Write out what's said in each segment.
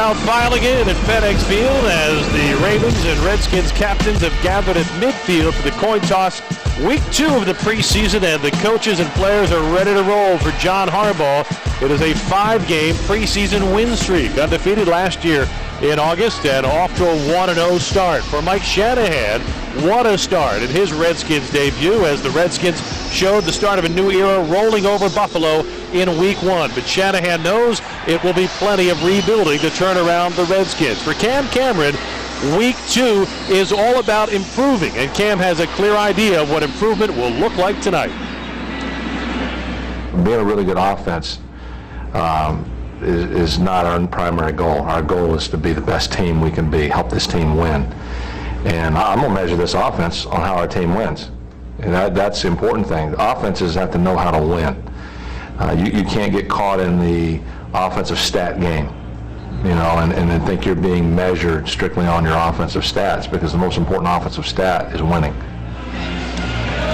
crowd filing in at FedEx Field as the Ravens and Redskins captains have gathered at midfield for the coin toss. Week 2 of the preseason, and the coaches and players are ready to roll for John Harbaugh. It is a 5-game preseason win streak, undefeated last year in August and off to a 1-0 start. For Mike Shanahan, what a start in his Redskins debut as the Redskins showed the start of a new era, rolling over Buffalo in Week 1. But Shanahan knows it will be plenty of rebuilding to turn around the Redskins. For Cam Cameron, Week 2 is all about improving, and Cam has a clear idea of what improvement will look like tonight. Being a really good offense is not our primary goal. Our goal is to be the best team we can be, help this team win. And I'm going to measure this offense on how our team wins. And that's the important thing. The offenses have to know how to win. You can't get caught in the offensive stat game, and then think you're being measured strictly on your offensive stats, because the most important offensive stat is winning.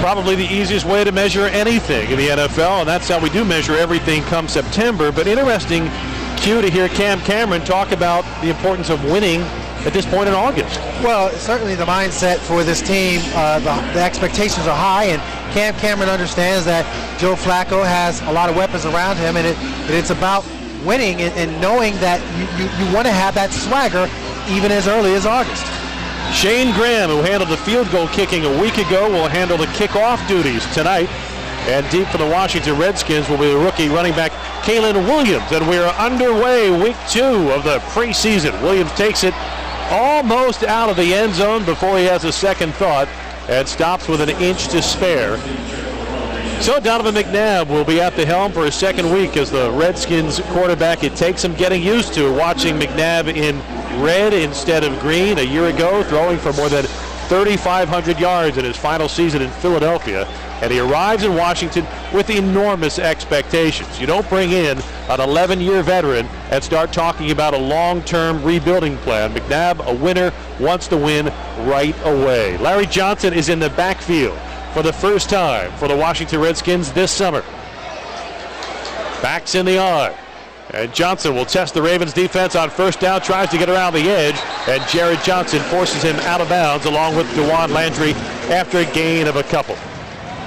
Probably the easiest way to measure anything in the NFL, and that's how we do measure everything come September. But interesting cue to hear Cam Cameron talk about the importance of winning at this point in August. Well, certainly the mindset for this team, the expectations are high, and Cam Cameron understands that Joe Flacco has a lot of weapons around him, and it's about winning and knowing that you want to have that swagger even as early as August. Shane Graham, who handled the field goal kicking a week ago, will handle the kickoff duties tonight. And deep for the Washington Redskins will be the rookie running back Kalen Williams. And we are underway, Week 2 of the preseason. Williams takes it almost out of the end zone before he has a second thought and stops with an inch to spare. So Donovan McNabb will be at the helm for his second week as the Redskins quarterback. It takes some getting used to watching McNabb in red instead of green. A year ago, throwing for more than 3,500 yards in his final season in Philadelphia. And he arrives in Washington with enormous expectations. You don't bring in an 11-year veteran and start talking about a long-term rebuilding plan. McNabb, a winner, wants to win right away. Larry Johnson is in the backfield for the first time for the Washington Redskins this summer. Backs in the eye. And Johnson will test the Ravens defense on first down, tries to get around the edge, and Jared Johnson forces him out of bounds along with Dewan Landry after a gain of a couple.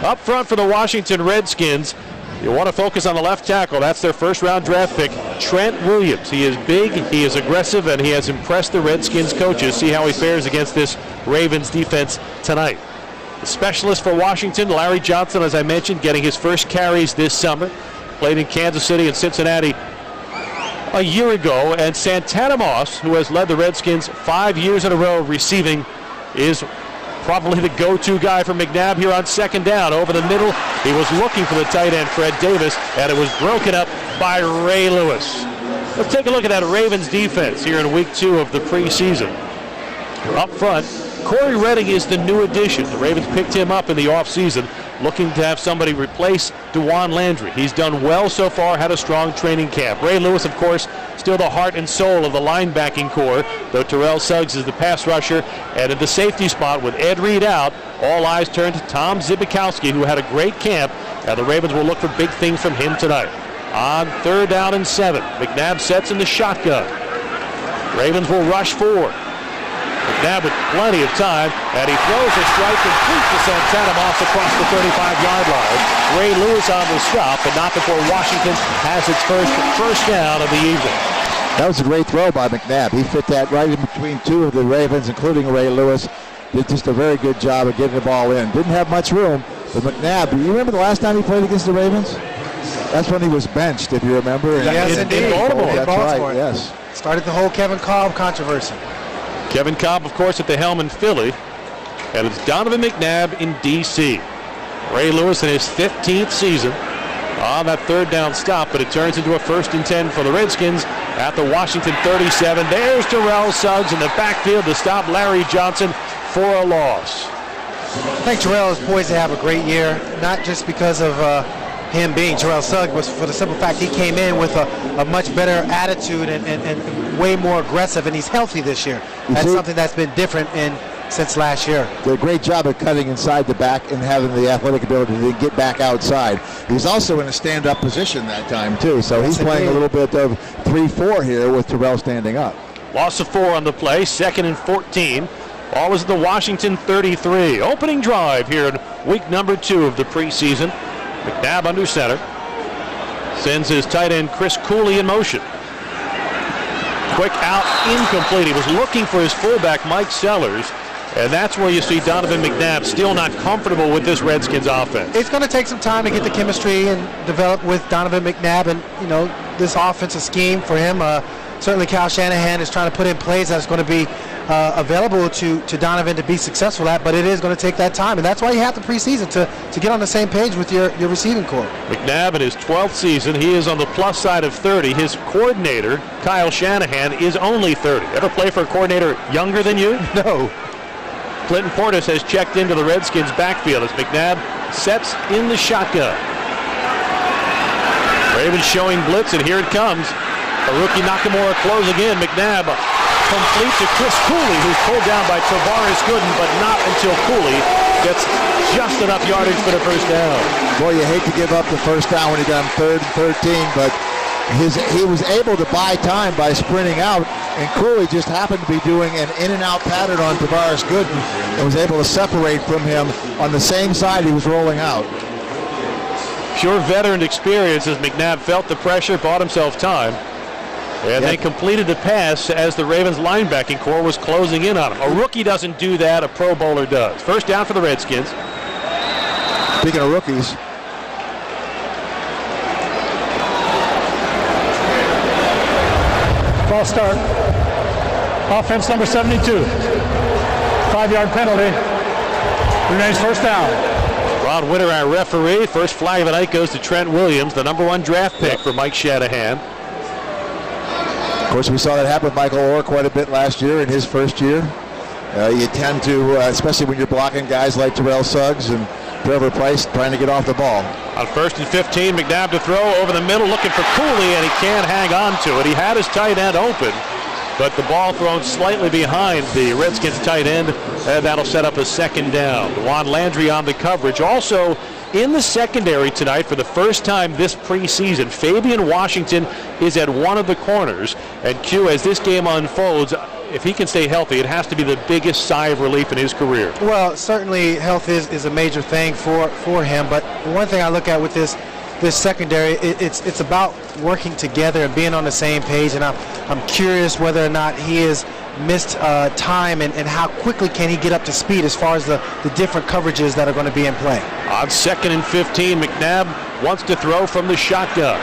Up front for the Washington Redskins, you want to focus on the left tackle. That's their first-round draft pick, Trent Williams. He is big, he is aggressive, and he has impressed the Redskins coaches. See how he fares against this Ravens defense tonight. The specialist for Washington, Larry Johnson, as I mentioned, getting his first carries this summer. Played in Kansas City and Cincinnati a year ago. And Santana Moss, who has led the Redskins 5 years in a row receiving, is probably the go-to guy for McNabb here on second down. Over the middle, he was looking for the tight end, Fred Davis, and it was broken up by Ray Lewis. Let's take a look at that Ravens defense here in Week 2 of the preseason. Up front, Corey Redding is the new addition. The Ravens picked him up in the offseason, looking to have somebody replace Dewan Landry. He's done well so far, had a strong training camp. Ray Lewis, of course, still the heart and soul of the linebacking core, though Terrell Suggs is the pass rusher. And at the safety spot with Ed Reed out, all eyes turn to Tom Zbikowski, who had a great camp, and the Ravens will look for big things from him tonight. On 3rd down and 7, McNabb sets in the shotgun. Ravens will rush forward. McNabb with plenty of time, and he throws a strike complete to Santana Moss across the 35-yard line. Ray Lewis on the stop, but not before Washington has its first down of the evening. That was a great throw by McNabb. He fit that right in between two of the Ravens, including Ray Lewis. Did just a very good job of getting the ball in. Didn't have much room, but McNabb, do you remember the last time he played against the Ravens? That's when he was benched, if you remember. Yes, indeed. In Baltimore. That's Baltimore. Right, yes. Started the whole Kevin Kolb controversy. Kevin Kolb, of course, at the helm in Philly. And it's Donovan McNabb in D.C. Ray Lewis in his 15th season on that 3rd down stop, but it turns into a 1st and 10 for the Redskins at the Washington 37. There's Terrell Suggs in the backfield to stop Larry Johnson for a loss. I think Terrell is poised to have a great year, not just because of him being Terrell Suggs, but for the simple fact he came in with a much better attitude and way more aggressive, and he's healthy this year. That's something that's been different in since last year. Did a great job of cutting inside the back and having the athletic ability to get back outside. He's also in a stand-up position that time, too, so he's playing a little bit of 3-4 here with Terrell standing up. Loss of 4 on the play, 2nd and 14. Ball is at the Washington 33. Opening drive here in week number 2 of the preseason. McNabb under center. Sends his tight end Chris Cooley in motion. Quick out, incomplete. He was looking for his fullback Mike Sellers, and that's where you see Donovan McNabb still not comfortable with this Redskins offense. It's going to take some time to get the chemistry and develop with Donovan McNabb, and this offensive scheme for him. Certainly Kyle Shanahan is trying to put in plays that's going to be available to Donovan to be successful at, but it is going to take that time, and that's why you have the preseason to get on the same page with your receiving corps. McNabb in his 12th season, he is on the plus side of 30. His coordinator, Kyle Shanahan, is only 30. Ever play for a coordinator younger than you? No. Clinton Portis has checked into the Redskins backfield as McNabb sets in the shotgun. Ravens showing blitz, and here it comes. A rookie Nakamura close again. McNabb complete to Chris Cooley, who's pulled down by Tavares Gooden, but not until Cooley gets just enough yardage for the first down. Boy, you hate to give up the first down when you got him 3rd and 13, but he was able to buy time by sprinting out, and Cooley just happened to be doing an in-and-out pattern on Tavares Gooden and was able to separate from him on the same side he was rolling out. Pure veteran experience as McNabb felt the pressure, bought himself time. And they completed the pass as the Ravens linebacking core was closing in on him. A rookie doesn't do that, a Pro Bowler does. First down for the Redskins. Speaking of rookies. False start. Offense number 72. 5-yard penalty. Remains first down. Ron Winter, our referee. First flag of the night goes to Trent Williams, the number 1 draft pick for Mike Shanahan. Of course, we saw that happen with Michael Orr quite a bit last year in his first year. You tend to, especially when you're blocking guys like Terrell Suggs and Trevor Price trying to get off the ball. On 1st and 15, McNabb to throw over the middle, looking for Cooley, and he can't hang on to it. He had his tight end open, but the ball thrown slightly behind the Redskins tight end, and that'll set up a 2nd down. Juwan Landry on the coverage. Also in the secondary tonight for the first time this preseason, Fabian Washington is at one of the corners, and Q, as this game unfolds, if he can stay healthy, it has to be the biggest sigh of relief in his career. Well, certainly health is a major thing for him, but one thing I look at with this secondary, it's about working together and being on the same page, and I'm curious whether or not he has missed time and how quickly can he get up to speed as far as the different coverages that are going to be in play. On 2nd and 15, McNabb wants to throw from the shotgun.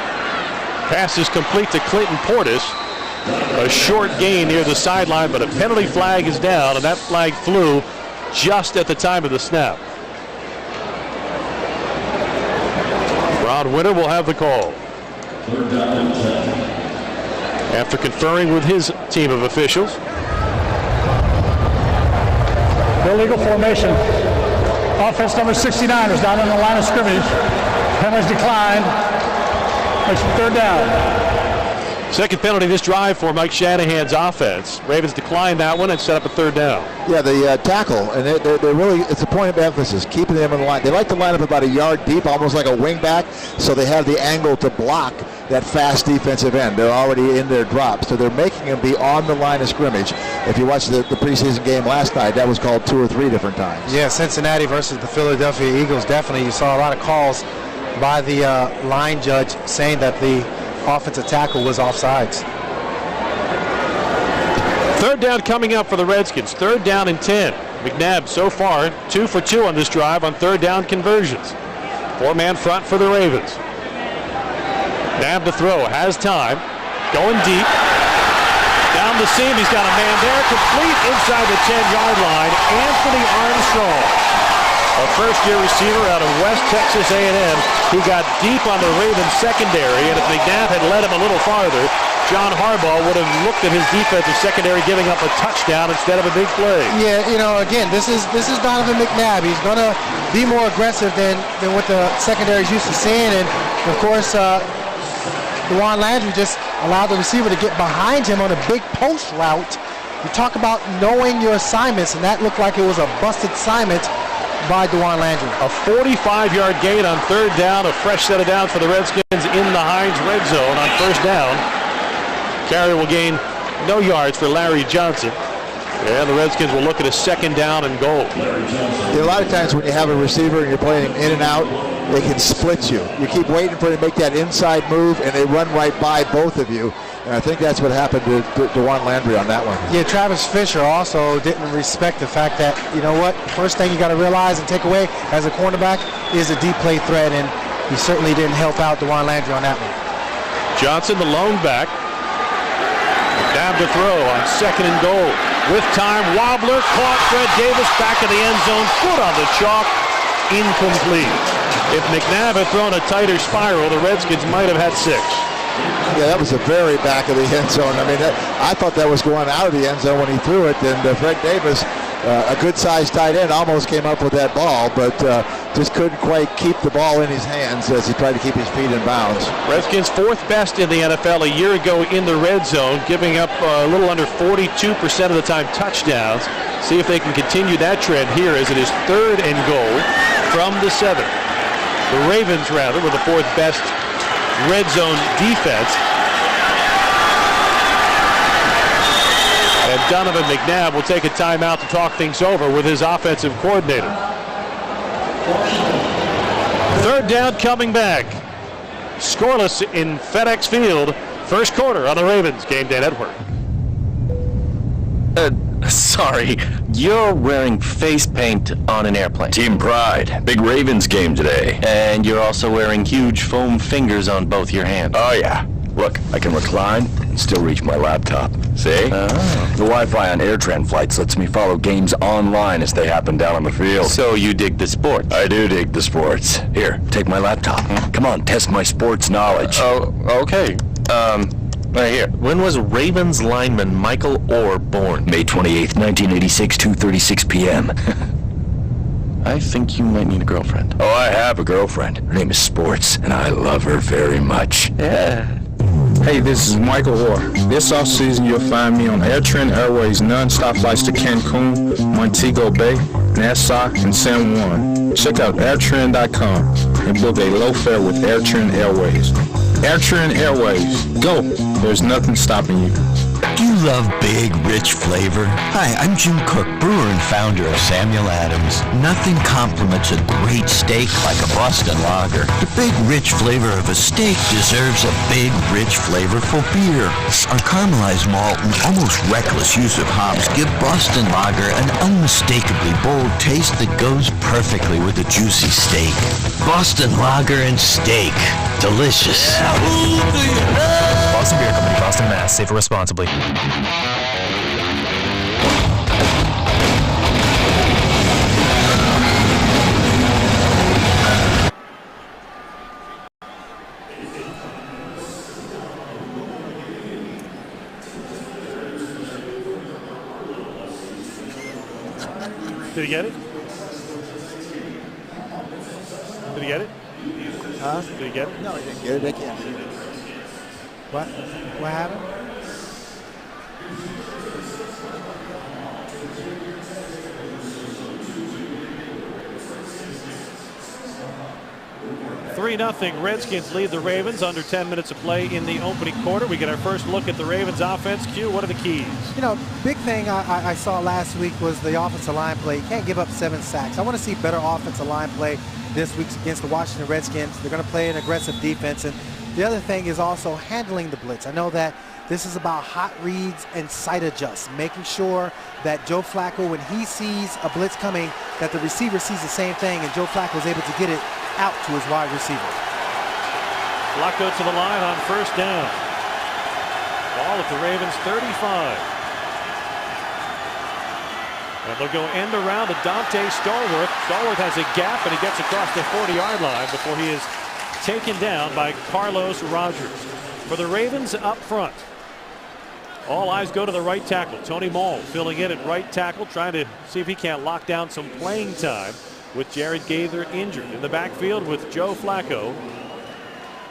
Pass is complete to Clinton Portis. A short gain near the sideline, but a penalty flag is down, and that flag flew just at the time of the snap. Ron Winter will have the call. After conferring with his team of officials. Illegal formation. Offense number 69 is down on the line of scrimmage. Penalties declined. Makes it 3rd down. Second penalty this drive for Mike Shanahan's offense. Ravens declined that one and set up a 3rd down. Yeah, the tackle, and they're really, it's a point of emphasis, keeping them in the line. They like to line up about a yard deep, almost like a wingback, so they have the angle to block that fast defensive end. They're already in their drop, so they're making them be on the line of scrimmage. If you watch the preseason game last night, that was called 2 or 3 different times. Yeah, Cincinnati versus the Philadelphia Eagles, definitely you saw a lot of calls by the line judge saying that the offensive tackle was offsides. 3rd down coming up for the Redskins. 3rd down and 10. McNabb so far 2 for 2 on this drive on 3rd down conversions. 4-man front for the Ravens. McNabb to throw, has time, going deep. Down the seam, he's got a man there, complete inside the 10-yard line. Anthony Armstrong, a first-year receiver out of West Texas A&M. He got deep on the Ravens secondary, and if McNabb had led him a little farther, John Harbaugh would have looked at his defensive secondary giving up a touchdown instead of a big play. Yeah, again, this is Donovan McNabb. He's going to be more aggressive than what the secondary is used to seeing, and of course, Juwan Landry just allowed the receiver to get behind him on a big post route you talk about knowing your assignments, and that looked like it was a busted assignment by Dewan Landry. A 45-yard gain on third down, a fresh set of downs for the Redskins in the Heinz red zone on first down. Carrier will gain no yards for Larry Johnson. And the Redskins will look at a second down and goal. A lot of times when you have a receiver and you're playing him in and out, they can split you. You keep waiting for him to make that inside move, and they run right by both of you. And I think that's what happened to Dewan Landry on that one. Yeah, Travis Fisher also didn't respect the fact that, you know what, first thing you got to realize and take away as a cornerback is a deep play threat, and he certainly didn't help out Dewan Landry on that one. Johnson, the lone back. Down to throw on second and goal. With time, wobbler, caught. Fred Davis back in the end zone. Foot on the chalk. Incomplete. If McNabb had thrown a tighter spiral, the Redskins might have had 6. Yeah, that was the very back of the end zone. I mean, I thought that was going out of the end zone when he threw it. And Fred Davis, a good-sized tight end, almost came up with that ball, but just couldn't quite keep the ball in his hands as he tried to keep his feet in bounds. Redskins 4th best in the NFL a year ago in the red zone, giving up a little under 42% of the time touchdowns. See if they can continue that trend here as it is 3rd and goal from the 7. The Ravens, rather, were the 4th best red zone defense. And Donovan McNabb will take a timeout to talk things over with his offensive coordinator. 3rd down coming back. Scoreless in FedEx Field. First quarter on the Ravens Game Day Network. Sorry, you're wearing face paint on an airplane. Team pride. Big Ravens game today. And you're also wearing huge foam fingers on both your hands. Oh yeah. Look, I can recline and still reach my laptop. See? Oh. The Wi-Fi on AirTran flights lets me follow games online as they happen down on the field. So you dig the sport? I do dig the sports. Here, take my laptop. Come on, test my sports knowledge. Oh, okay. Right here. When was Ravens lineman Michael Orr born? May 28th, 1986, 2:36 p.m. I think you might need a girlfriend. Oh, I have a girlfriend. Her name is Sports, and I love her very much. Yeah. Hey, this is Michael Orr. This off-season, you'll find me on AirTran Airways non-stop flights to Cancun, Montego Bay, Nassau, and San Juan. Check out airtran.com and book a low fare with AirTran Airways. AirTran Airways. Go. There's nothing stopping you. Do you love big, rich flavor? Hi, I'm Jim Cook, brewer and founder of Samuel Adams. Nothing complements a great steak like a Boston Lager. The big, rich flavor of a steak deserves a big, rich, flavorful beer. Our caramelized malt and almost reckless use of hops give Boston Lager an unmistakably bold taste that goes perfectly with a juicy steak. Boston Lager and steak. Delicious. Boston Beer Company, Boston, Mass. Safe responsibly. Did he get it? Did he get it? Huh? Did he get it? No, he didn't get it. They can't. What happened? Three 3-0 Redskins lead the Ravens. Under 10 minutes of play in the opening quarter. We get our first look at the Ravens offense. Q, what are the keys? You know, big thing I saw last week was the offensive line play. You can't give up 7 sacks. I want to see better offensive line play this week against the Washington Redskins. They're going to play an aggressive defense. And the other thing is also handling the blitz. I know that this is about hot reads and sight adjusts, making sure that Joe Flacco, when he sees a blitz coming, that the receiver sees the same thing, and Joe Flacco is able to get it out to his wide receiver. Flacco to the line on first down. Ball at the Ravens 35. And they'll go end around to Dante Stallworth. Stallworth has a gap, and he gets across the 40-yard line before he is taken down by Carlos Rogers. For the Ravens up front, all eyes go to the right tackle. Tony Moll filling in at right tackle, trying to see if he can't lock down some playing time with Jared Gaither injured. In the backfield with Joe Flacco.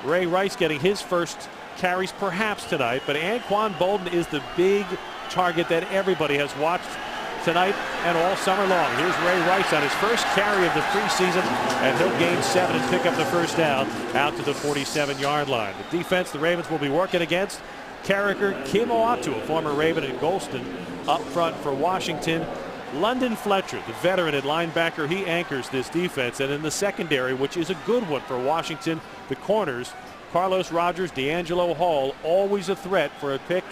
Ray Rice getting his first carries perhaps tonight, but Anquan Bolden is the big target that everybody has watched tonight and all summer long. Here's Ray Rice on his first carry of the preseason, and he'll gain 7 and pick up the first down out to the 47-yard line. The defense the Ravens will be working against: Carricker, Kim Oatu, a former Raven, and Golston up front for Washington. London Fletcher, the veteran at linebacker, he anchors this defense. And in the secondary, which is a good one for Washington, the corners, Carlos Rogers, D'Angelo Hall, always a threat for a pick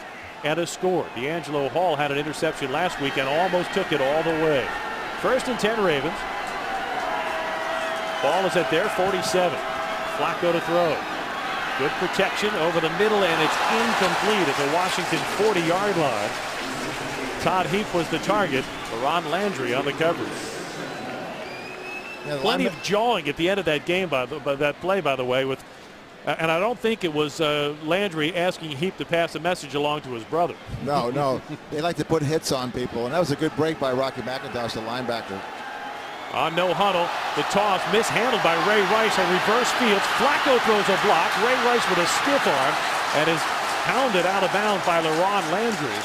and a score. D'Angelo Hall had an interception last week and almost took it all the way. 1st and 10 Ravens. Ball is at their 47. Flacco to throw. Good protection over the middle, and it's incomplete at the Washington 40-yard line. Todd Heap was the target. Ron Landry on the coverage. Yeah, Plenty of jawing at the end of that game by that play, by the way, with and I don't think it was Landry asking Heap to pass a message along to his brother. No. They like to put hits on people, and that was a good break by Rocky McIntosh, the linebacker. On no huddle, the toss mishandled by Ray Rice. A reverse field. Flacco throws a block. Ray Rice with a stiff arm and is hounded out of bounds by LaRon Landry.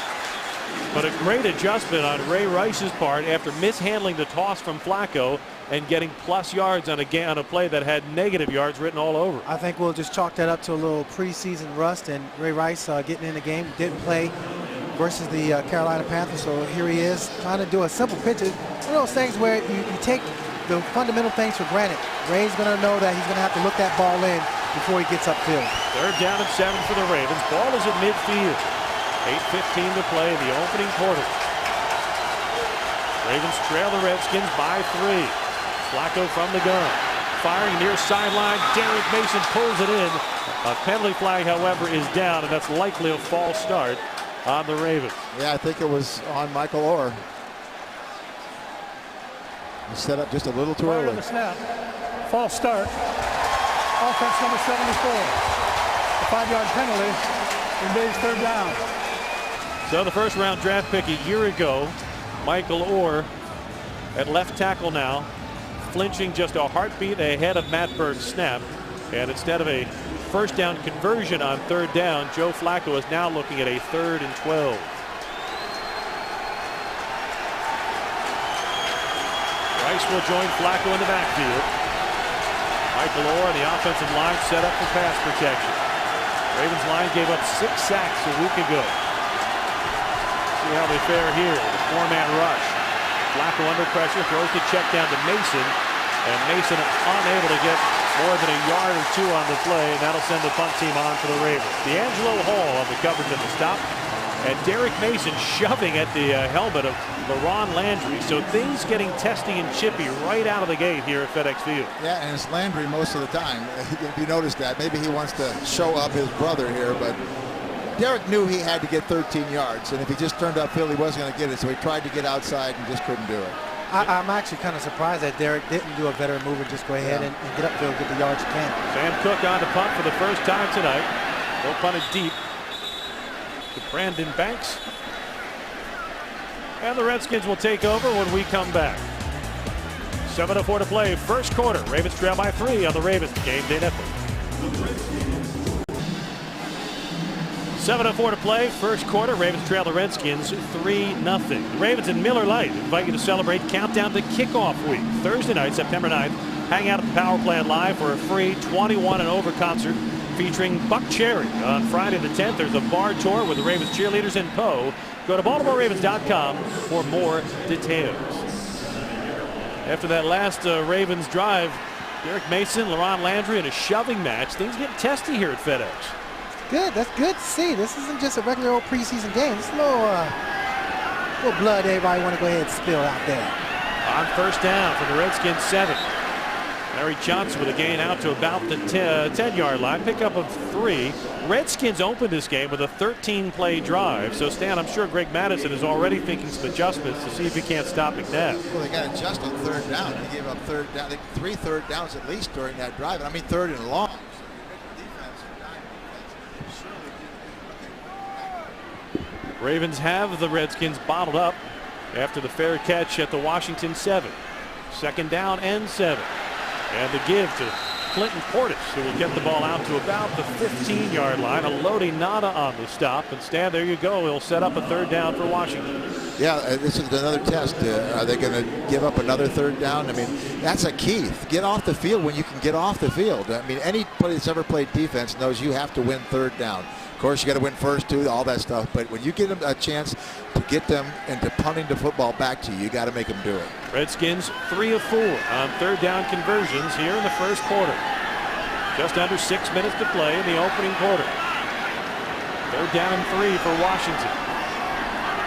But a great adjustment on Ray Rice's part after mishandling the toss from Flacco and getting plus yards on a play that had negative yards written all over. I think we'll just chalk that up to a little preseason rust, and Ray Rice getting in the game, didn't play versus the Carolina Panthers, so here he is trying to do a simple pitch. It's one of those things where you take the fundamental things for granted. Ray's going to know that he's going to have to look that ball in before he gets upfield. 3rd down and 7 for the Ravens. Ball is at midfield. 8:15 to play in the opening quarter. Ravens trail the Redskins by 3. Flacco from the gun. Firing near sideline. Derek Mason pulls it in. A penalty flag, however, is down, and that's likely a false start on the Ravens. Yeah, I think it was on Michael Orr. He set up just a little too early. The snap. False start. Offense number 74. A 5-yard penalty. Invades 3rd down. So the first-round draft pick a year ago, Michael Orr at left tackle now, flinching just a heartbeat ahead of Matt Berg's snap. And instead of a first down conversion on 3rd down, Joe Flacco is now looking at a 3rd and 12. Rice will join Flacco in the backfield. Michael Orr and the offensive line set up for pass protection. Ravens line gave up 6 sacks a week ago. See how they fare here. The 4-man rush. Flacco under pressure, throws the check down to Mason, and Mason unable to get more than a yard or 2 on the play, and that'll send the punt team on for the Ravens. D'Angelo Hall on the coverage at the stop, and Derek Mason shoving at the helmet of LaRon Landry. So things getting testy and chippy right out of the gate here at FedEx Field. Yeah, and it's Landry most of the time. If you notice that, maybe he wants to show up his brother here, but Derek knew he had to get 13 yards, and if he just turned upfield, he wasn't going to get it, so he tried to get outside and just couldn't do it. I'm actually kind of surprised that Derek didn't do a better move and just go ahead and get upfield, get the yards you can. Sam Cook on the punt for the first time tonight. He'll punt it deep to Brandon Banks. And the Redskins will take over when we come back. 7:04 to play, first quarter. Ravens trail by 3 on the Ravens Game Day Network. 7:04 to play, first quarter. Ravens trail the Redskins 3-0. The Ravens and Miller Lite invite you to celebrate Countdown to Kickoff Week. Thursday night, September 9th, hang out at the Power Plant Live for a free 21 and over concert featuring Buck Cherry. On Friday the 10th, there's a bar tour with the Ravens cheerleaders in Poe. Go to BaltimoreRavens.com for more details. After that last Ravens drive, Derek Mason, LaRon Landry in a shoving match. Things get testy here at FedEx. Good. That's good to see. This isn't just a regular old preseason game. It's a little blood everybody want to go ahead and spill out there. On first down for the Redskins 7. Larry Johnson with a gain out to about the 10-yard line. Pickup of 3. Redskins opened this game with a 13-play drive. So, Stan, I'm sure Greg Madison is already thinking some adjustments to see if he can't stop McNabb. Well, they got to adjust on 3rd down. They gave up 3rd down. 3 third downs at least during that drive. I mean, 3rd and long. Ravens have the Redskins bottled up after the fair catch at the Washington 7. 2nd down and 7. And the give to Clinton Portis, who will get the ball out to about the 15-yard line. A loading nada on the stop. And Stan, there you go. He'll set up a third down for Washington. Yeah, this is another test. Are they going to give up another third down? I mean, that's a key. Get off the field when you can get off the field. I mean, anybody that's ever played defense knows you have to win third down. Of course, you got to win first, too, all that stuff. But when you get them a chance to get them into punting the football back to you, you got to make them do it. Redskins 3 of 4 on third down conversions here in the first quarter. Just under 6 minutes to play in the opening quarter. Third down and 3 for Washington.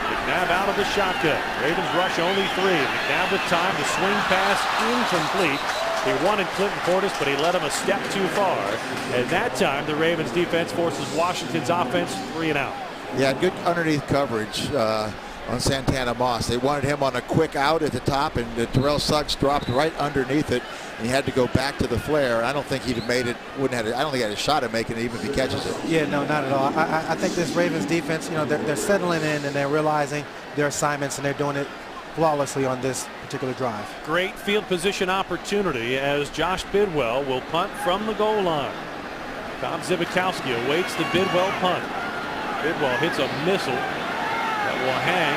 McNabb out of the shotgun. Ravens rush only 3. McNabb with time. The swing pass incomplete. He wanted Clinton Portis, but he let him a step too far. At that time, the Ravens defense forces Washington's offense 3 and out. Yeah, good underneath coverage on Santana Moss. They wanted him on a quick out at the top, and Terrell Suggs dropped right underneath it, and he had to go back to the flare. I don't think he'd have made it. I don't think he had a shot at making it, even if he catches it. Yeah, no, not at all. I think this Ravens defense, they're settling in and they're realizing their assignments, and they're doing it flawlessly on this particular drive. Great field position opportunity as Josh Bidwell will punt from the goal line. Tom Zibikowski awaits the Bidwell punt. Bidwell hits a missile that will hang,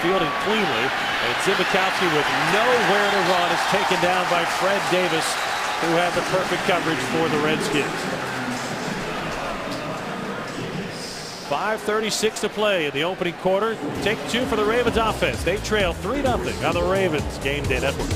fielding cleanly, and Zibikowski with nowhere to run is taken down by Fred Davis, who had the perfect coverage for the Redskins. 5:36 to play in the opening quarter. Take 2 for the Ravens offense. They trail 3-0 on the Ravens Game Day Network.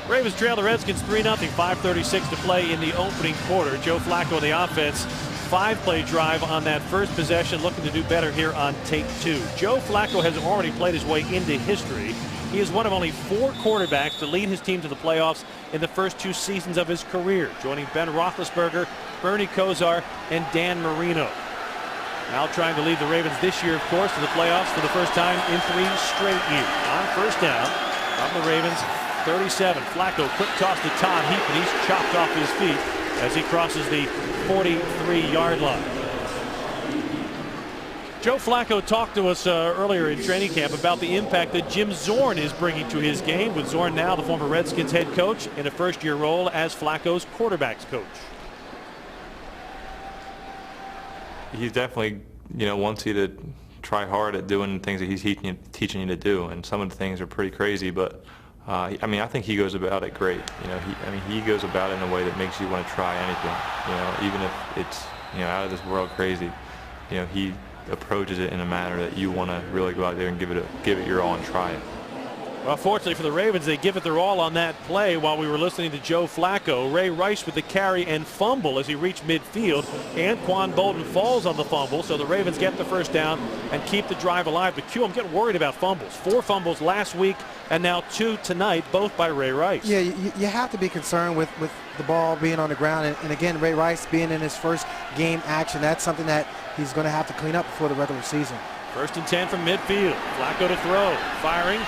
Ravens trail the Redskins 3-0. 5:36 to play in the opening quarter. Joe Flacco on the offense. 5-play drive on that first possession, looking to do better here on take 2. Joe Flacco has already played his way into history. He is one of only 4 quarterbacks to lead his team to the playoffs in the first 2 seasons of his career, joining Ben Roethlisberger, Bernie Kosar, and Dan Marino. Now trying to lead the Ravens this year, of course, to the playoffs for the first time in 3 straight years. On first down from the Ravens 37. Flacco, quick toss to Todd Heap, and he's chopped off his feet as he crosses the 43-yard line. Joe Flacco talked to us earlier in training camp about the impact that Jim Zorn is bringing to his game, with Zorn now the former Redskins head coach in a first-year role as Flacco's quarterbacks coach. He definitely, wants you to try hard at doing things that he's teaching you to do, and some of the things are pretty crazy, but I think he goes about it great. He goes about it in a way that makes you want to try anything. Even if it's out of this world crazy. He approaches it in a manner that you want to really go out there and give it your all and try it. Well, fortunately for the Ravens, they give it their all on that play while we were listening to Joe Flacco. Ray Rice with the carry and fumble as he reached midfield. Anquan Bolden falls on the fumble, so the Ravens get the first down and keep the drive alive. But Q, I'm getting worried about fumbles. 4 fumbles last week and now 2 tonight, both by Ray Rice. Yeah, you have to be concerned with the ball being on the ground. And again, Ray Rice being in his first game action, that's something that he's going to have to clean up before the regular season. 1st and 10 from midfield. Flacco to throw. Firing.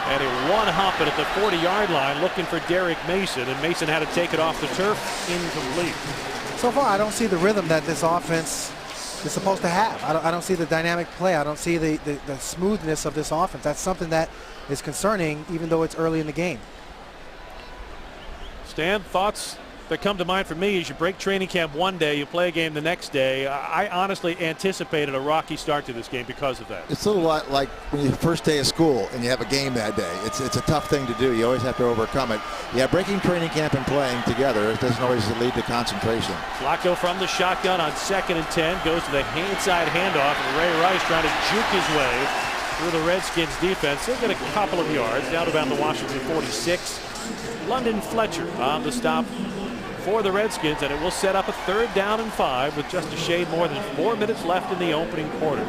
And he one hop it at the 40-yard line, looking for Derek Mason, and Mason had to take it off the turf. Incomplete. So far, I don't see the rhythm that this offense is supposed to have. I don't see the dynamic play. I don't see the smoothness of this offense. That's something that is concerning, even though it's early in the game. Stan, thoughts that come to mind for me is you break training camp one day, you play a game the next day. I honestly anticipated a rocky start to this game because of that. It's a little lot like when you first day of school and you have a game that day. It's a tough thing to do. You always have to overcome it. Yeah, breaking training camp and playing together, it doesn't always lead to concentration. Flacco from the shotgun on 2nd and 10 goes to the inside handoff, and Ray Rice trying to juke his way through the Redskins defense. He'll get a couple of yards down to about the Washington 46. London Fletcher on the stop for the Redskins, and it will set up a 3rd down and 5 with just a shade more than 4 minutes left in the opening quarter.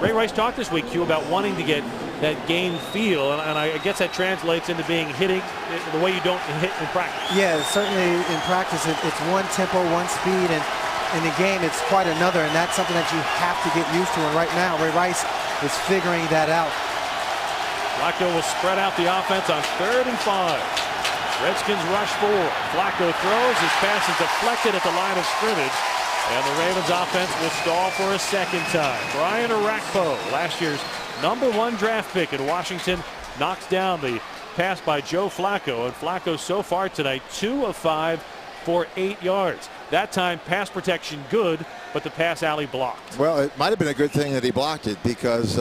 Ray Rice talked this week, Q, about wanting to get that game feel, and I guess that translates into being hitting the way you don't hit in practice. Yeah, certainly in practice it's one tempo, one speed, and in the game it's quite another, and that's something that you have to get used to, and right now Ray Rice is figuring that out. Flacco will spread out the offense on 3rd and 5. Redskins rush 4. Flacco throws. His pass is deflected at the line of scrimmage. And the Ravens offense will stall for a 2nd time. Brian Orakpo, last year's #1 draft pick in Washington, knocks down the pass by Joe Flacco, and Flacco so far tonight 2 of 5 for 8 yards. That time pass protection good, but the pass alley blocked. Well, it might have been a good thing that he blocked it, because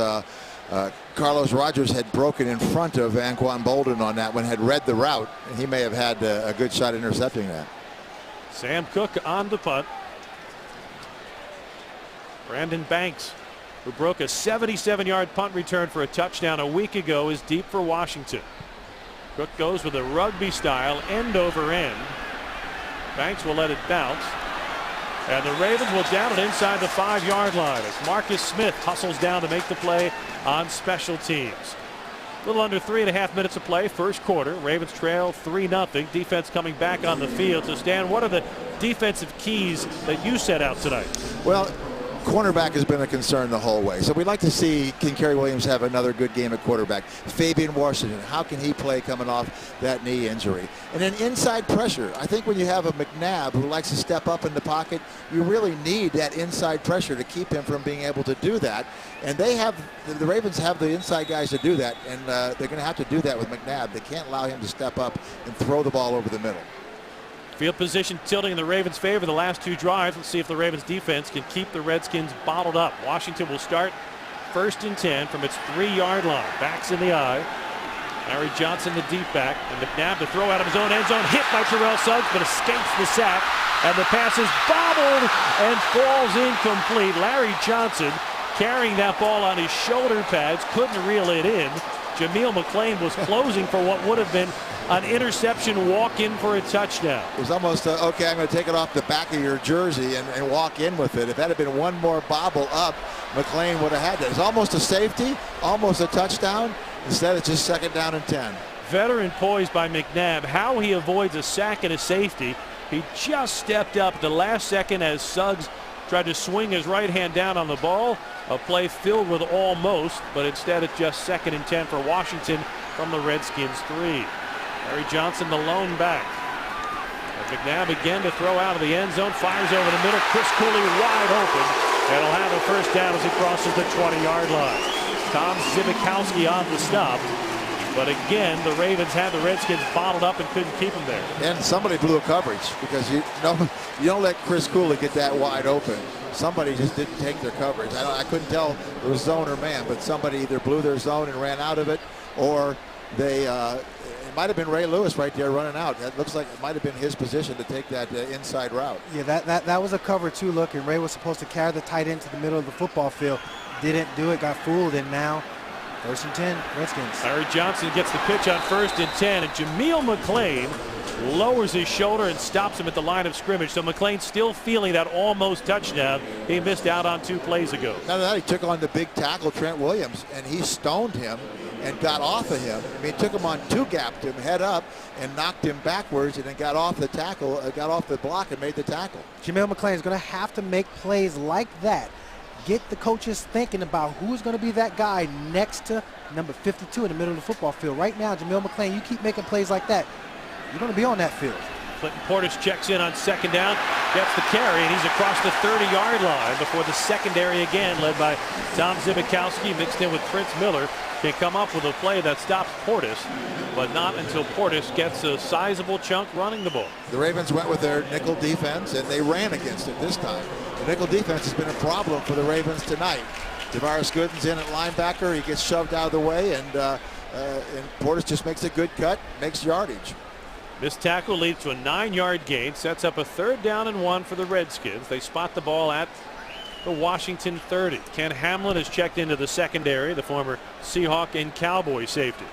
Carlos Rogers had broken in front of Anquan Bolden on that one, had read the route, and he may have had a good shot intercepting that. Sam Cook on the punt. Brandon Banks, who broke a 77-yard punt return for a touchdown a week ago, is deep for Washington. Cook goes with a rugby style end over end. Banks will let it bounce. And the Ravens will down it inside the 5-yard line as Marcus Smith hustles down to make the play on special teams. A little under 3.5 minutes of play, first quarter. Ravens trail 3-0. Defense coming back on the field. So, Stan, what are the defensive keys that you set out tonight? Well, cornerback has been a concern the whole way. So we'd like to see Kincary Williams have another good game at quarterback. Fabian Washington, how can he play coming off that knee injury? And then inside pressure. I think when you have a McNabb who likes to step up in the pocket, you really need that inside pressure to keep him from being able to do that. And the Ravens have the inside guys to do that, and they're going to have to do that with McNabb. They can't allow him to step up and throw the ball over the middle. Field position tilting in the Ravens' favor the last 2 drives. Let's see if the Ravens defense can keep the Redskins bottled up. Washington will start 1st and 10 from its 3-yard line. Backs in the eye. Larry Johnson, the deep back, and McNabb to throw out of his own end zone. Hit by Terrell Suggs, but escapes the sack. And the pass is bobbled and falls incomplete. Larry Johnson carrying that ball on his shoulder pads, couldn't reel it in. Jameel McClain was closing for what would have been an interception walk-in for a touchdown. It was almost, okay, I'm going to take it off the back of your jersey and walk in with it. If that had been one more bobble up, McClain would have had that. It's almost a safety, almost a touchdown. Instead, it's just 2nd down and 10. Veteran poise by McNabb. How he avoids a sack and a safety. He just stepped up the last second as Suggs tried to swing his right hand down on the ball. A play filled with almost, but instead it's just 2nd and 10 for Washington from the Redskins 3. Larry Johnson, the lone back. And McNabb again to throw out of the end zone. Fires over the middle. Chris Cooley wide open. And he'll have a first down as he crosses the 20-yard line. Tom Zibikowski on the stop. But again, the Ravens had the Redskins bottled up and couldn't keep them there. And somebody blew a coverage, because you don't let Chris Cooley get that wide open. Somebody just didn't take their coverage. I couldn't tell if it was zone or man, but somebody either blew their zone and ran out of it, or they it might have been Ray Lewis right there running out. That looks like it might have been his position to take that inside route. Yeah, that was a cover 2 look, and Ray was supposed to carry the tight end to the middle of the football field. Didn't do it, got fooled, and now 1st and 10, Redskins. Larry Johnson gets the pitch on 1st and 10, and Jameel McClain lowers his shoulder and stops him at the line of scrimmage. So McClain still feeling that almost touchdown he missed out on 2 plays ago. Now that he took on the big tackle, Trent Williams, and he stoned him and got off of him. I mean, took him on 2-gapped him head up and knocked him backwards, and then got off the tackle, got off the block and made the tackle. Jameel McClain is going to have to make plays like that. Get the coaches thinking about who's going to be that guy next to number 52 in the middle of the football field. Right now, Jameel McClain, you keep making plays like that, you're going to be on that field. Clinton Portis checks in on 2nd down, gets the carry, and he's across the 30-yard line before the secondary again, led by Tom Zibikowski, mixed in with Prince Miller. Can come up with a play that stops Portis, but not until Portis gets a sizable chunk running the ball. The Ravens went with their nickel defense, and they ran against it this time. The nickel defense has been a problem for the Ravens tonight. Tavares Gooden's in at linebacker. He gets shoved out of the way, and Portis just makes a good cut, makes yardage. This tackle leads to a 9-yard gain, sets up a 3rd down and 1 for the Redskins. They spot the ball at the Washington 30. Ken Hamlin has checked into the secondary, the former Seahawk and Cowboy safety.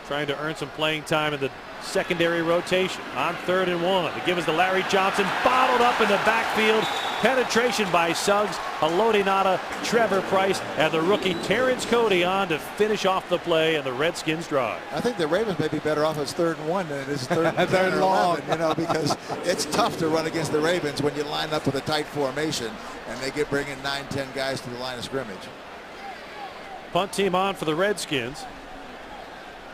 Trying to earn some playing time in the secondary rotation. On 3rd and 1. The give is to Larry Johnson, bottled up in the backfield. Penetration by Suggs, Haloti Ngata, Trevor Price, and the rookie Terrence Cody on to finish off the play, and the Redskins drive. I think the Ravens may be better off as 3rd and 1 than it is 3rd and 10 or 11, because it's tough to run against the Ravens when you line up with a tight formation and they get bringing 9-10 guys to the line of scrimmage. Punt team on for the Redskins.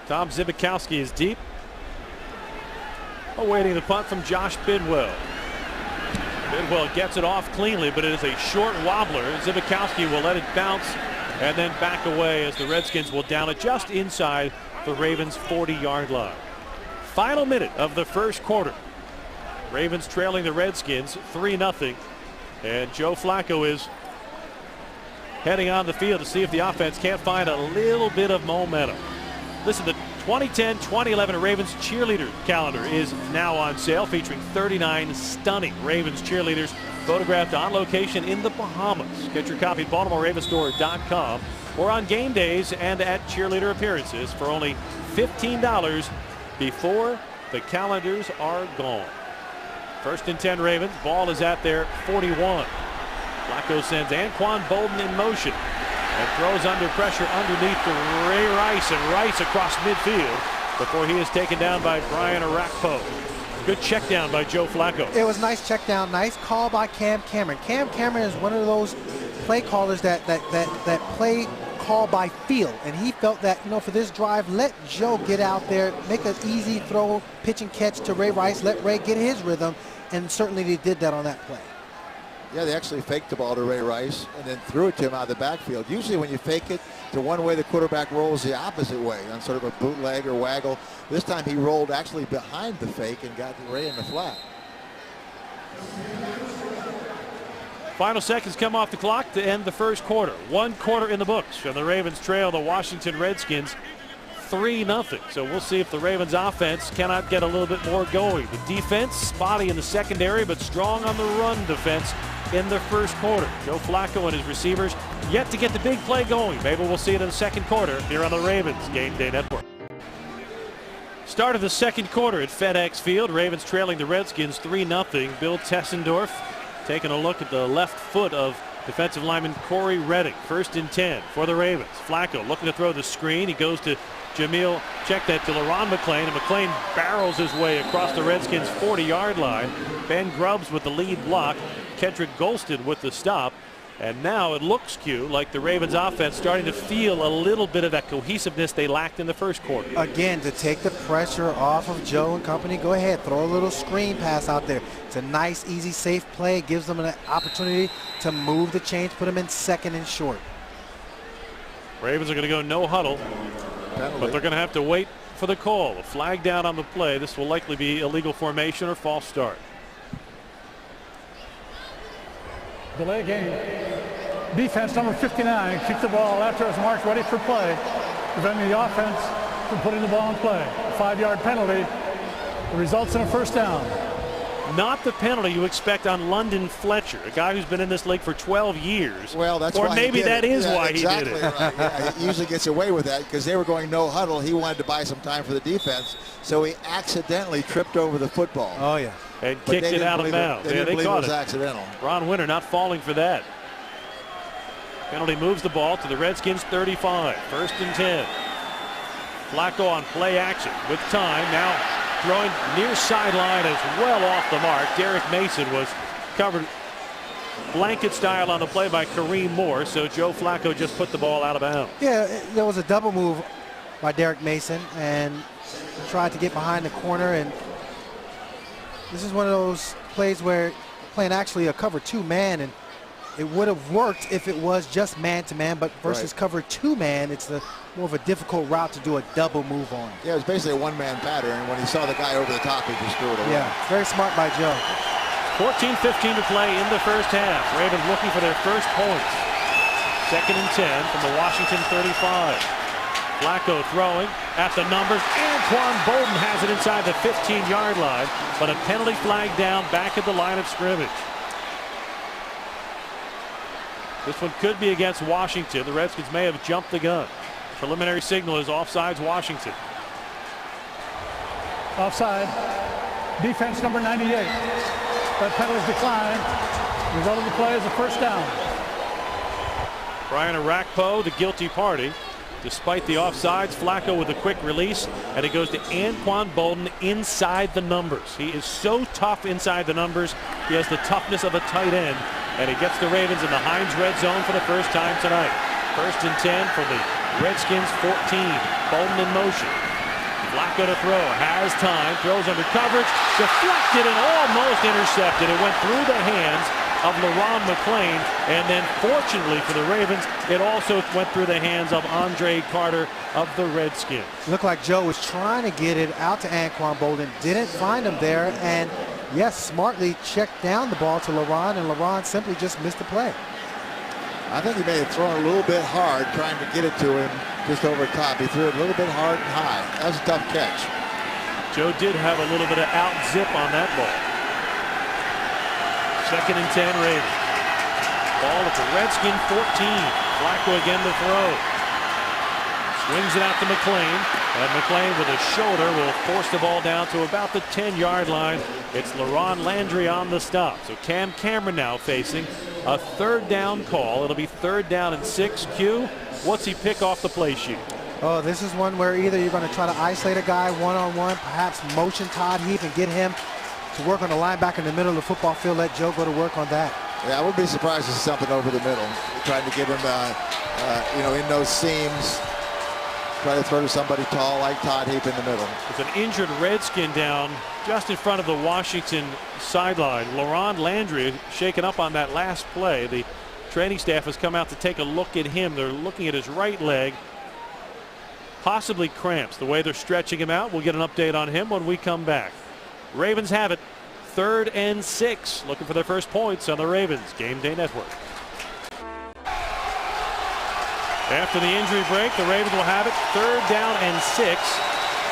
Tom Zibikowski is deep, awaiting the punt from Josh Bidwell. Bidwell gets it off cleanly, but it is a short wobbler. Zibikowski will let it bounce and then back away as the Redskins will down it just inside the Ravens' 40-yard line. Final minute of the first quarter. Ravens trailing the Redskins 3-0. And Joe Flacco is heading on the field to see if the offense can't find a little bit of momentum. Listen, the 2010-2011 Ravens cheerleader calendar is now on sale, featuring 39 stunning Ravens cheerleaders photographed on location in the Bahamas. Get your copy at BaltimoreRavenStore.com or on game days and at cheerleader appearances for only $15 before the calendars are gone. 1st and 10 Ravens. Ball is at their 41. Flacco sends Anquan Bolden in motion and throws under pressure underneath to Ray Rice, and Rice across midfield before he is taken down by Brian Arakpo. Good check down by Joe Flacco. It was nice check down, nice call by Cam Cameron. Cam Cameron is one of those play callers that play call by feel, and he felt that, you know, for this drive, let Joe get out there, make an easy throw, pitch and catch to Ray Rice, let Ray get his rhythm, and certainly they did that on that play. Yeah, they actually faked the ball to Ray Rice and then threw it to him out of the backfield. Usually when you fake it to one way, the quarterback rolls the opposite way on sort of a bootleg or waggle. This time he rolled actually behind the fake and got Ray in the flat. Final seconds come off the clock to end the first quarter. 1 quarter in the books, and the Ravens trail the Washington Redskins 3-0. So we'll see if the Ravens offense cannot get a little bit more going. The defense spotty in the secondary, but strong on the run defense in the first quarter. Joe Flacco and his receivers yet to get the big play going. Maybe we'll see it in the second quarter here on the Ravens Game Day Network. Start of the second quarter at FedEx Field. Ravens trailing the Redskins 3-0. Bill Tessendorf taking a look at the left foot of defensive lineman Corey Redding. 1st and 10 for the Ravens. Flacco looking to throw the screen. He goes to Jameel, check that to LaRon McClain, and McClain barrels his way across the Redskins' 40-yard line. Ben Grubbs with the lead block. Kendrick Golston with the stop. And now it looks, Q, like the Ravens offense starting to feel a little bit of that cohesiveness they lacked in the first quarter. Again, to take the pressure off of Joe and company, go ahead, throw a little screen pass out there. It's a nice, easy, safe play. It gives them an opportunity to move the chains, put them in 2nd and short. Ravens are going to go no huddle, but they're going to have to wait for the call. A flag down on the play. This will likely be illegal formation or false start. Delay game. Defense number 59 keeps the ball after it's marked ready for play, preventing the offense from putting the ball in play. A 5-yard penalty results in a 1st down. Not the penalty you expect on London Fletcher, a guy who's been in this league for 12 years. Well, that's or why maybe that is why exactly he did it. Right. Yeah, he usually gets away with that because they were going no huddle. He wanted to buy some time for the defense, so he accidentally tripped over the football. Oh, yeah. And kicked it out of bounds. They didn't believe caught it was accidental. Ron Winter not falling for that. Penalty moves the ball to the Redskins 35. 1st and 10. Flacco on play action with time. Now throwing near sideline as well off the mark. Derek Mason was covered blanket style on the play by Kareem Moore. So Joe Flacco just put the ball out of bounds. Yeah, there was a double move by Derek Mason and tried to get behind the corner, and this is one of those plays where playing actually a cover 2 man, and it would have worked if it was just man-to-man, but versus cover 2 man, it's more of a difficult route to do a double move on. Yeah, it was basically a 1-man pattern, and when he saw the guy over the top, he just threw it away. Yeah, very smart by Joe. 14:15 to play in the first half. Ravens looking for their first points. 2nd and 10 from the Washington 35. Flacco throwing at the numbers. Anquan Bolden has it inside the 15-yard line, but a penalty flag down back at the line of scrimmage. This one could be against Washington. The Redskins may have jumped the gun. Preliminary signal is offsides Washington. Offside. Defense number 98. That penalty is declined. Result of the play is a 1st down. Brian Arakpo, the guilty party. Despite the offsides, Flacco with a quick release, and it goes to Anquan Bolden inside the numbers. He is so tough inside the numbers. He has the toughness of a tight end, and he gets the Ravens in the Heinz red zone for the first time tonight. 1st and 10 for the Redskins 14. Bolden in motion. Flacco to throw, has time, throws under coverage, deflected and almost intercepted. It went through the hands of LaRon McClain. And then fortunately for the Ravens, it also went through the hands of Andre Carter of the Redskins. Looked like Joe was trying to get it out to Anquan Bolden. Didn't find him there. And yes, smartly checked down the ball to LaRon, and LaRon simply just missed the play. I think he may have thrown a little bit hard trying to get it to him just over top. He threw it a little bit hard and high. That was a tough catch. Joe did have a little bit of out zip on that ball. 2nd and 10 Ravens. Ball at the Redskin 14. Flacco again to throw. Swings it out to McClain. And McClain with a shoulder will force the ball down to about the 10-yard line. It's LaRon Landry on the stop. So Cam Cameron now facing a 3rd down call. It'll be 3rd down and 6. Q, what's he pick off the play sheet? Oh, this is one where either you're going to try to isolate a guy one-on-one, perhaps motion Todd Heap and get him to work on the linebacker in the middle of the football field. Let Joe go to work on that. Yeah, I wouldn't be surprised to see something over the middle. Trying to get him, in those seams. Try to throw to somebody tall like Todd Heap in the middle. With an injured Redskin down just in front of the Washington sideline. LaRon Landry shaken up on that last play. The training staff has come out to take a look at him. They're looking at his right leg. Possibly cramps. The way they're stretching him out. We'll get an update on him when we come back. Ravens have it. 3rd and 6. Looking for their first points on the Ravens Game Day Network. After the injury break, the Ravens will have it 3rd down and 6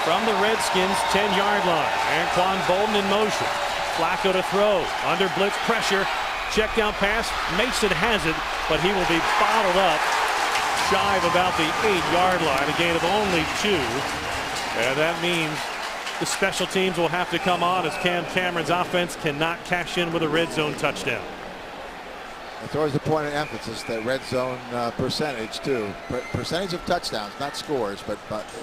from the Redskins 10-yard line. Anquan Bolden in motion. Flacco to throw. Under blitz pressure. Check down pass. Mason has it, but he will be bottled up shy of about the 8-yard line. A gain of only 2. And that means the special teams will have to come on as Cam Cameron's offense cannot cash in with a red zone touchdown. It's always a point of emphasis, that red zone percentage too. Percentage of touchdowns, not scores, but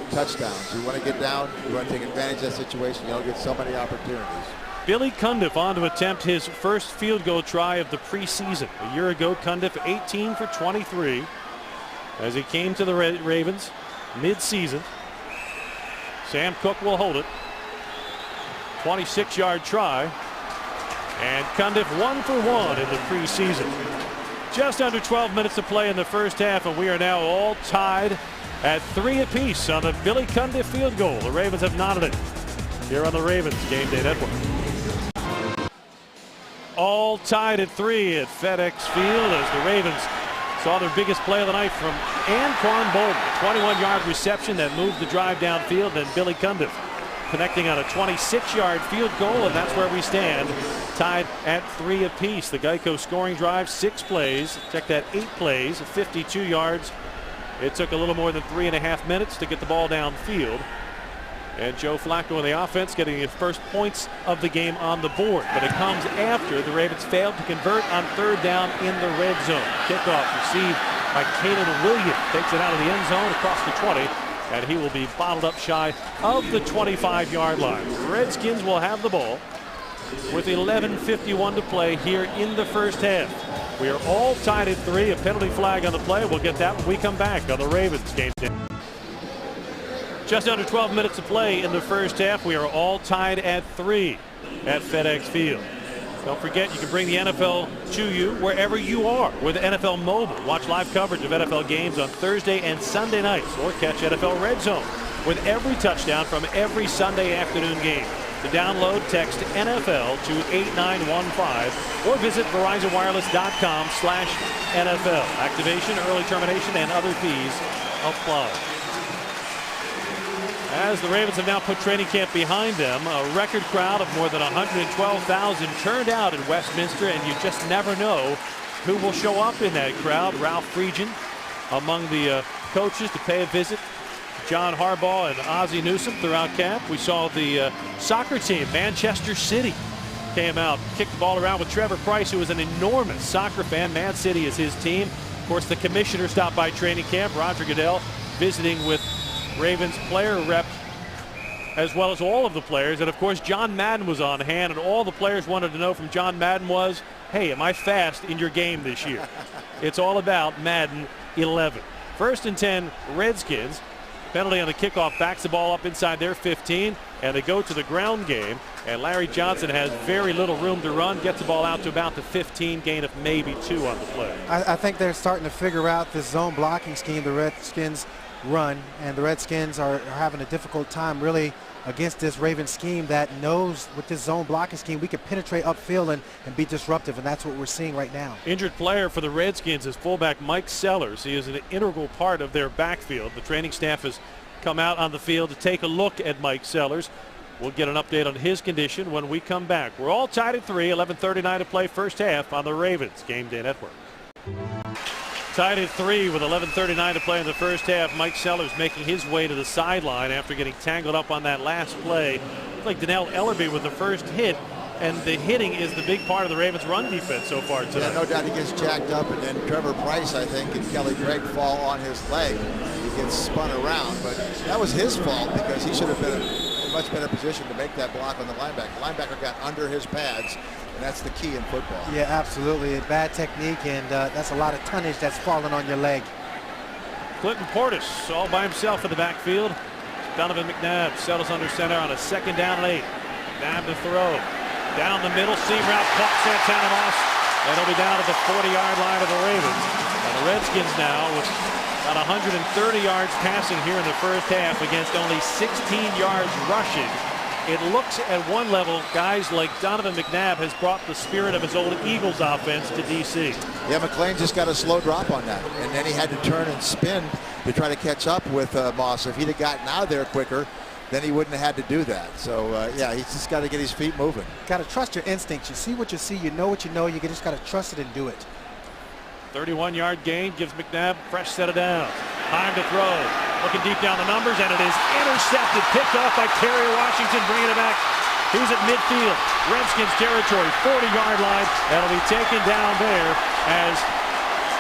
touchdowns. You want to get down, you want to take advantage of that situation. You don't get so many opportunities. Billy Cundiff on to attempt his first field goal try of the preseason. A year ago, Cundiff 18 for 23 as he came to the Ravens mid-season. Sam Cook will hold it. 26-yard try. And Cundiff 1 for 1 in the preseason. Just under 12 minutes to play in the first half, and we are now all tied at 3 apiece on the Billy Cundiff field goal. The Ravens have knotted it here on the Ravens Game Day Network. All tied at 3 at FedEx Field as the Ravens saw their biggest play of the night from Anquan Bolden. 21-yard reception that moved the drive downfield, then Billy Cundiff connecting on a 26-yard field goal, and that's where we stand, tied at 3 apiece. The Geico scoring drive, 6 plays. Check that, 8 plays, 52 yards. It took a little more than 3.5 minutes to get the ball downfield. And Joe Flacco in the offense getting his first points of the game on the board. But it comes after the Ravens failed to convert on 3rd down in the red zone. Kickoff received by Caleb Williams. Takes it out of the end zone across the 20. And he will be bottled up shy of the 25-yard line. The Redskins will have the ball with 11:51 to play here in the first half. We are all tied at 3. A penalty flag on the play. We'll get that when we come back on the Ravens Game Day. Just under 12 minutes to play in the first half. We are all tied at 3 at FedEx Field. Don't forget, you can bring the NFL to you wherever you are with NFL Mobile. Watch live coverage of NFL games on Thursday and Sunday nights, or catch NFL Red Zone with every touchdown from every Sunday afternoon game. To download, text NFL to 8915 or visit VerizonWireless.com/NFL. Activation, early termination, and other fees apply. As the Ravens have now put training camp behind them, a record crowd of more than 112,000 turned out in Westminster, and you just never know who will show up in that crowd. Ralph Friedgen among the coaches to pay a visit. John Harbaugh and Ozzie Newsome throughout camp. We saw the soccer team, Manchester City, came out, kicked the ball around with Trevor Price, who is an enormous soccer fan. Man City is his team. Of course, the commissioner stopped by training camp, Roger Goodell, visiting with Ravens player rep as well as all of the players. And of course, John Madden was on hand, and all the players wanted to know from John Madden was, hey, am I fast in your game this year? It's all about Madden 11. 1st and 10 Redskins. Penalty on the kickoff backs the ball up inside their 15, and they go to the ground game. And Larry Johnson has very little room to run, gets the ball out to about the 15, gain of maybe 2 on the play. I think they're starting to figure out this zone blocking scheme the Redskins run, and the Redskins are having a difficult time really against this Ravens scheme that knows with this zone blocking scheme we can penetrate upfield and be disruptive, and that's what we're seeing right now. Injured player for the Redskins is fullback Mike Sellers. He is an integral part of their backfield. The training staff has come out on the field to take a look at Mike Sellers. We'll get an update on his condition when we come back. We're all tied at 3, 11:39 to play first half on the Ravens Game Day Network. Tied at 3 with 11:39 to play in the first half. Mike Sellers making his way to the sideline after getting tangled up on that last play. It's like Donnell Ellerby with the first hit, and the hitting is the big part of the Ravens' run defense so far tonight. Yeah, no doubt he gets jacked up, and then Trevor Price, I think, and Kelly Gregg fall on his leg. He gets spun around, but that was his fault because he should have been in a much better position to make that block on the linebacker. The linebacker got under his pads, and that's the key in football. Yeah, absolutely. Bad technique, and that's a lot of tonnage that's falling on your leg. Clinton Portis all by himself in the backfield. Donovan McNabb settles under center on a 2nd down and 8. McNabb to throw. Down the middle, seam route, caught Santana Moss, and it'll be down at the 40-yard line of the Ravens. And the Redskins now with about 130 yards passing here in the first half against only 16 yards rushing. It looks at one level, guys like Donovan McNabb has brought the spirit of his old Eagles offense to D.C. Yeah, McClain just got a slow drop on that, and then he had to turn and spin to try to catch up with Moss. If he'd have gotten out there quicker, then he wouldn't have had to do that. So, yeah, he's just got to get his feet moving. Got to trust your instincts. You see what you see. You know what you know. You just got to trust it and do it. 31-yard gain gives McNabb fresh set of downs. Time to throw. Looking deep down the numbers, and it is intercepted. Picked off by Kerry Washington, bringing it back. He's at midfield. Redskins territory, 40-yard line. That'll be taken down there as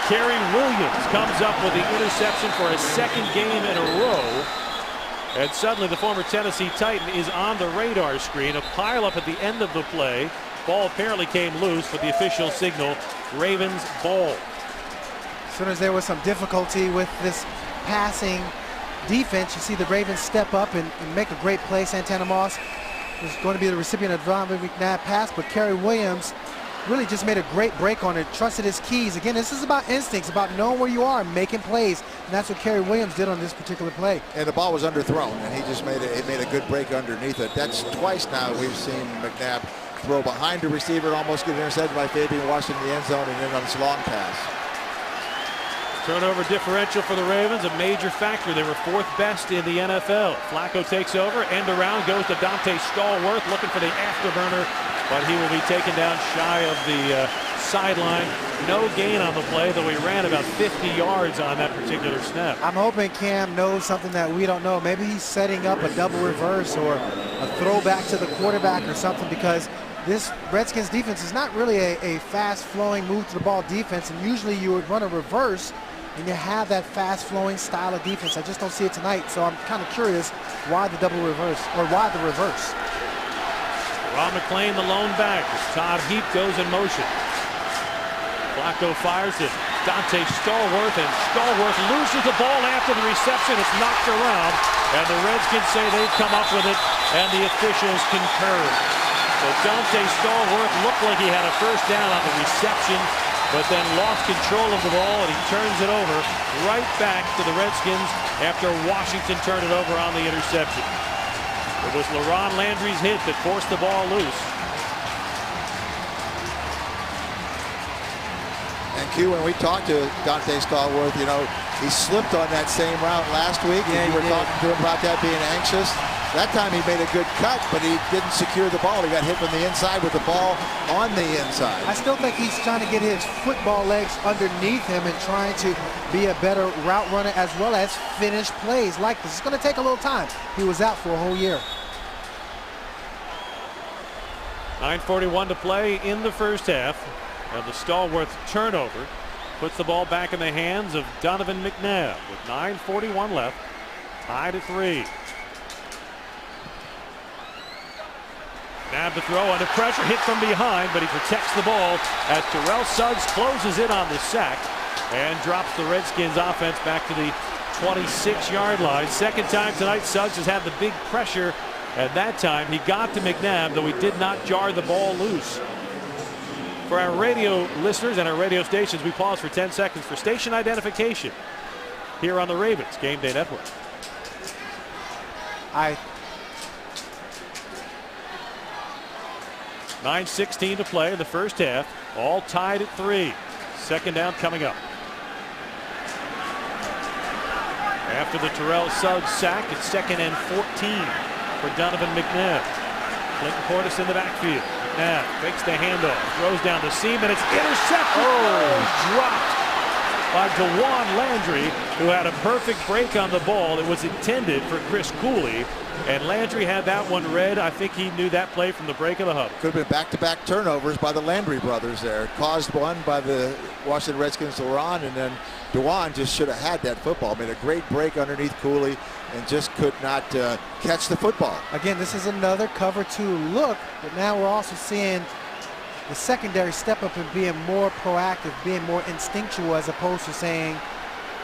Kerry Williams comes up with the interception for a 2nd game in a row. And suddenly the former Tennessee Titan is on the radar screen. A pileup at the end of the play. Ball apparently came loose, but the official signal, Ravens ball. As soon as there was some difficulty with this passing defense, you see the Ravens step up and make a great play. Santana Moss was going to be the recipient of Donovan McNabb pass, but Kerry Williams really just made a great break on it, trusted his keys. Again, this is about instincts, about knowing where you are and making plays, and that's what Kerry Williams did on this particular play. And the ball was underthrown, and he just made a good break underneath it. That's twice now we've seen McNabb throw behind the receiver and almost get intercepted by Fabian Washington in the end zone, and then on this long pass. Turnover differential for the Ravens, a major factor. They were 4th best in the NFL. Flacco takes over, end around, goes to Dante Stallworth, looking for the afterburner, but he will be taken down shy of the sideline. No gain on the play, though he ran about 50 yards on that particular snap. I'm hoping Cam knows something that we don't know. Maybe he's setting up a double reverse or a throwback to the quarterback or something, because this Redskins defense is not really a fast-flowing move to the ball defense, and usually you would run a reverse and you have that fast-flowing style of defense. I just don't see it tonight, so I'm kind of curious why the double reverse, or why the reverse. Ron McClain, the lone back, as Todd Heap goes in motion. Flacco fires it. Dante Stallworth, and Stallworth loses the ball after the reception. It's knocked around, and the Redskins say they've come up with it, and the officials concur. So Dante Stallworth looked like he had a first down on the reception, but then lost control of the ball, and he turns it over right back to the Redskins after Washington turned it over on the interception. It was LaRon Landry's hit that forced the ball loose. And Q, when we talked to Dante Stallworth, you know, he slipped on that same route last week. Yeah, and you were talking to him about that being anxious. That time he made a good cut, but he didn't secure the ball. He got hit from the inside with the ball on the inside. I still think he's trying to get his football legs underneath him and trying to be a better route runner as well as finish plays like this. It's going to take a little time. He was out for a whole year. 9:41 to play in the first half. And the Stallworth turnover puts the ball back in the hands of Donovan McNabb with 9:41 left. Tied at 3. McNabb to throw under pressure, hit from behind, but he protects the ball as Terrell Suggs closes in on the sack and drops the Redskins offense back to the 26-yard line. Second time tonight Suggs has had the big pressure And that time he got to McNabb, though he did not jar the ball loose. For our radio listeners and our radio stations, we pause for 10 seconds for station identification here on the Ravens Game Day Network. 9:16 to play in the first half. All tied at 3. Second down coming up. After the Terrell Suggs sack, it's 2nd and 14 for Donovan McNabb. Clinton Portis in the backfield. McNabb fakes the handoff, throws down the seam, and it's intercepted. Dropped by DeJuan Landry, who had a perfect break on the ball. It was intended for Chris Cooley, and Landry had that one read. I think he knew that play from the break of the huddle. Could have been back-to-back turnovers by the Landry brothers there. Caused one by the Washington Redskins to run, and then DeJuan just should have had that football. Made a great break underneath Cooley and just could not catch the football. Again, this is another cover 2 look, but now we're also seeing the secondary step up and being more proactive, being more instinctual, as opposed to saying,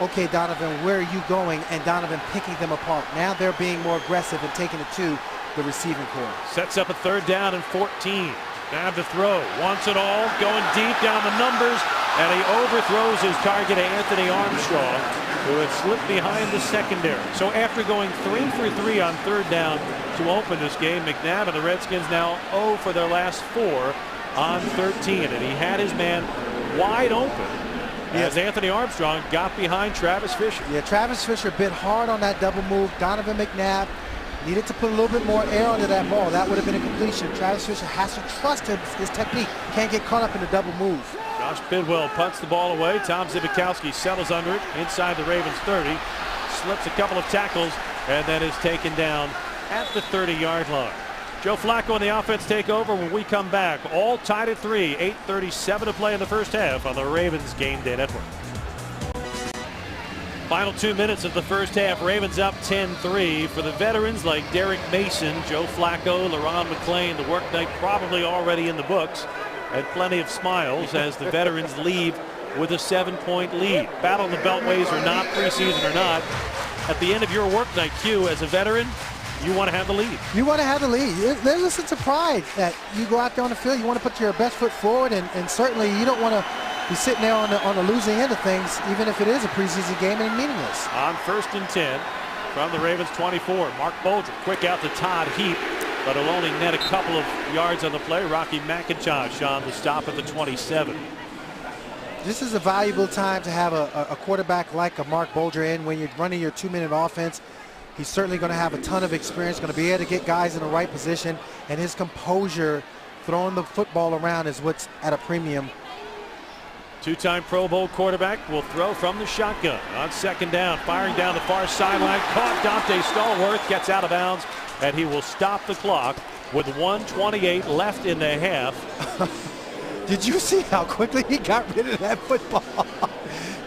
okay, Donovan, where are you going? And Donovan picking them apart. Now they're being more aggressive and taking it to the receiving corps. Sets up a 3rd down and 14. Nab to throw. Wants it all. Going deep down the numbers. And he overthrows his target, Anthony Armstrong, who had slipped behind the secondary. So after going 3 for 3 on 3rd down to open this game, McNabb and the Redskins now 0 for their last 4 on 13. And he had his man wide open as Anthony Armstrong got behind Travis Fisher. Yeah, Travis Fisher bit hard on that double move. Donovan McNabb needed to put a little bit more air onto that ball. That would have been a completion. Travis Fisher has to trust his technique. Can't get caught up in the double move. Josh Bidwell punts the ball away. Tom Zibikowski settles under it inside the Ravens 30. Slips a couple of tackles and then is taken down at the 30-yard line. Joe Flacco and the offense take over when we come back. All tied at 3. 8:37 to play in the first half on the Ravens Game Day Network. Final 2 minutes of the first half. Ravens up 10-3. For the veterans like Derek Mason, Joe Flacco, LaRon McClain, the work night probably already in the books. And plenty of smiles as the veterans leave with a 7-point lead. Battle of the Beltways or not, preseason or not, at the end of your work night, Q, as a veteran, you want to have the lead. You want to have the lead. There's a sense of pride that you go out there on the field, you want to put your best foot forward, and certainly you don't want to be sitting there on the losing end of things, even if it is a preseason game and meaningless. On 1st and 10 from the Ravens 24, Mark Bolger quick out to Todd Heap, but he'll only net a couple of yards on the play. Rocky McIntosh on the stop at the 27. This is a valuable time to have a quarterback like a Mark Bolger in when you're running your 2-minute offense. He's certainly going to have a ton of experience, going to be able to get guys in the right position, and his composure throwing the football around is what's at a premium. 2-time Pro Bowl quarterback will throw from the shotgun on 2nd down, firing down the far sideline. Caught. Dante Stallworth gets out of bounds, and he will stop the clock with 1:28 left in the half. Did you see how quickly he got rid of that football?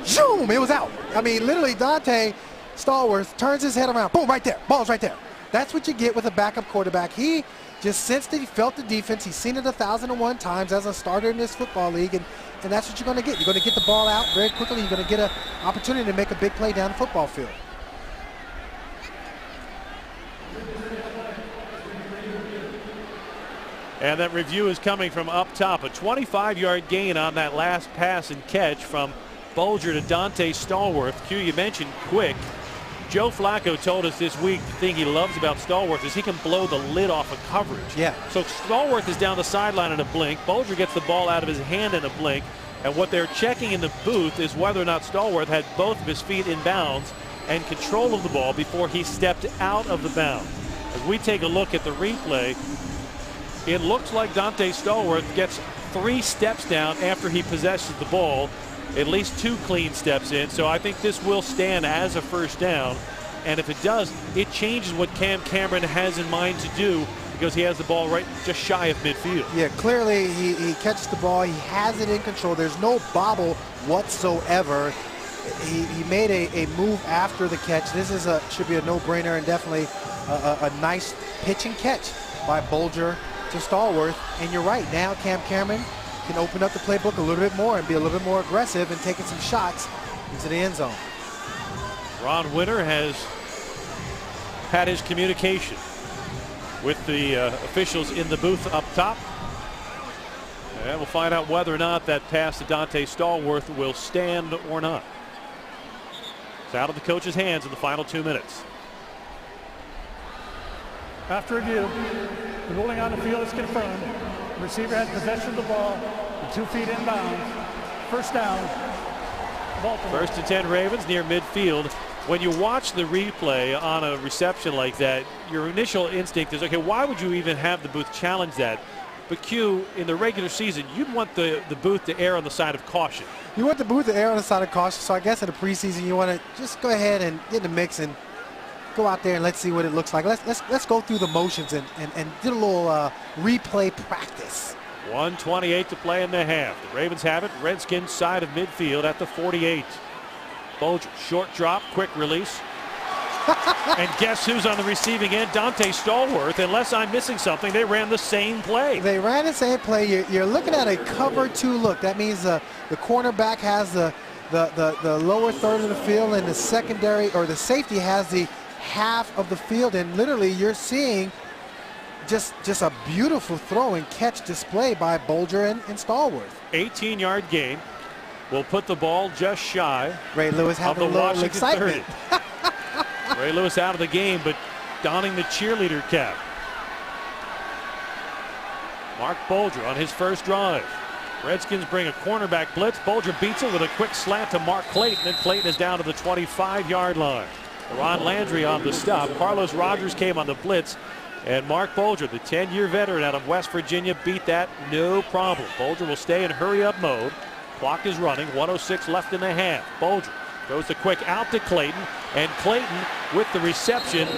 Zoom! It was out. I mean, literally, Dante Stallworth turns his head around. Boom, right there. Ball's right there. That's what you get with a backup quarterback. He just sensed that he felt the defense. He's seen it 1,001 times as a starter in this football league, and that's what you're going to get. You're going to get the ball out very quickly. You're going to get an opportunity to make a big play down the football field. And that review is coming from up top. A 25-yard gain on that last pass and catch from Bolger to Dante Stallworth. Q, you mentioned quick. Joe Flacco told us this week the thing he loves about Stallworth is he can blow the lid off of coverage. Yeah. So Stallworth is down the sideline in a blink. Bolger gets the ball out of his hand in a blink. And what they're checking in the booth is whether or not Stallworth had both of his feet in bounds and control of the ball before he stepped out of the bounds. As we take a look at the replay, it looks like Dante Stallworth gets 3 steps down after he possesses the ball. At least 2 clean steps in, so I think this will stand as a first down. And if it does, it changes what Cam Cameron has in mind to do because he has the ball right just shy of midfield. Yeah, clearly he catches the ball. He has it in control. There's no bobble whatsoever. He made a move after the catch. This is should be a no-brainer and definitely a nice pitch and catch by Bolger to Stallworth. And you're right, now Cam Cameron can open up the playbook a little bit more and be a little bit more aggressive and taking some shots into the end zone. Ron Winter has had his communication. with the officials in the booth up top. And we'll find out whether or not that pass to Dante Stallworth will stand or not. It's out of the coach's hands in the final 2 minutes. After review, the ruling on the field is confirmed. The receiver had possession of the ball with 2 feet inbounds. First down, Baltimore. 1st and 10 Ravens near midfield. When you watch the replay on a reception like that, your initial instinct is, okay, why would you even have the booth challenge that? But Q, in the regular season, you'd want the booth to err on the side of caution. You want the booth to err on the side of caution, so I guess in the preseason you want to just go ahead and get in the mix and go out there and let's see what it looks like. Let's go through the motions and do a little replay practice. 1:28 to play in the half. The Ravens have it. Redskins side of midfield at the 48. Bulger, short drop, quick release. And guess who's on the receiving end? Dante Stallworth. Unless I'm missing something, they ran the same play. They ran the same play. You're looking at a cover 2 look. That means the cornerback has the lower third of the field, and the secondary or the safety has the half of the field. And literally, you're seeing just a beautiful throw and catch display by Bulger and Stallworth. 18-yard gain will put the ball just shy. Ray Lewis having a little excitement. Ray Lewis out of the game, but donning the cheerleader cap. Mark Bulger on his first drive. Redskins bring a cornerback blitz. Bulger beats it with a quick slant to Mark Clayton, and Clayton is down to the 25-yard line. Ron Landry on the stop. Carlos Rogers came on the blitz, and Mark Bulger, the 10-year veteran out of West Virginia, beat that no problem. Bulger will stay in hurry-up mode. Clock is running. 1:06 left in the half. Bulger throws the quick out to Clayton, and Clayton with the reception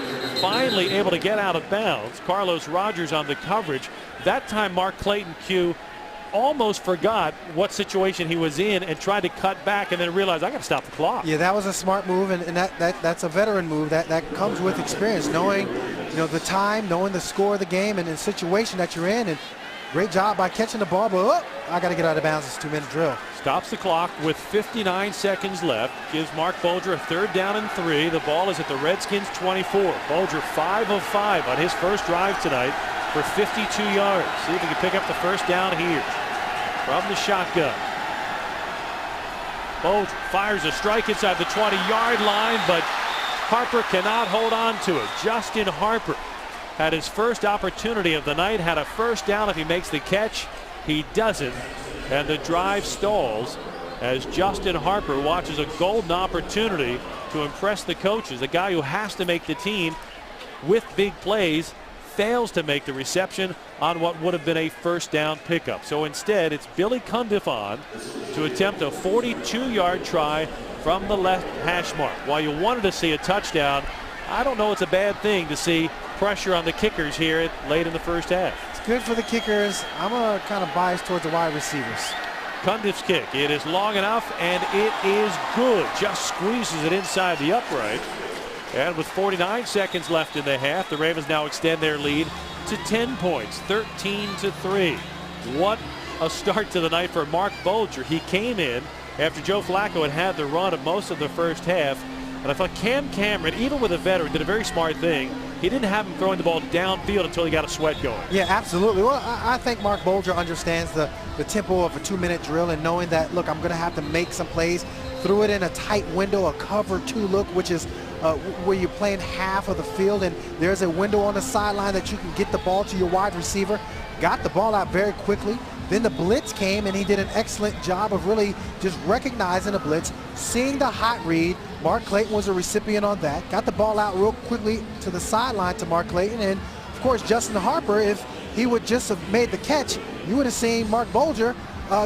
finally able to get out of bounds. Carlos Rogers on the coverage. That time Mark Clayton, Q, almost forgot what situation he was in and tried to cut back and then realized I got to stop the clock. Yeah, that was a smart move, and that's a veteran move. That comes with experience, knowing the time, knowing the score of the game and the situation that you're in. And great job by catching the ball, but I got to get out of bounds. It's a 2-minute drill. Stops the clock with 59 seconds left. Gives Mark Bulger a 3rd down and 3. The ball is at the Redskins 24. Bulger 5 of 5 on his first drive tonight for 52 yards. See if he can pick up the first down here from the shotgun. Bulger fires a strike inside the 20-yard line, but Harper cannot hold on to it. Justin Harper had his first opportunity of the night, had a first down if he makes the catch. He doesn't, and the drive stalls as Justin Harper watches a golden opportunity to impress the coaches. A guy who has to make the team with big plays fails to make the reception on what would have been a first down pickup. So instead, it's Billy Cundiff on to attempt a 42-yard try from the left hash mark. While you wanted to see a touchdown, I don't know it's a bad thing to see pressure on the kickers here late in the first half. It's good for the kickers. I'm kind of biased towards the wide receivers. Cundiff's kick. It is long enough, and it is good. Just squeezes it inside the upright. And with 49 seconds left in the half, the Ravens now extend their lead to 10 points, 13-3. What a start to the night for Mark Bulger. He came in after Joe Flacco had the run of most of the first half. And I thought Cam Cameron, even with a veteran, did a very smart thing. He didn't have him throwing the ball downfield until he got a sweat going. Yeah, absolutely. Well, I think Mark Bulger understands the tempo of a 2-minute drill, and knowing that, look, I'm going to have to make some plays. Threw it in a tight window, a cover 2 look, which is where you're playing half of the field, and there's a window on the sideline that you can get the ball to your wide receiver. Got the ball out very quickly. Then the blitz came, and he did an excellent job of really just recognizing the blitz, seeing the hot read. Mark Clayton was a recipient on that. Got the ball out real quickly to the sideline to Mark Clayton. And, of course, Justin Harper, if he would just have made the catch, you would have seen Mark Bulger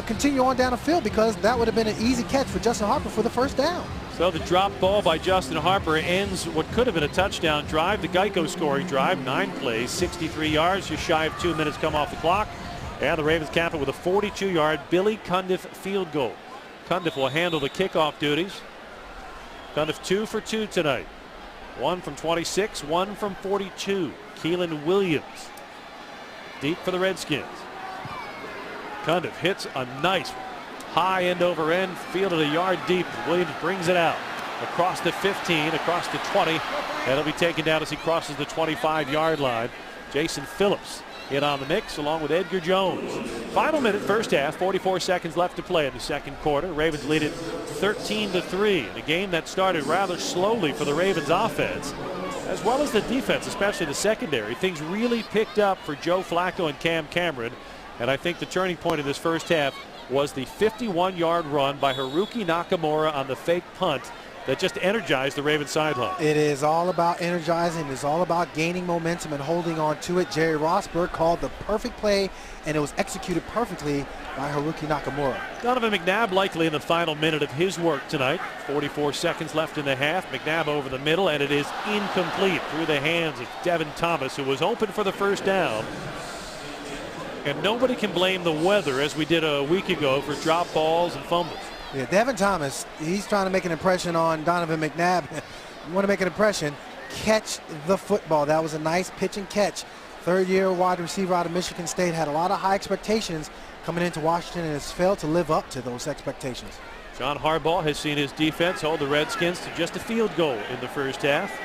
continue on down the field, because that would have been an easy catch for Justin Harper for the first down. So the drop ball by Justin Harper ends what could have been a touchdown drive. The Geico scoring drive, 9 plays, 63 yards, just shy of 2 minutes come off the clock. And the Ravens cap it with a 42-yard Billy Cundiff field goal. Cundiff will handle the kickoff duties. Cundiff 2 for 2 tonight. 1 from 26, 1 from 42. Keelan Williams deep for the Redskins. Cundiff hits a nice high end over end, fielded a yard deep. Williams brings it out across the 15, across the 20, and it'll be taken down as he crosses the 25-yard line. Jason Phillips in on the mix along with Edgar Jones. Final minute, first half, 44 seconds left to play in the second quarter. Ravens lead it 13-3 in a game that started rather slowly for the Ravens offense, as well as the defense, especially the secondary. Things really picked up for Joe Flacco and Cam Cameron, and I think the turning point in this first half was the 51-yard run by Haruki Nakamura on the fake punt that just energized the Ravens sideline. It is all about energizing. It's all about gaining momentum and holding on to it. Jerry Rossberg called the perfect play, and it was executed perfectly by Haruki Nakamura. Donovan McNabb likely in the final minute of his work tonight. 44 seconds left in the half. McNabb over the middle, and it is incomplete through the hands of Devin Thomas, who was open for the first down. And nobody can blame the weather, as we did a week ago, for drop balls and fumbles. Yeah, Devin Thomas, he's trying to make an impression on Donovan McNabb. You want to make an impression, catch the football. That was a nice pitch and catch. Third-year wide receiver out of Michigan State, had a lot of high expectations coming into Washington and has failed to live up to those expectations. John Harbaugh has seen his defense hold the Redskins to just a field goal in the first half.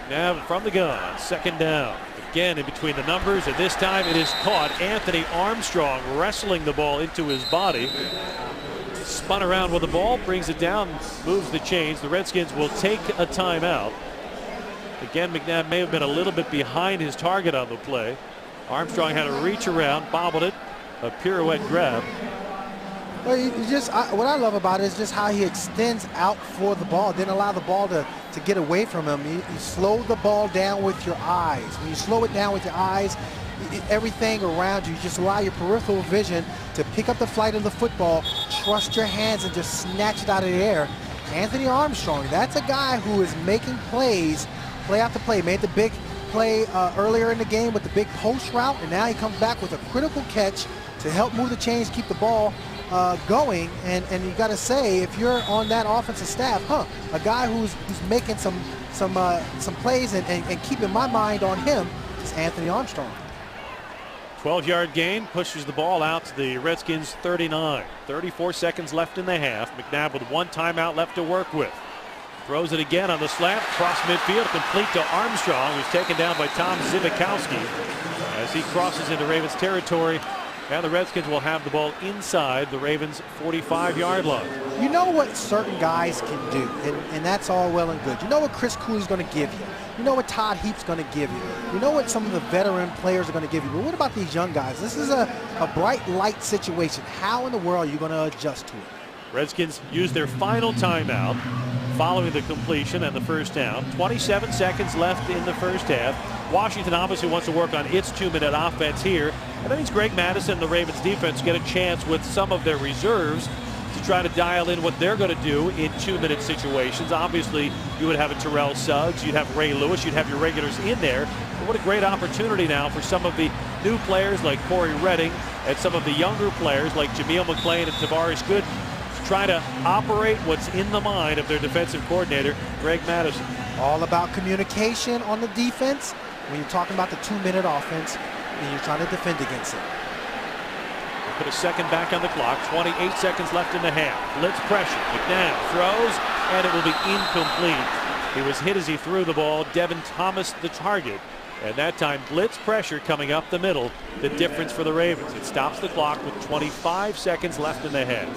McNabb from the gun, second down. Again in between the numbers, and this time it is caught. Anthony Armstrong wrestling the ball into his body. Spun around with the ball, brings it down, moves the chains. The Redskins will take a timeout. Again, McNabb may have been a little bit behind his target on the play. Armstrong had a reach around, bobbled it, a pirouette grab. Well, what I love about it is just how he extends out for the ball, didn't allow the ball to get away from him. You slow the ball down with your eyes. When you slow it down with your eyes, everything around you, just allow your peripheral vision to pick up the flight of the football, trust your hands, and just snatch it out of the air. Anthony Armstrong, that's a guy who is making plays, play after play. Made the big play earlier in the game with the big post route, and now he comes back with a critical catch to help move the chains, keep the ball going, and you got to say, if you're on that offensive staff, a guy who's making some plays and keeping my mind on him is Anthony Armstrong. 12-yard gain, pushes the ball out to the Redskins 39. 34 seconds left in the half. McNabb with one timeout left to work with. Throws it again on the slant, cross midfield, complete to Armstrong, who's taken down by Tom Zivikowski as he crosses into Ravens territory. And the Redskins will have the ball inside the Ravens' 45-yard line. You know what certain guys can do, and that's all well and good. You know what Chris Cooley's going to give you. You know what Todd Heap's going to give you. You know what some of the veteran players are going to give you. But what about these young guys? This is a bright light situation. How in the world are you going to adjust to it? Redskins use their final timeout following the completion and the first down. 27 seconds left in the first half. Washington obviously wants to work on its 2-minute offense here. And that means Greg Madison and the Ravens defense get a chance with some of their reserves to try to dial in what they're going to do in 2-minute situations. Obviously, you would have a Terrell Suggs, you'd have Ray Lewis, you'd have your regulars in there. But what a great opportunity now for some of the new players like Corey Redding and some of the younger players like Jameel McClain and Tavares Gooden to try to operate what's in the mind of their defensive coordinator, Greg Madison. All about communication on the defense when you're talking about the 2-minute offense and you're trying to defend against it. We'll put a second back on the clock. 28 seconds left in the half. Blitz pressure. McNabb throws, and it will be incomplete. He was hit as he threw the ball. Devin Thomas the target. And that time, blitz pressure coming up the middle. The difference for the Ravens. It stops the clock with 25 seconds left in the half.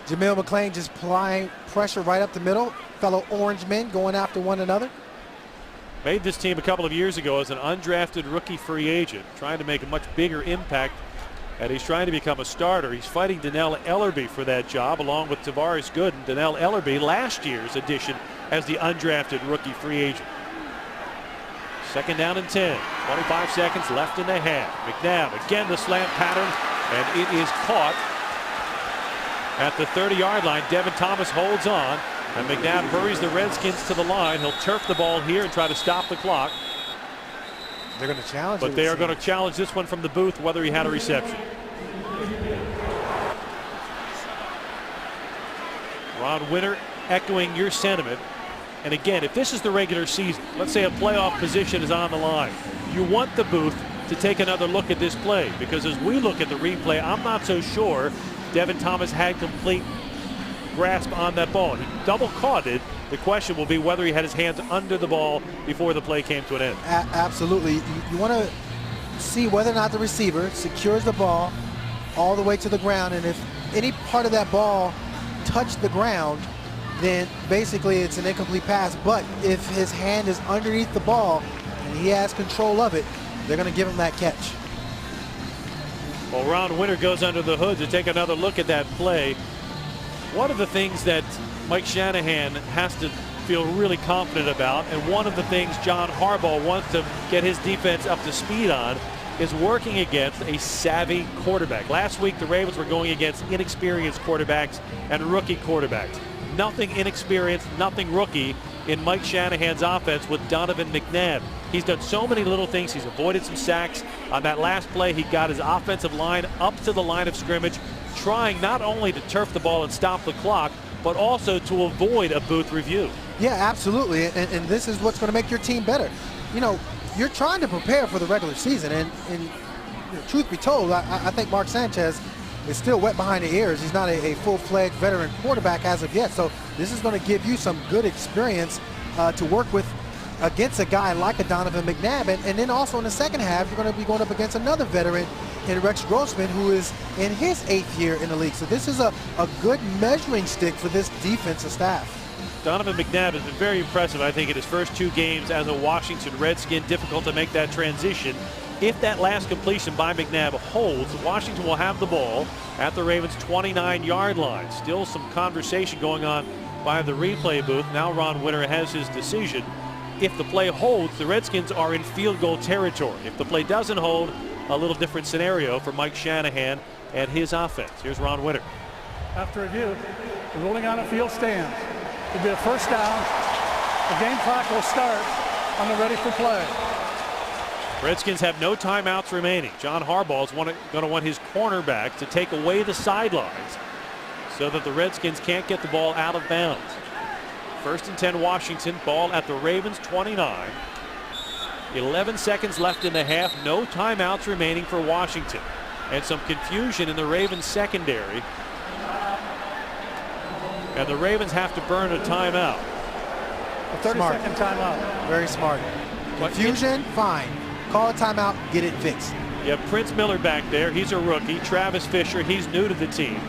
Jameel McClain just applying pressure right up the middle. Fellow Orange men going after one another. Made this team a couple of years ago as an undrafted rookie free agent, trying to make a much bigger impact, and he's trying to become a starter. He's fighting Donnell Ellerbe for that job, along with Tavares Gooden. Donnell Ellerbe, last year's addition as the undrafted rookie free agent. Second down and 10. 25 seconds left in the half. McNabb, again the slant pattern, and it is caught at the 30-yard line. Devin Thomas holds on. And McNabb hurries the Redskins to the line. He'll turf the ball here and try to stop the clock. They're going to challenge it. But they are going to challenge this one from the booth, whether he had a reception. Ron Winter echoing your sentiment. And again, if this is the regular season, let's say a playoff position is on the line, you want the booth to take another look at this play. Because as we look at the replay, I'm not so sure Devin Thomas had complete grasp on that ball. He double caught it, The question will be whether he had his hands under the ball before the play came to an end. Absolutely. You want to see whether or not the receiver secures the ball all the way to the ground, and if any part of that ball touched the ground, then basically it's an incomplete pass. But if his hand is underneath the ball and he has control of it, they're going to give him that catch. Well, Ron Winter goes under the hood to take another look at that play. One of the things that Mike Shanahan has to feel really confident about, and one of the things John Harbaugh wants to get his defense up to speed on, is working against a savvy quarterback. Last week, the Ravens were going against inexperienced quarterbacks and rookie quarterbacks. Nothing inexperienced, nothing rookie in Mike Shanahan's offense with Donovan McNabb. He's done so many little things. He's avoided some sacks. On that last play, he got his offensive line up to the line of scrimmage, trying not only to turf the ball and stop the clock, but also to avoid a booth review. Yeah, absolutely. And this is what's going to make your team better. You know, you're trying to prepare for the regular season. And you know, truth be told, I think Mark Sanchez is still wet behind the ears. He's not a full-fledged veteran quarterback as of yet. So this is going to give you some good experience to work with against a guy like a Donovan McNabb. And then also in the second half, you're going to be going up against another veteran in Rex Grossman, who is in his 8th year in the league. So this is a good measuring stick for this defensive staff. Donovan McNabb has been very impressive, I think, in his first 2 games as a Washington Redskin. Difficult to make that transition. If that last completion by McNabb holds, Washington will have the ball at the Ravens' 29-yard line. Still some conversation going on by the replay booth. Now Ron Winter has his decision. If the play holds, the Redskins are in field goal territory. If the play doesn't hold, a little different scenario for Mike Shanahan and his offense. Here's Ron Winter. After review, the ruling on the field stands. It'll be a first down. The game clock will start on the ready for play. Redskins have no timeouts remaining. John Harbaugh is going to want his cornerback to take away the sidelines so that the Redskins can't get the ball out of bounds. 1st and 10 Washington, ball at the Ravens 29. 11 seconds left in the half. No timeouts remaining for Washington. And some confusion in the Ravens secondary. And the Ravens have to burn a timeout. A 30-second timeout. Very smart. Confusion, fine. Call a timeout, get it fixed. You have Prince Miller back there. He's a rookie. Travis Fisher, he's new to the team.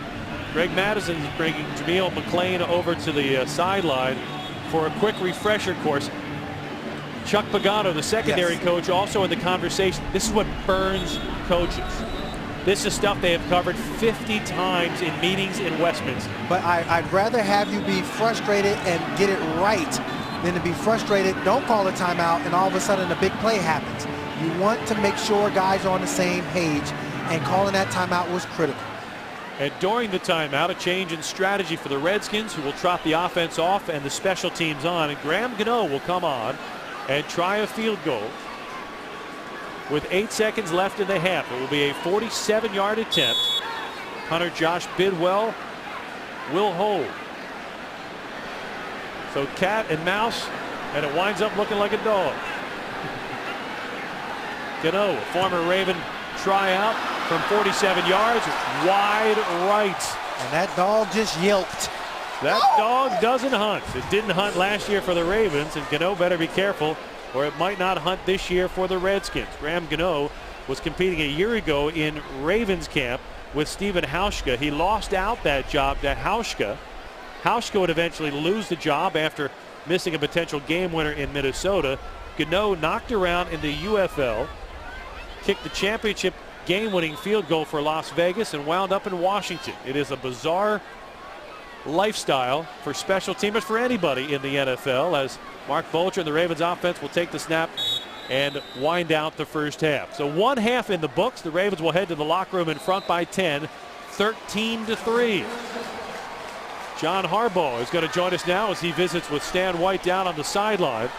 Greg Madison is bringing Jameel McClain over to the sideline for a quick refresher course. Chuck Pagano, the secondary coach, also in the conversation. This is what burns coaches. This is stuff they have covered 50 times in meetings in Westminster. But I'd rather have you be frustrated and get it right than to be frustrated, don't call a timeout, and all of a sudden a big play happens. You want to make sure guys are on the same page, and calling that timeout was critical. And during the timeout, a change in strategy for the Redskins, who will trot the offense off and the special teams on. And Graham Gano will come on and try a field goal. With 8 seconds left in the half, it will be a 47-yard attempt. Hunter Josh Bidwell will hold. So cat and mouse, and it winds up looking like a dog. Gano, a former Raven tryout from 47 yards, wide right. And that dog just yelped. That dog doesn't hunt. It didn't hunt last year for the Ravens, and Gano better be careful, or it might not hunt this year for the Redskins. Graham Gano was competing a year ago in Ravens camp with Stephen Hauschka. He lost out that job to Hauschka. Hauschka would eventually lose the job after missing a potential game winner in Minnesota. Gano knocked around in the UFL, kicked the championship game-winning field goal for Las Vegas, and wound up in Washington. It is a bizarre lifestyle for special teamers, for anybody in the NFL, as Mark Bolger and the Ravens offense will take the snap and wind out the first half. So 1 half in the books. The Ravens will head to the locker room in front by 10, 13-3. John Harbaugh is going to join us now as he visits with Stan White down on the sideline.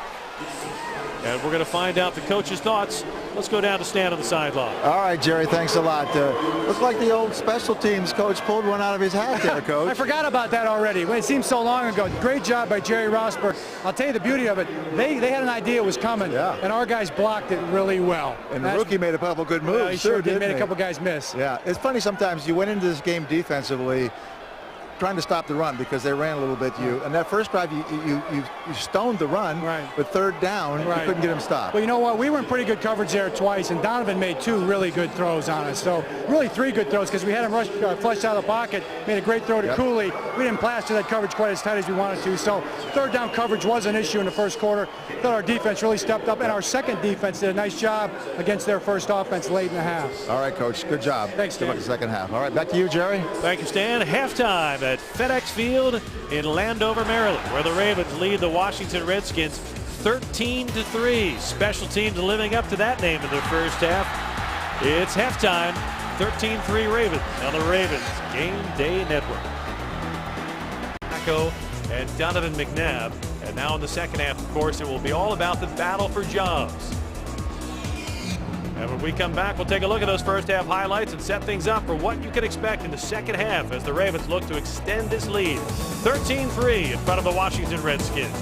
And we're going to find out the coach's thoughts. Let's go down to Stan on the sideline. All right, Jerry, thanks a lot. Looks like the old special teams coach pulled one out of his hat there, Coach. I forgot about that already. It seems so long ago. Great job by Jerry Rosberg. I'll tell you the beauty of it. They had an idea it was coming, and our guys blocked it really well. And the rookie made a couple good moves. He sure did. Made a couple guys miss. Yeah, it's funny sometimes you went into this game defensively trying to stop the run because they ran a little bit. And that first drive, you stoned the run. Right. But third down, you couldn't get him stopped. Well, you know what? We were in pretty good coverage there twice, and Donovan made 2 really good throws on us. So really 3 good throws because we had him flushed out of the pocket, made a great throw to Cooley. We didn't plaster that coverage quite as tight as we wanted to. So third down coverage was an issue in the first quarter. Thought our defense really stepped up, and our second defense did a nice job against their first offense late in the half. All right, Coach. Good job. Thanks, Good luck Stan. the second half. All right, back to you, Jerry. Thank you, Stan. Halftime at FedEx Field in Landover, Maryland, where the Ravens lead the Washington Redskins 13-3. Special teams living up to that name in the first half. It's halftime. 13-3 Ravens on the Ravens Game Day Network. And Donovan McNabb. And now in the second half, of course, it will be all about the battle for jobs. And when we come back, we'll take a look at those first half highlights and set things up for what you can expect in the second half as the Ravens look to extend this lead. 13-3 in front of the Washington Redskins.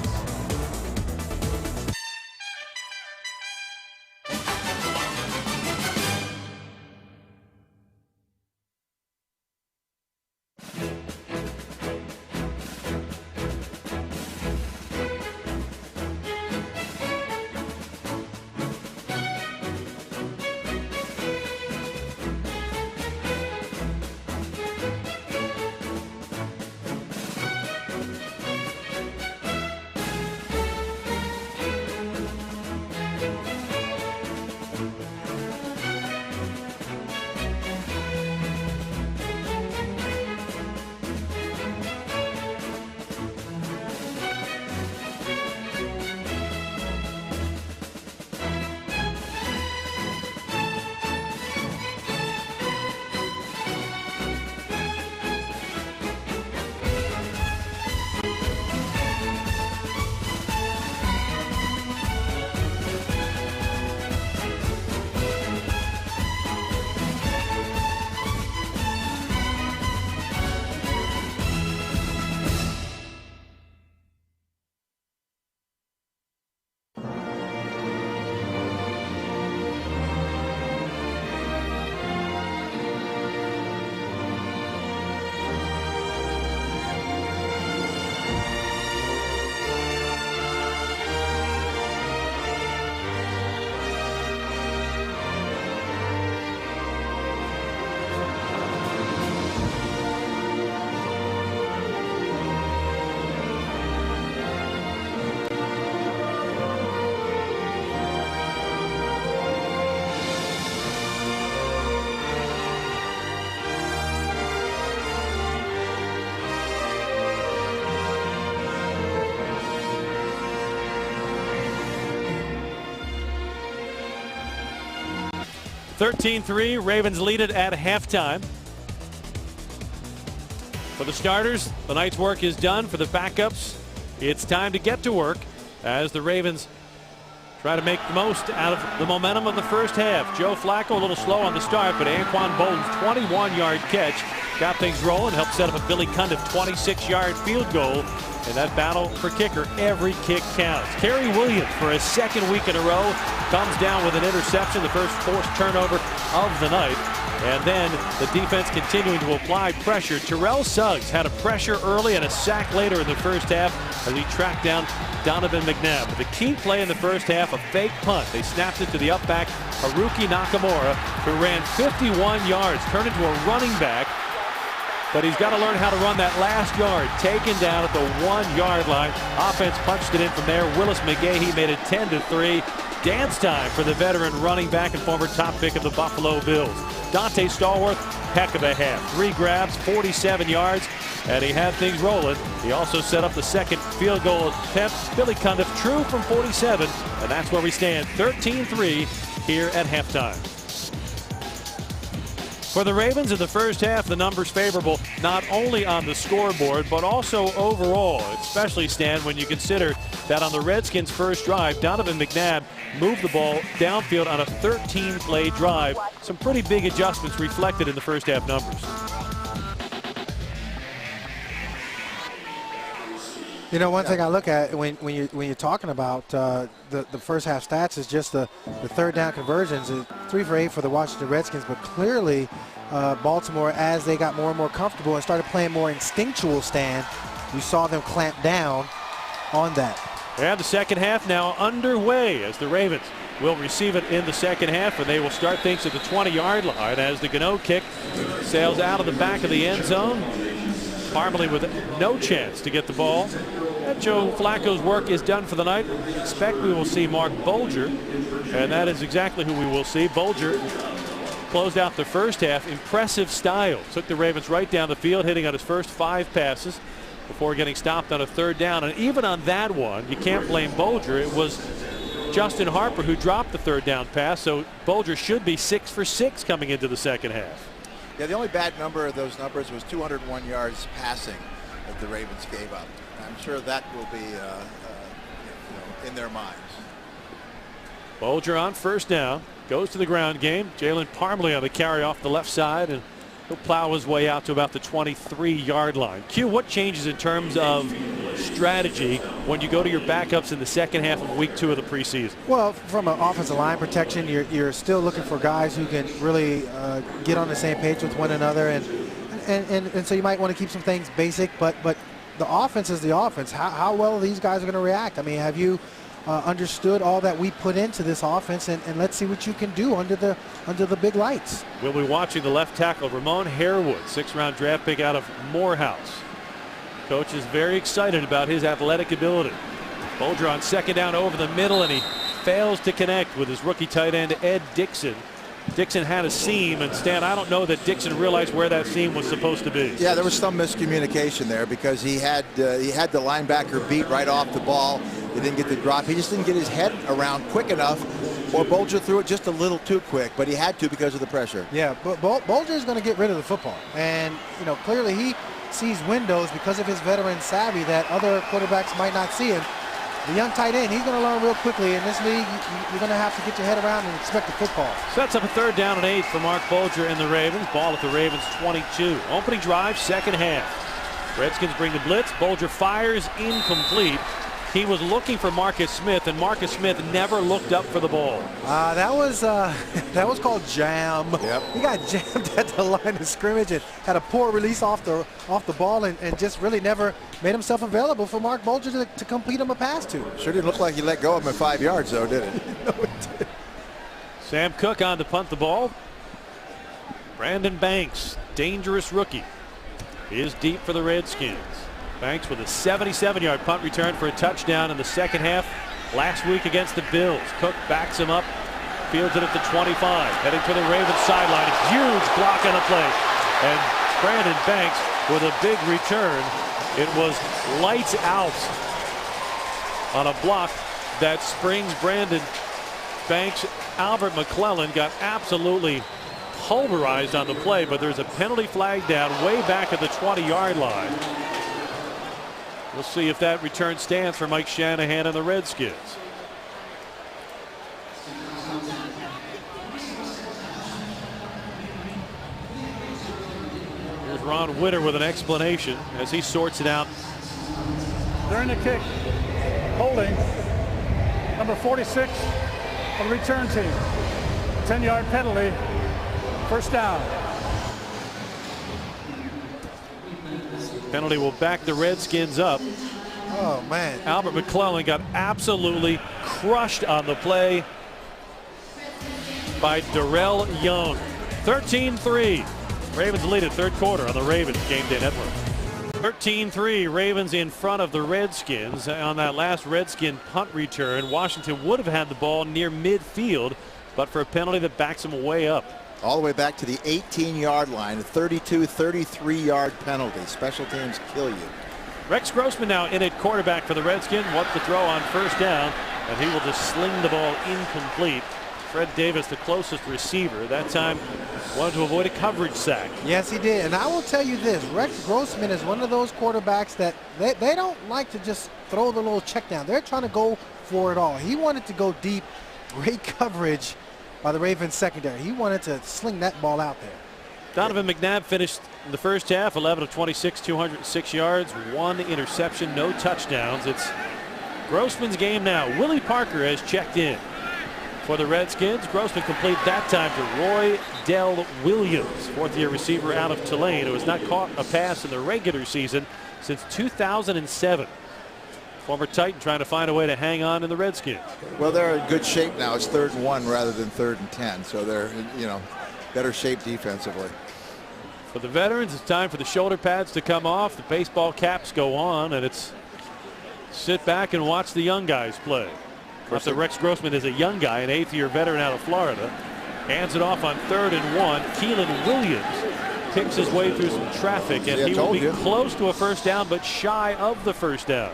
(13-3), Ravens lead it at halftime. For the starters, the night's work is done. For the backups, it's time to get to work as the Ravens try to make the most out of the momentum of the first half. Joe Flacco a little slow on the start, but Anquan Bolden's 21-yard catch got things rolling, helped set up a Billy Cundiff 26-yard field goal. In that battle for kicker, every kick counts. Kerry Williams, for a second week in a row, comes down with an interception, the first forced turnover of the night. And then the defense continuing to apply pressure. Terrell Suggs had a pressure early and a sack later in the first half as he tracked down Donovan McNabb. But the key play in the first half, a fake punt. They snapped it to the up back, Haruki Nakamura, who ran 51 yards, turned into a running back. But he's got to learn how to run that last yard. Taken down at the 1-yard line. Offense punched it in from there. Willis McGahee made it 10-3. Dance time for the veteran running back and former top pick of the Buffalo Bills. Dante Stallworth, heck of a half. 3 grabs, 47 yards, and he had things rolling. He also set up the second field goal attempt. Billy Cundiff true from 47, and that's where we stand, 13-3 here at halftime. For the Ravens in the first half, the numbers favorable not only on the scoreboard, but also overall, especially, Stan, when you consider that on the Redskins' first drive, Donovan McNabb moved the ball downfield on a 13-play drive. Some pretty big adjustments reflected in the first half numbers. You know, one thing I look at when you're talking about the first half stats is just the third down conversions. 3 for 8 for the Washington Redskins, but clearly Baltimore, as they got more and more comfortable and started playing more instinctual stand, you saw them clamp down on that. And the second half now underway as the Ravens will receive it in the second half, and they will start things at the 20-yard line as the Gano kick sails out of the back of the end zone. Parmalee with no chance to get the ball. And Joe Flacco's work is done for the night. Expect we will see Mark Bulger, and that is exactly who we will see. Bulger closed out the first half. Impressive style. Took the Ravens right down the field, hitting on his first 5 passes before getting stopped on a 3rd down. And even on that one, you can't blame Bulger. It was Justin Harper who dropped the 3rd down pass, so Bulger should be 6 for 6 coming into the second half. Yeah, the only bad number of those numbers was 201 yards passing that the Ravens gave up. I'm sure that will be in their minds. Bulger on 1st down, goes to the ground game. Jalen Parmalee on the carry off the left side, and he'll plow his way out to about the 23-yard line. Q, what changes in terms of strategy when you go to your backups in the second half of week 2 of the preseason? Well, from an offensive line protection, you're still looking for guys who can really get on the same page with one another, and so you might want to keep some things basic, but the offense is the offense. How well these guys are going to react. I mean, have you understood all that we put into this offense, and let's see what you can do under the big lights. We'll be watching the left tackle, Ramon Harewood, 6th-round draft pick out of Morehouse. Coach is very excited about his athletic ability. Bulger on 2nd down over the middle, and he fails to connect with his rookie tight end Ed Dixon. Dixon had a seam, and Stan, I don't know that Dixon realized where that seam was supposed to be. Yeah, there was some miscommunication there because he had the linebacker beat right off the ball. He didn't get the drop. He just didn't get his head around quick enough, or Bulger threw it just a little too quick, but he had to because of the pressure. Yeah, but Bulger is going to get rid of the football, and clearly he sees windows because of his veteran savvy that other quarterbacks might not see. And the young tight end, he's going to learn real quickly. In this league, you're going to have to get your head around and expect the football. Sets up a 3rd down and 8 for Mark Bulger and the Ravens. Ball at the Ravens 22. Opening drive, second half. Redskins bring the blitz. Bulger fires, incomplete. He was looking for Marcus Smith, and Marcus Smith never looked up for the ball. That was called jam. Yep. He got jammed at the line of scrimmage and had a poor release off the ball, and just really never made himself available for Mark Bulger to complete him a pass to. Sure didn't look like he let go of him at 5 yards, though, did it? No, it did. Sam Cook on to punt the ball. Brandon Banks, dangerous rookie, is deep for the Redskins. Banks with a 77-yard punt return for a touchdown in the second half last week against the Bills. Cook backs him up, fields it at the 25, heading to the Ravens sideline. A huge block on the play, and Brandon Banks with a big return. It was lights out on a block that springs Brandon Banks. Albert McClellan got absolutely pulverized on the play, but there's a penalty flag down way back at the 20-yard line. We'll see if that return stands for Mike Shanahan and the Redskins. Here's Ron Witter with an explanation as he sorts it out. During the kick, holding number 46 on the return team. 10-yard penalty, 1st down. Penalty will back the Redskins up. Oh, man. Albert McClellan got absolutely crushed on the play by Darrell Young. 13-3. Ravens lead at 3rd quarter on the Ravens Game Day Network. 13-3. Ravens in front of the Redskins. On that last Redskin punt return, Washington would have had the ball near midfield, but for a penalty that backs them way up. All the way back to the 18-yard line, a 33-yard penalty. Special teams kill you. Rex Grossman now in at quarterback for the Redskins. Wants to throw on 1st down, and he will just sling the ball incomplete. Fred Davis, the closest receiver, that time wanted to avoid a coverage sack. Yes, he did. And I will tell you this, Rex Grossman is one of those quarterbacks that they don't like to just throw the little check down. They're trying to go for it all. He wanted to go deep. Great coverage by the Ravens secondary. He wanted to sling that ball out there. Donovan McNabb finished in the first half 11 of 26, 206 yards, 1 interception, no touchdowns. It's Grossman's game now. Willie Parker has checked in. for the Redskins. Grossman complete that time to Roy Dell Williams, fourth-year receiver out of Tulane, who has not caught a pass in the regular season since 2007. Former Titan trying to find a way to hang on in the Redskins. Well, they're in good shape now. It's 3rd and 1 rather than 3rd and 10, so they're in, better shape defensively. For the veterans, it's time for the shoulder pads to come off. The baseball caps go on, and it's sit back and watch the young guys play. After Rex Grossman is a young guy, an 8th-year veteran out of Florida. Hands it off on 3rd and 1. Keelan Williams picks his way through some traffic, and he will be close to a first down, but shy of the first down.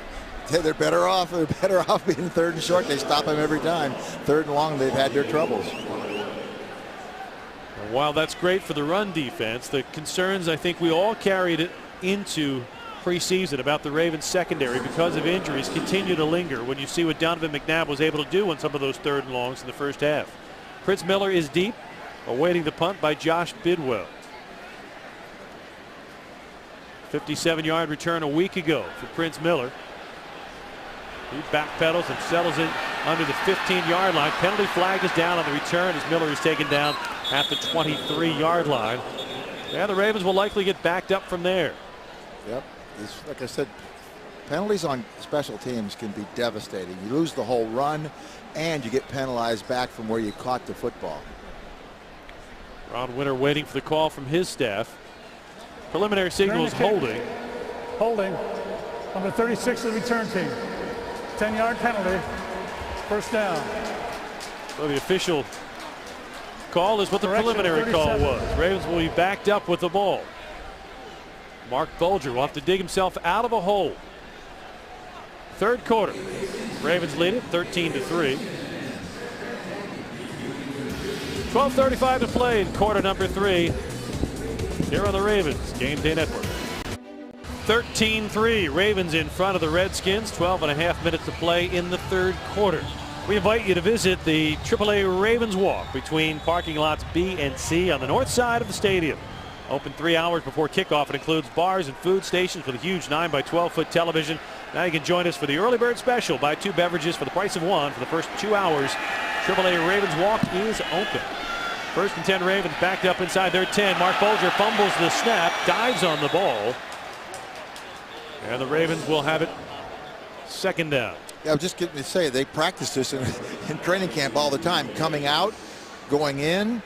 They're better off. They're better off being 3rd and short. They stop him every time. 3rd and long, they've had their troubles. While that's great for the run defense, the concerns I think we all carried it into preseason about the Ravens secondary because of injuries continue to linger when you see what Donovan McNabb was able to do on some of those 3rd and longs in the first half. Prince Miller is deep, awaiting the punt by Josh Bidwell. 57-yard return a week ago for Prince Miller. He backpedals and settles it under the 15-yard line. Penalty flag is down on the return as Miller is taken down at the 23-yard line. And the Ravens will likely get backed up from there. Yep. Like I said, penalties on special teams can be devastating. You lose the whole run, and you get penalized back from where you caught the football. Ron Winter waiting for the call from his staff. Preliminary signals holding. Holding. Number 36 of the return team. 10-yard penalty. First down. So the official call is what the preliminary call was. Ravens will be backed up with the ball. Mark Bulger will have to dig himself out of a hole. 3rd quarter. Ravens lead it 13-3. 12:35 to play in quarter number 3. Here on the Ravens Game Day Network. 13-3. Ravens in front of the Redskins. 12.5 minutes to play in the 3rd quarter. We invite you to visit the AAA Ravens Walk between parking lots B and C on the north side of the stadium. Open 3 hours before kickoff. It includes bars and food stations with a huge 9-by-12-foot television. Now you can join us for the early bird special. Buy 2 beverages for the price of 1 for the first 2 hours. AAA Ravens Walk is open. 1st and 10 Ravens backed up inside their 10. Mark Bulger fumbles the snap, dives on the ball. And the Ravens will have it 2nd down. Yeah, I'm just getting to say they practice this in training camp all the time. Coming out, going in,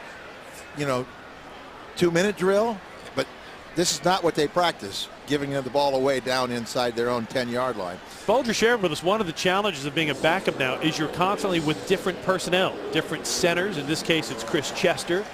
2-minute drill. But this is not what they practice, giving the ball away down inside their own 10-yard line. Bulger shared with us one of the challenges of being a backup now is you're constantly with different personnel, different centers. In this case, it's Chris Chester.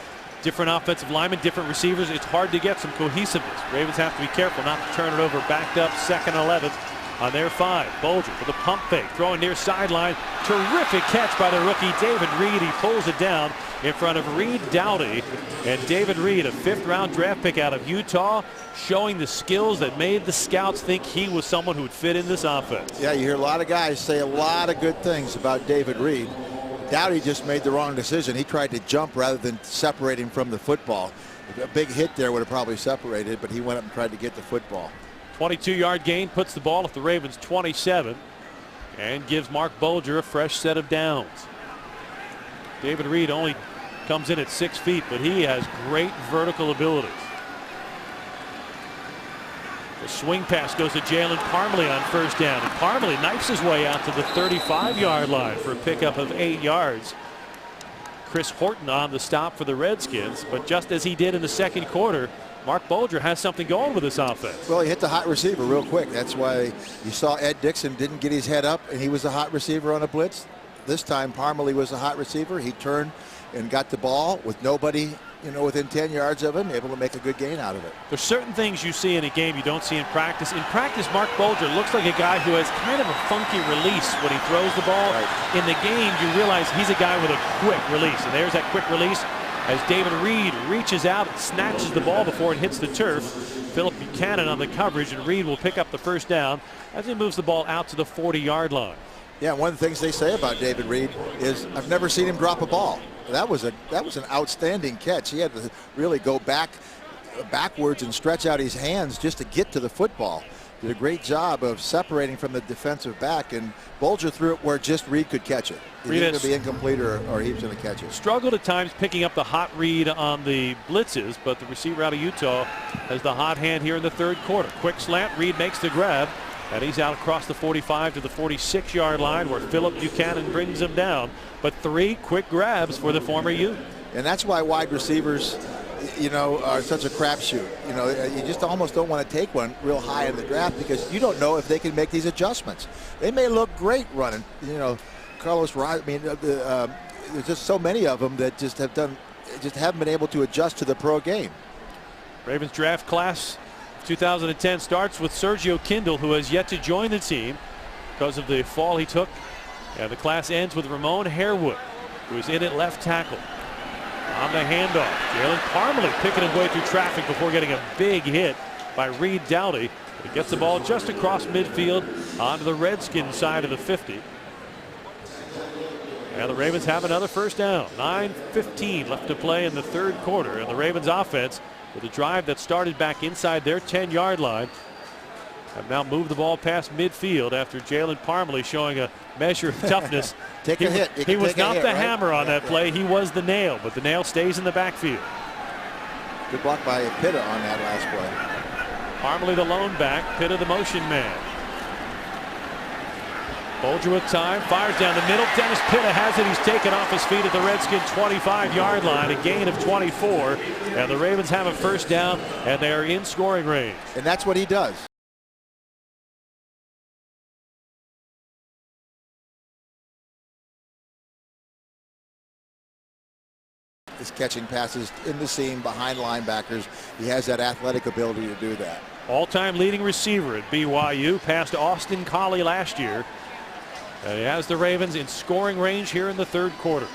Different offensive linemen, different receivers. It's hard to get some cohesiveness. Ravens have to be careful not to turn it over. Backed up 2nd and 11 on their 5. Bulger for the pump fake, throwing near sideline. Terrific catch by the rookie David Reed. He pulls it down in front of Reed Dowdy. And David Reed, a 5th-round draft pick out of Utah, showing the skills that made the scouts think he was someone who would fit in this offense. Yeah, you hear a lot of guys say a lot of good things about David Reed. Dowdy just made the wrong decision. He tried to jump rather than separate him from the football. A big hit there would have probably separated, but he went up and tried to get the football. 22-yard gain puts the ball at the Ravens 27 and gives Mark Bulger a fresh set of downs. David Reed only comes in at 6 feet, but he has great vertical abilities. The swing pass goes to Jalen Parmalee on 1st down, and Parmalee knifes his way out to the 35-yard line for a pickup of 8 yards. Chris Horton on the stop for the Redskins, but just as he did in the 2nd quarter, Mark Bulger has something going with this offense. Well, he hit the hot receiver real quick. That's why you saw Ed Dixon didn't get his head up, and he was a hot receiver on a blitz. This time, Parmalee was a hot receiver. He turned and got the ball with nobody, within 10 yards of him, able to make a good gain out of it. There's certain things you see in a game you don't see in practice. In practice, Mark Bulger looks like a guy who has kind of a funky release when he throws the ball. Right. In the game, you realize he's a guy with a quick release, and there's that quick release as David Reed reaches out and snatches the ball before it hits the turf. Philip Buchanan on the coverage, and Reed will pick up the 1st down as he moves the ball out to the 40-yard line. Yeah, one of the things they say about David Reed is I've never seen him drop a ball. That was an outstanding catch. He had to really go backwards and stretch out his hands just to get to the football. did a great job of separating from the defensive back, and Bulger threw it where just Reed could catch it. He was going to be incomplete or he was going to catch it. Struggled at times picking up the hot read on the blitzes, but the receiver out of Utah has the hot hand here in the third quarter. Quick slant, Reed makes the grab, and he's out across the 45 to the 46-yard line where Phillip Buchanan brings him down. But 3 quick grabs for the former Ute. And that's why wide receivers, you know, are such a crapshoot. You know, you just almost don't want to take one real high in the draft because you don't know if they can make these adjustments. They may look great running, you know, Carlos Rod. I mean, there's just so many of them that just haven't been able to adjust to the pro game. Ravens draft class 2010 starts with Sergio Kindle, who has yet to join the team because of the fall he took. And the class ends with Ramon Harewood, who is in at left tackle. On the handoff, Jalen Parmalee picking his way through traffic before getting a big hit by Reed Dowdy. He gets the ball just across midfield onto the Redskins side of the 50. And the Ravens have another first down. 9:15 left to play in the third quarter. And the Ravens offense, with a drive that started back inside their 10-yard line, have now moved the ball past midfield after Jalen Parmalee showing a measure of toughness. Take a hit. He was not the hammer on that play. He was the nail, but the nail stays in the backfield. Good block by Pitta on that last play. Parmalee the lone back, Pitta the motion man. Bulger with time, fires down the middle. Dennis Pitta has it. He's taken off his feet at the Redskins 25-yard line, a gain of 24. And the Ravens have a first down, and they are in scoring range. And that's what he does. Is catching passes in the seam behind linebackers. He has that athletic ability to do that. All-time leading receiver at BYU, passed Austin Collie last year. And he has the Ravens in scoring range here in the third quarter.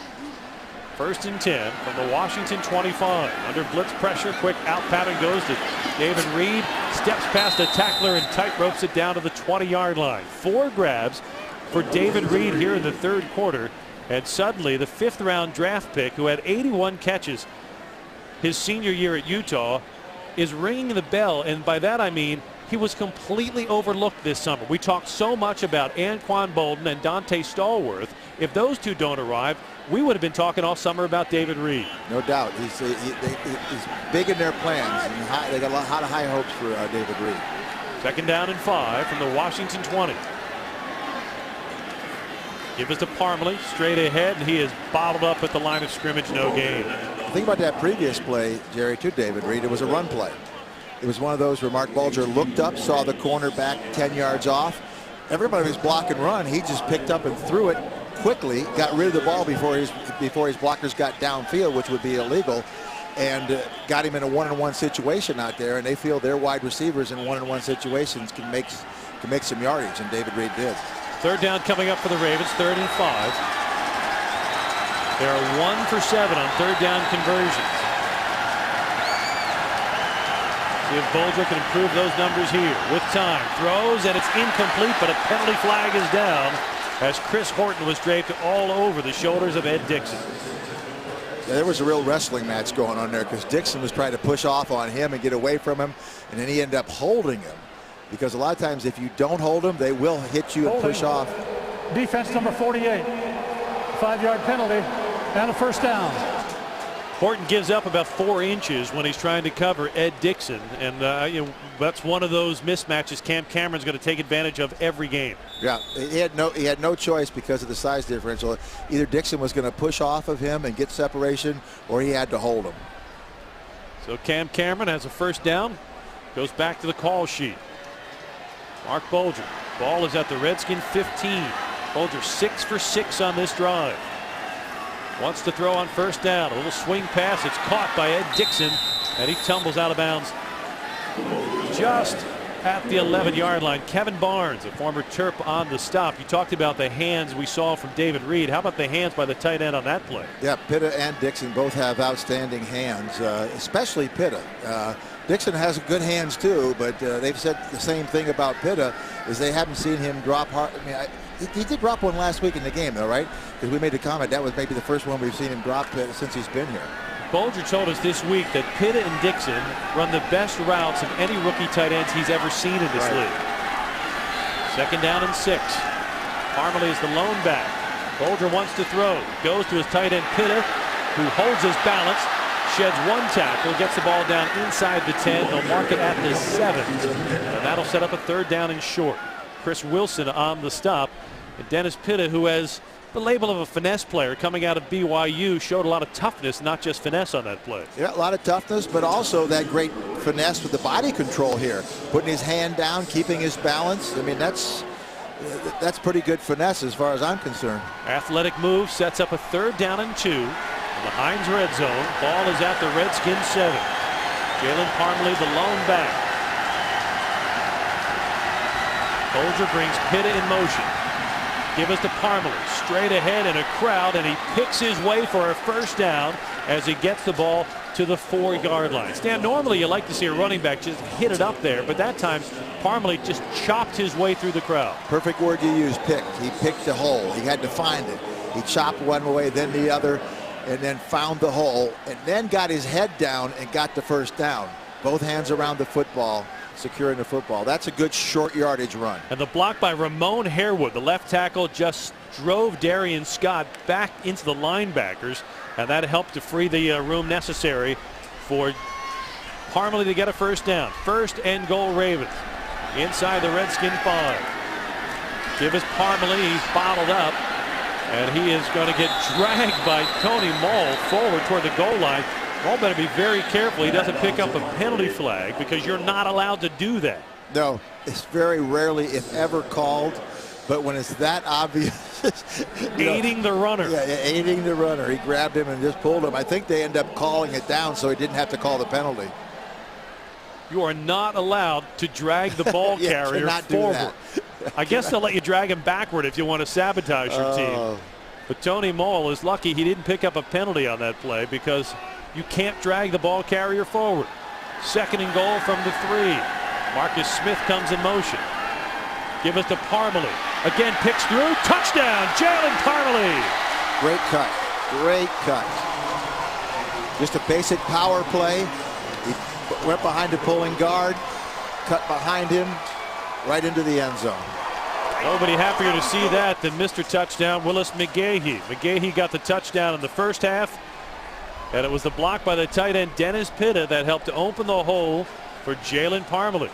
1st and 10 from the Washington 25. Under blitz pressure, quick out pattern goes to David Reed. Steps past a tackler and tight ropes it down to the 20-yard line. 4 grabs for David Reed here in the third quarter. And suddenly the 5th-round draft pick, who had 81 catches his senior year at Utah, is ringing the bell. And by that I mean he was completely overlooked this summer. We talked so much about Anquan Bolden and Dante Stallworth. If those two don't arrive, we would have been talking all summer about David Reed. No doubt. He's big in their plans. And they got a lot of high hopes for David Reed. 2nd down and 5 from the Washington 20. Give us to Parmalee, straight ahead, and he is bottled up at the line of scrimmage, no gain. Think about that previous play, Jerry, to David Reed. It was a run play. It was one of those where Mark Bulger looked up, saw the cornerback 10 yards off. Everybody was block and run. He just picked up and threw it quickly, got rid of the ball before his blockers got downfield, which would be illegal, and got him in a one-on-one situation out there. And they feel their wide receivers in one-on-one situations can make some yardage, and David Reed did. 3rd down coming up for the Ravens, 3rd and 5. They are 1 for 7 on 3rd down conversions. See if Bulger can improve those numbers here. With time, throws, and it's incomplete, but a penalty flag is down as Chris Horton was draped all over the shoulders of Ed Dixon. Yeah, there was a real wrestling match going on there because Dixon was trying to push off on him and get away from him, and then he ended up holding him. Because a lot of times if you don't hold them, they will hit you and push off. Defense number 48. 5-yard penalty and a first down. Horton gives up about 4 inches when he's trying to cover Ed Dixon. And that's one of those mismatches Cam Cameron's going to take advantage of every game. Yeah, he had no choice because of the size differential. Either Dixon was going to push off of him and get separation, or he had to hold him. So Cam Cameron has a first down. Goes back to the call sheet. Mark Bulger. Ball is at the Redskin 15. Bulger 6 for 6 on this drive. Wants to throw on first down. A little swing pass. It's caught by Ed Dixon, and he tumbles out of bounds just at the 11-yard line. Kevin Barnes, a former Terp, on the stop. You talked about the hands we saw from David Reed. How about the hands by the tight end on that play? Yeah, Pitta and Dixon both have outstanding hands, especially Pitta. Dixon has good hands too, but they've said the same thing about Pitta, is they haven't seen him drop hard. I mean, he did drop one last week in the game, though, right? Because we made a comment that was maybe the first one we've seen him drop since he's been here. Bulger told us this week that Pitta and Dixon run the best routes of any rookie tight ends he's ever seen in this league. 2nd down and 6. Parmalee is the lone back. Bolger wants to throw. Goes to his tight end Pitta, who holds his balance, sheds 1 tackle, gets the ball down inside the 10. They'll mark it at the 7. And that'll set up a 3rd down and short. Chris Wilson on the stop. And Dennis Pitta, who has the label of a finesse player coming out of BYU, showed a lot of toughness, not just finesse on that play. Yeah, a lot of toughness, but also that great finesse with the body control here. Putting his hand down, keeping his balance. I mean, that's pretty good finesse as far as I'm concerned. Athletic move sets up a 3rd down and 2. In the Heinz red zone. Ball is at the Redskins 7. Jalen Parmalee, the lone back. Bolger brings Pitta in motion. Give us to Parmalee, straight ahead in a crowd, and he picks his way for a 1st down as he gets the ball to the 4-yard line. Stan, normally you like to see a running back just hit it up there, but that time Parmalee just chopped his way through the crowd. Perfect word you use, picked. He picked a hole. He had to find it. He chopped one way, then the other, and then found the hole, and then got his head down and got the 1st down. Both hands around the football, securing the football. That's a good short yardage run. And the block by Ramon Harewood, the left tackle, just drove Darian Scott back into the linebackers, and that helped to free the room necessary for Parmalee to get a 1st down. 1st and goal Ravens inside the Redskin 5. Give us Parmalee. He's bottled up, and he is going to get dragged by Tony Moll forward toward the goal line. Moll better be very careful he doesn't pick up a penalty flag, because you're not allowed to do that. No, it's very rarely, if ever, called. But when it's that obvious, aiding the runner. Yeah, aiding the runner. He grabbed him and just pulled him. I think they end up calling it down so he didn't have to call the penalty. You are not allowed to drag the ball carrier forward. I guess they'll let you drag him backward if you want to sabotage your team. But Tony Moll is lucky he didn't pick up a penalty on that play, because you can't drag the ball carrier forward. 2nd and goal from the 3. Marcus Smith comes in motion. Give us to Parmalee. Again, picks through. Touchdown, Jalen Parmalee. Great cut. Great cut. Just a basic power play. He went behind the pulling guard, cut behind him, right into the end zone. Nobody happier to see that than Mr. Touchdown, Willis McGahee. McGahee got the touchdown in the 1st half, and it was the block by the tight end Dennis Pitta that helped to open the hole for Jalen Parmalee.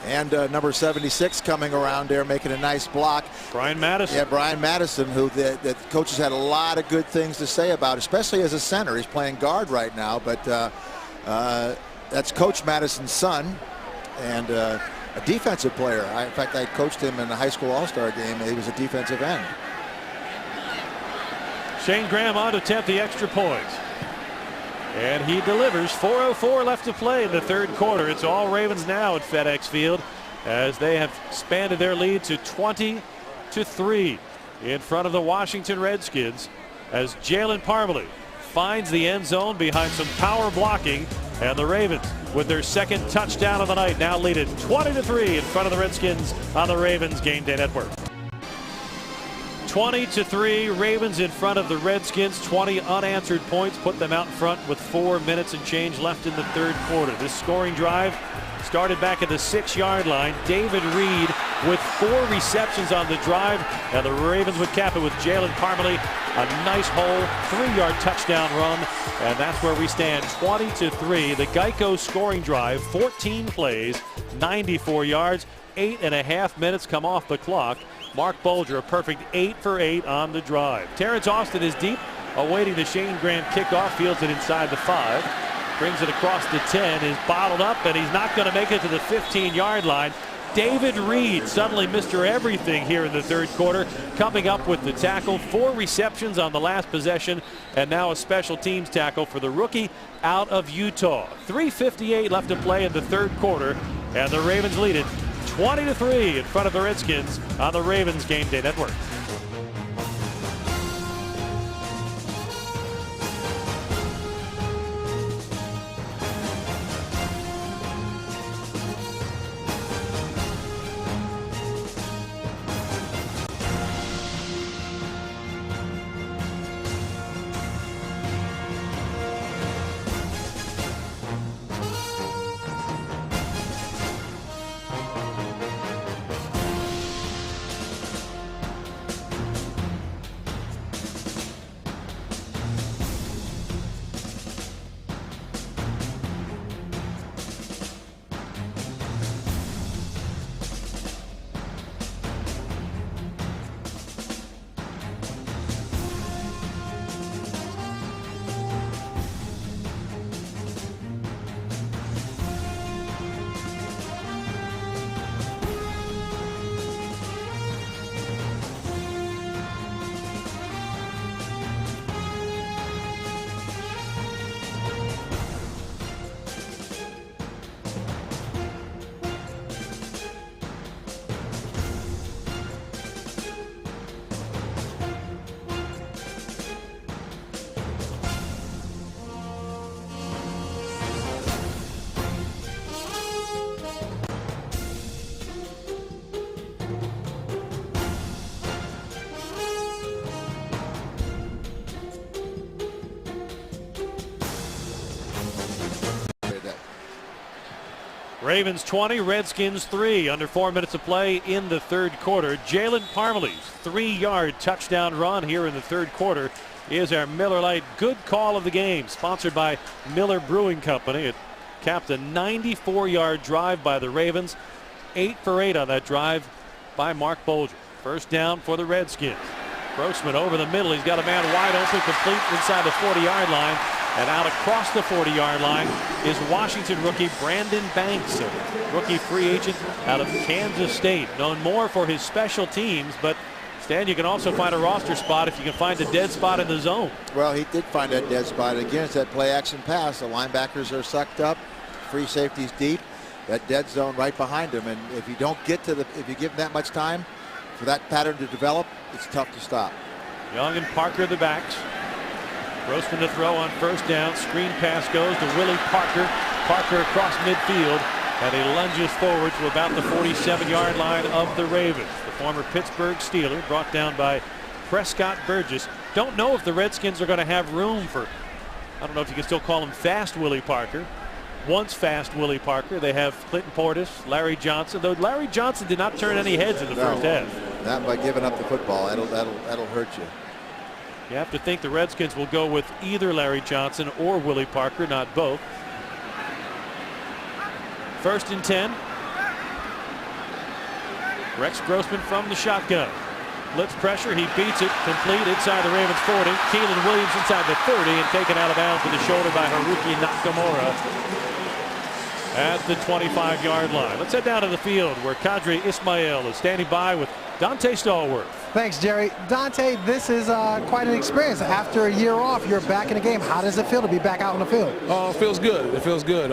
And number 76 coming around there, making a nice block. Brian Madison. Yeah, Brian Madison, who the coaches had a lot of good things to say about, especially as a center. He's playing guard right now, but that's Coach Madison's son, and a defensive player. In fact, I coached him in the high school all-star game. He was a defensive end. Shane Graham on to attempt the extra point. And he delivers. 4:04 left to play in the 3rd quarter. It's all Ravens now at FedEx Field, as they have expanded their lead to 20-3 in front of the Washington Redskins, as Jalen Parmalee finds the end zone behind some power blocking, and the Ravens, with their 2nd touchdown of the night, now lead it 20-3 in front of the Redskins on the Ravens Game Day Network. 20-3, Ravens in front of the Redskins. 20 unanswered points put them out in front with 4 minutes and change left in the 3rd quarter. This scoring drive started back at the 6-yard line. David Reed with 4 receptions on the drive, and the Ravens would cap it with Jalen Parmalee. A nice hole, 3-yard touchdown run, and that's where we stand, 20-3. The Geico scoring drive, 14 plays, 94 yards, 8.5 minutes come off the clock. Mark Bolger, a perfect 8 for 8 on the drive. Terrence Austin is deep, awaiting the Shane Graham kickoff, fields it inside the 5, brings it across the 10, is bottled up, and he's not going to make it to the 15-yard line. David Reed, suddenly Mr. Everything here in the 3rd quarter, coming up with the tackle. 4 receptions on the last possession, and now a special teams tackle for the rookie out of Utah. 3:58 left to play in the 3rd quarter, and the Ravens lead it 20-3 in front of the Redskins on the Ravens Game Day Network. Ravens 20, Redskins 3. Under 4 minutes of play in the third quarter. Jalen Parmley's 3-yard touchdown run here in the third quarter is our Miller Lite good call of the game, sponsored by Miller Brewing Company. It capped a 94-yard drive by the Ravens. 8 for 8 on that drive by Mark Bolger. First down for the Redskins. Grossman over the middle. He's got a man wide open, complete inside the 40-yard line. And out across the 40-yard line is Washington rookie Brandon Banks, a rookie free agent out of Kansas State, known more for his special teams. But Stan, you can also find a roster spot if you can find a dead spot in the zone. Well, he did find that dead spot. Again, it's that play action pass. The linebackers are sucked up, free safeties deep, that dead zone right behind him. And if you don't get to if you give him that much time for that pattern to develop, it's tough to stop. Young and Parker the backs. Grossman to throw on first down. Screen pass goes to Willie Parker. Parker across midfield, and he lunges forward to about the 47-yard line of the Ravens. The former Pittsburgh Steeler, brought down by Prescott Burgess. Don't know if the Redskins are going to have room for, I don't know if you can still call him fast Willie Parker. Once fast Willie Parker. They have Clinton Portis, Larry Johnson, though Larry Johnson did not turn any heads in the first half. Not by giving up the football. That'll hurt you. You have to think the Redskins will go with either Larry Johnson or Willie Parker, not both. First and 10. Rex Grossman from the shotgun. Blitz pressure, he beats it, complete inside the Ravens 40. Keelan Williams inside the 30 and taken out of bounds with the shoulder by Haruki Nakamura at the 25-yard line. Let's head down to the field where Kadri Ismail is standing by with Dante Stallworth. Thanks, Jerry. Dante, this is quite an experience. After a year off, you're back in the game. How does it feel to be back out on the field? It feels good. It feels good.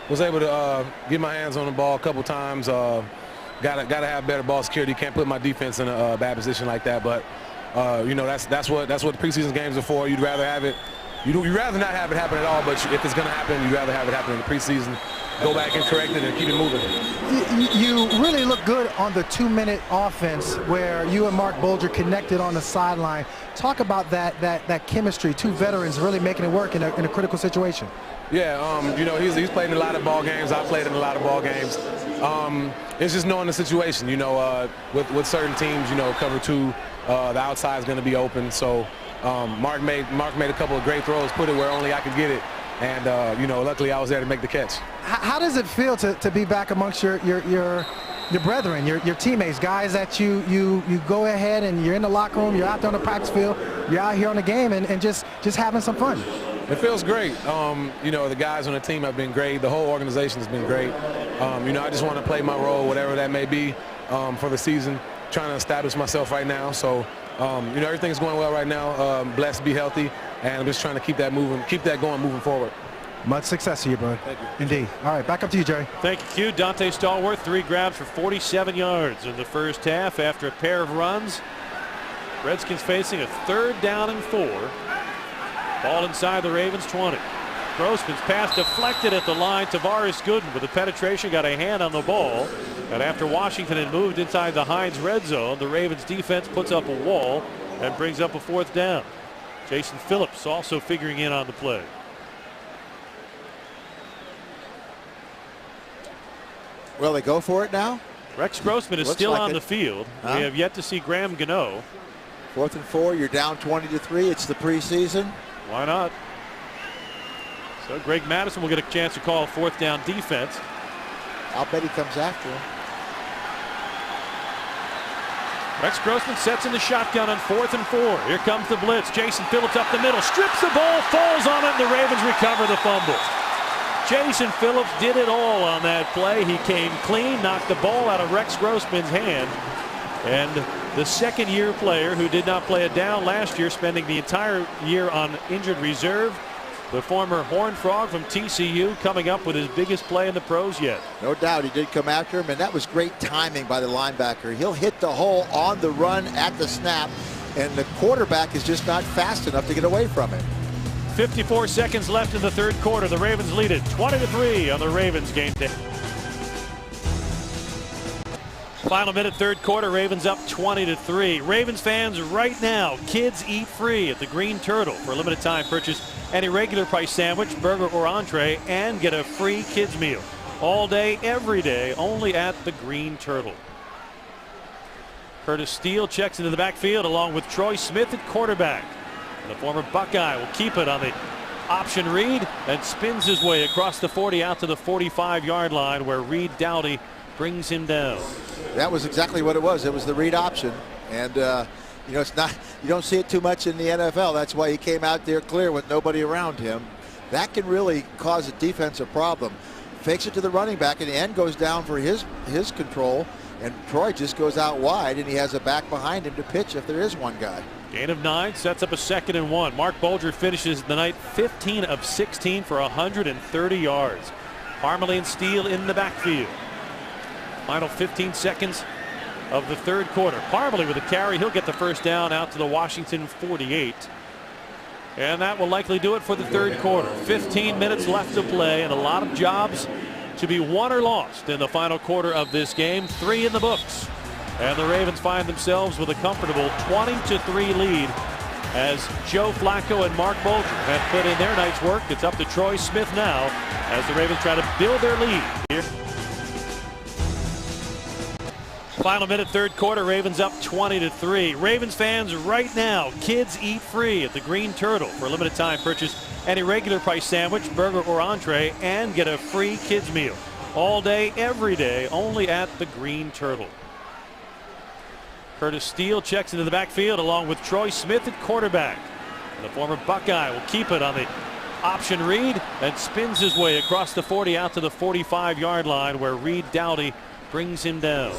Was able to get my hands on the ball a couple times. Gotta have better ball security. Can't put my defense in a bad position like that. But you know, that's what the preseason games are for. You'd rather have it. You'd rather not have it happen at all. But if it's going to happen, you'd rather have it happen in the preseason. Go back and correct it and keep it moving. You really look good on the 2-minute offense where you and Mark Bolger connected on the sideline. Talk about that chemistry. Two veterans really making it work in a critical situation. Yeah, you know, he's played in a lot of ball games. I've played in a lot of ball games. It's just knowing the situation. You know, with certain teams, you know, cover 2, the outside is going to be open. So Mark made a couple of great throws, put it where only I could get it. And, you know, luckily I was there to make the catch. How does it feel to be back amongst your brethren, your teammates, guys that you go ahead and you're in the locker room, you're out there on the practice field, you're out here on the game and just having some fun? It feels great. You know, the guys on the team have been great. The whole organization has been great. You know, I just want to play my role, whatever that may be, for the season, trying to establish myself right now. So, you know, everything's going well right now. Blessed to be healthy. And I'm just trying to keep that going, moving forward. Much success to you, bud. Thank you. Indeed. All right, back up to you, Jerry. Thank you, Q. Dante Stallworth, 3 grabs for 47 yards in the first half after a pair of runs. Redskins facing a 3rd down and 4. Ball inside the Ravens 20. Grossman's pass deflected at the line. Tavares Gooden with the penetration got a hand on the ball. And after Washington had moved inside the Heinz red zone, the Ravens defense puts up a wall and brings up a 4th down. Jason Phillips also figuring in on the play. Will they go for it now? Rex Grossman is still on the field. We have yet to see Graham Gano. 4th and 4. You're down 20-3. It's the preseason. Why not? So Greg Madison will get a chance to call 4th down defense. I'll bet he comes after him. Rex Grossman sets in the shotgun on 4th and 4. Here comes the blitz. Jason Phillips up the middle, strips the ball, falls on it, and the Ravens recover the fumble. Jason Phillips did it all on that play. He came clean, knocked the ball out of Rex Grossman's hand. And the 2nd-year player who did not play a down last year, spending the entire year on injured reserve, the former Horned Frog from TCU, coming up with his biggest play in the pros yet. No doubt he did come after him, and that was great timing by the linebacker. He'll hit the hole on the run at the snap, and the quarterback is just not fast enough to get away from him. 54 seconds left in the 3rd quarter. The Ravens lead it 20-3 on the Ravens game day. Final minute, 3rd quarter, Ravens up 20-3. Ravens fans right now, kids eat free at the Green Turtle. For a limited time, purchase any regular price sandwich, burger, or entree and get a free kids meal. all day, every day, only at the Green Turtle. Curtis Steele checks into the backfield along with Troy Smith at quarterback. And the former Buckeye will keep it on the option read and spins his way across the 40 out to the 45-yard line where Reed Dowdy brings him down. That was exactly what it was. It was the read option. And, you know, it's not, you don't see it too much in the NFL. That's why he came out there clear with nobody around him. That can really cause a defensive problem. Fakes it to the running back, and the end goes down for his control. And Troy just goes out wide, and he has a back behind him to pitch if there is one guy. Gain of 9 sets up a 2nd and 1. Mark Bulger finishes the night 15 of 16 for 130 yards. Parmalee and Steele in the backfield. Final 15 seconds of the 3rd quarter. Parmalee with a carry. He'll get the first down out to the Washington 48. And that will likely do it for the 3rd quarter. 15 minutes left to play and a lot of jobs to be won or lost in the final quarter of this game. 3 in the books. And the Ravens find themselves with a comfortable 20-3 lead as Joe Flacco and Mark Bulger have put in their night's work. It's up to Troy Smith now as the Ravens try to build their lead here. Final minute, 3rd quarter, Ravens up 20-3. Ravens fans right now, kids eat free at the Green Turtle. For a limited time, purchase any regular price sandwich, burger, or entree and get a free kids meal. All day, every day, only at the Green Turtle. Curtis Steele checks into the backfield along with Troy Smith at quarterback. And the former Buckeye will keep it on the option read and spins his way across the 40 out to the 45-yard line where Reed Dowdy brings him down.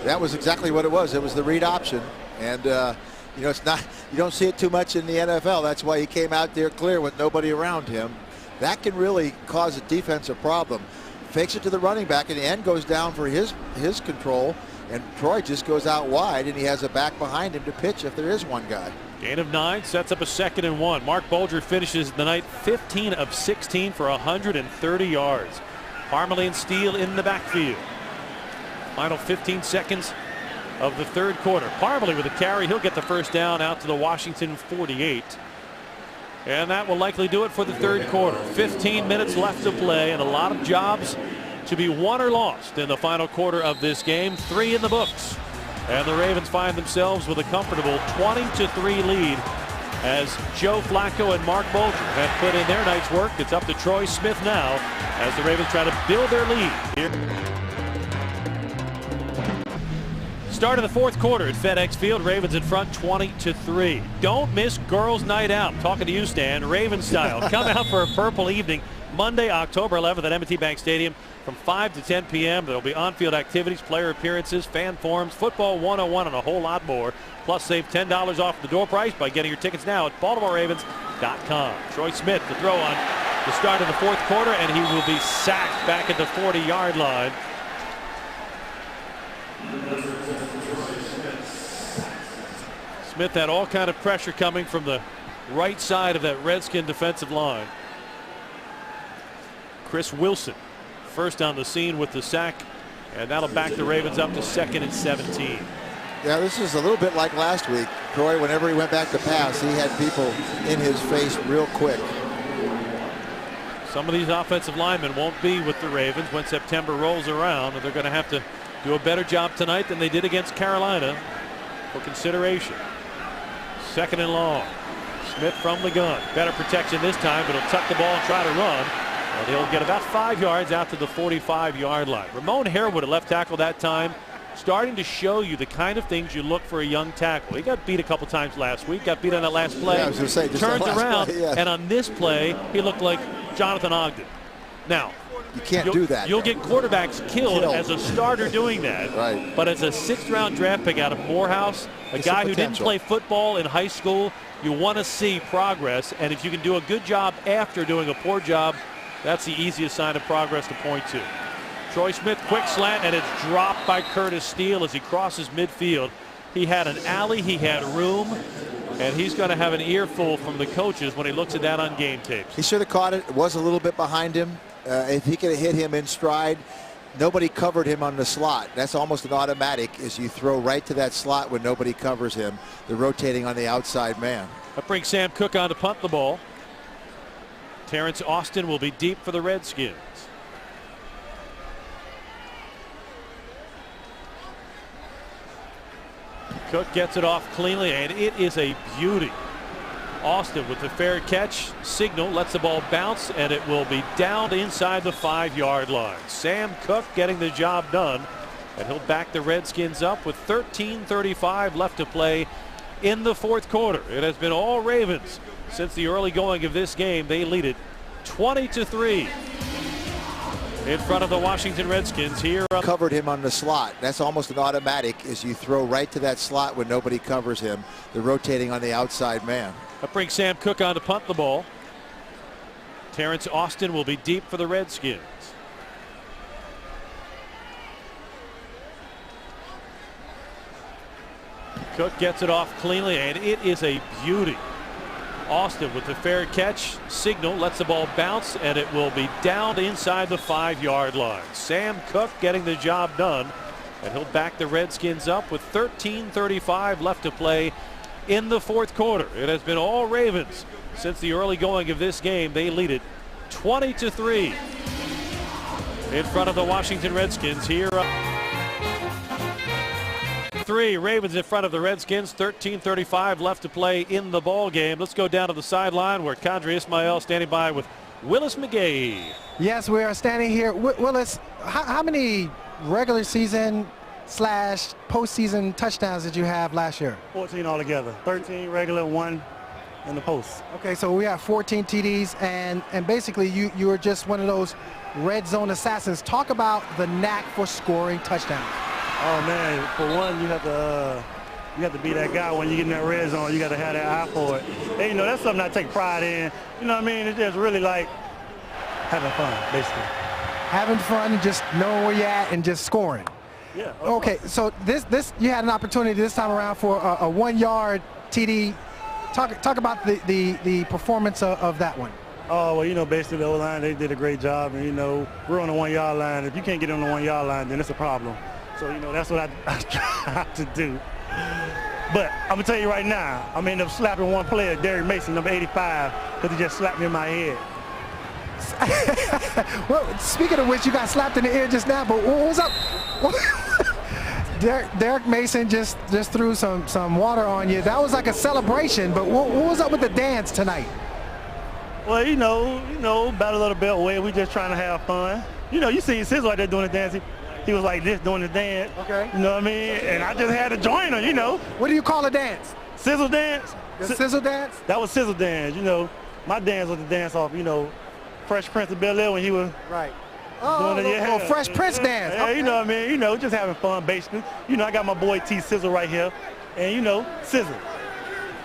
That was exactly what it was. It was the read option. And, you know, it's not, you don't see it too much in the NFL. That's why he came out there clear with nobody around him. That can really cause a defensive problem. Fakes it to the running back, and the end goes down for his control. And Troy just goes out wide, and he has a back behind him to pitch if there is one guy. Gain of 9 sets up a 2nd and 1. Mark Bulger finishes the night 15 of 16 for 130 yards. Parmalee and Steele in the backfield. Final 15 seconds of the 3rd quarter. Parmalee with a carry. He'll get the first down out to the Washington 48. And that will likely do it for the 3rd quarter. 15 minutes left to play and a lot of jobs to be won or lost in the final quarter of this game. 3 in the books. And the Ravens find themselves with a comfortable 20-3 lead as Joe Flacco and Mark Bulger have put in their night's work. It's up to Troy Smith now as the Ravens try to build their lead here. Start of the 4th quarter at FedEx Field. Ravens in front 20-3. Don't miss Girls Night Out. I'm talking to you, Stan, Raven style. Come out for a purple evening Monday, October 11th at M&T Bank Stadium from 5 to 10 p.m. There will be on-field activities, player appearances, fan forums, football 101, and a whole lot more. Plus, save $10 off the door price by getting your tickets now at BaltimoreRavens.com. Troy Smith to throw on the start of the 4th quarter, and he will be sacked back at the 40-yard line. Smith had all kind of pressure coming from the right side of that Redskin defensive line. Chris Wilson first on the scene with the sack, and that'll back the Ravens up to 2nd and 17. Yeah, this is a little bit like last week. Troy, whenever he went back to pass, he had people in his face real quick. Some of these offensive linemen won't be with the Ravens when September rolls around, and they're going to have to do a better job tonight than they did against Carolina for consideration. 2nd and long. Smith from the gun. Better protection this time, but he'll tuck the ball and try to run. And he'll get about 5 yards out to the 45-yard line. Ramon Harewood at left tackle that time, starting to show you the kind of things you look for a young tackle. He got beat a couple times last week, got beat on that last play. Yeah, I was gonna say, just turns that last around, play, yeah. and on this play, he looked like Jonathan Ogden. Now, you can't do that. You'll get quarterbacks killed as a starter doing that. Right. But as a 6th-round draft pick out of Morehouse, a guy who didn't play football in high school, you want to see progress. And if you can do a good job after doing a poor job, that's the easiest sign of progress to point to. Troy Smith, quick slant, and it's dropped by Curtis Steele as he crosses midfield. He had an alley, he had room, and he's going to have an earful from the coaches when he looks at that on game tapes. He should have caught it. It was a little bit behind him. If he could have hit him in stride, nobody covered him on the slot. That's almost an automatic as you throw right to that slot when nobody covers him. They're rotating on the outside man. That brings Sam Cook on to punt the ball. Terrence Austin will be deep for the Redskins. Cook gets it off cleanly, and it is a beauty. Austin with the fair catch signal, lets the ball bounce, and it will be down inside the 5-yard line. Sam Cook getting the job done, and he'll back the Redskins up with 13:35 left to play in the fourth quarter. It has been all Ravens since the early going of this game. They lead it 20-3 in front of the Washington Redskins here. Covered him on the slot. That's almost an automatic as you throw right to that slot when nobody covers him. They're rotating on the outside man. That brings Sam Cook on to punt the ball. Terrence Austin will be deep for the Redskins. Cook gets it off cleanly, and it is a beauty. Austin with the fair catch signal, lets the ball bounce, and it will be down inside the 5-yard line. Sam Cook getting the job done, and he'll back the Redskins up with 13:35 left to play in the fourth quarter. It has been all Ravens since the early going of this game. They lead it 20-3 in front of the Washington Redskins here. 3 Ravens in front of the Redskins. 13:35 left to play in the ball game. Let's go down to the sideline where Condre Ismail standing by with Willis McGahee. Yes, we are standing here. Willis, how many regular season / postseason touchdowns did you have last year? 14 altogether. 13 regular, 1 in the post. Okay, so we have 14 TDs, and basically you are just one of those red zone assassins. Talk about the knack for scoring touchdowns. Oh man, for one, you have to be that guy when you get in that red zone. You got to have that eye for it. And, you know, that's something I take pride in. You know what I mean? It's just really like having fun, basically. Having fun and just knowing where you're at and just scoring. Yeah. Okay, so this you had an opportunity this time around for a 1-yard TD. Talk about the performance of that one. Oh, well, you know, basically the O-line, they did a great job. And, you know, we're on the 1-yard line. If you can't get on the 1-yard line, then it's a problem. So, you know, that's what I try to do. But I'm going to tell you right now, I'm going to end up slapping one player, Derek Mason, number 85, because he just slapped me in my head. Well, speaking of which, you got slapped in the ear just now, but what was up? Derek Mason just threw some water on you. That was like a celebration, but what was up with the dance tonight? Well, you know, Battle of the Beltway, we just trying to have fun. You know, you see Sizzle out there doing the dance. He was like this doing the dance. Okay. You know what I mean? And I just had to join him, you know. What do you call a dance? Sizzle dance. The Sizzle dance? That was Sizzle dance, you know. My dance was the dance off, you know, Fresh Prince of Bel-Air when he was right. Oh, Fresh Prince dance. Yeah, okay. You know what I mean? You know, just having fun, basically. You know, I got my boy T Sizzle right here, and you know, Sizzle.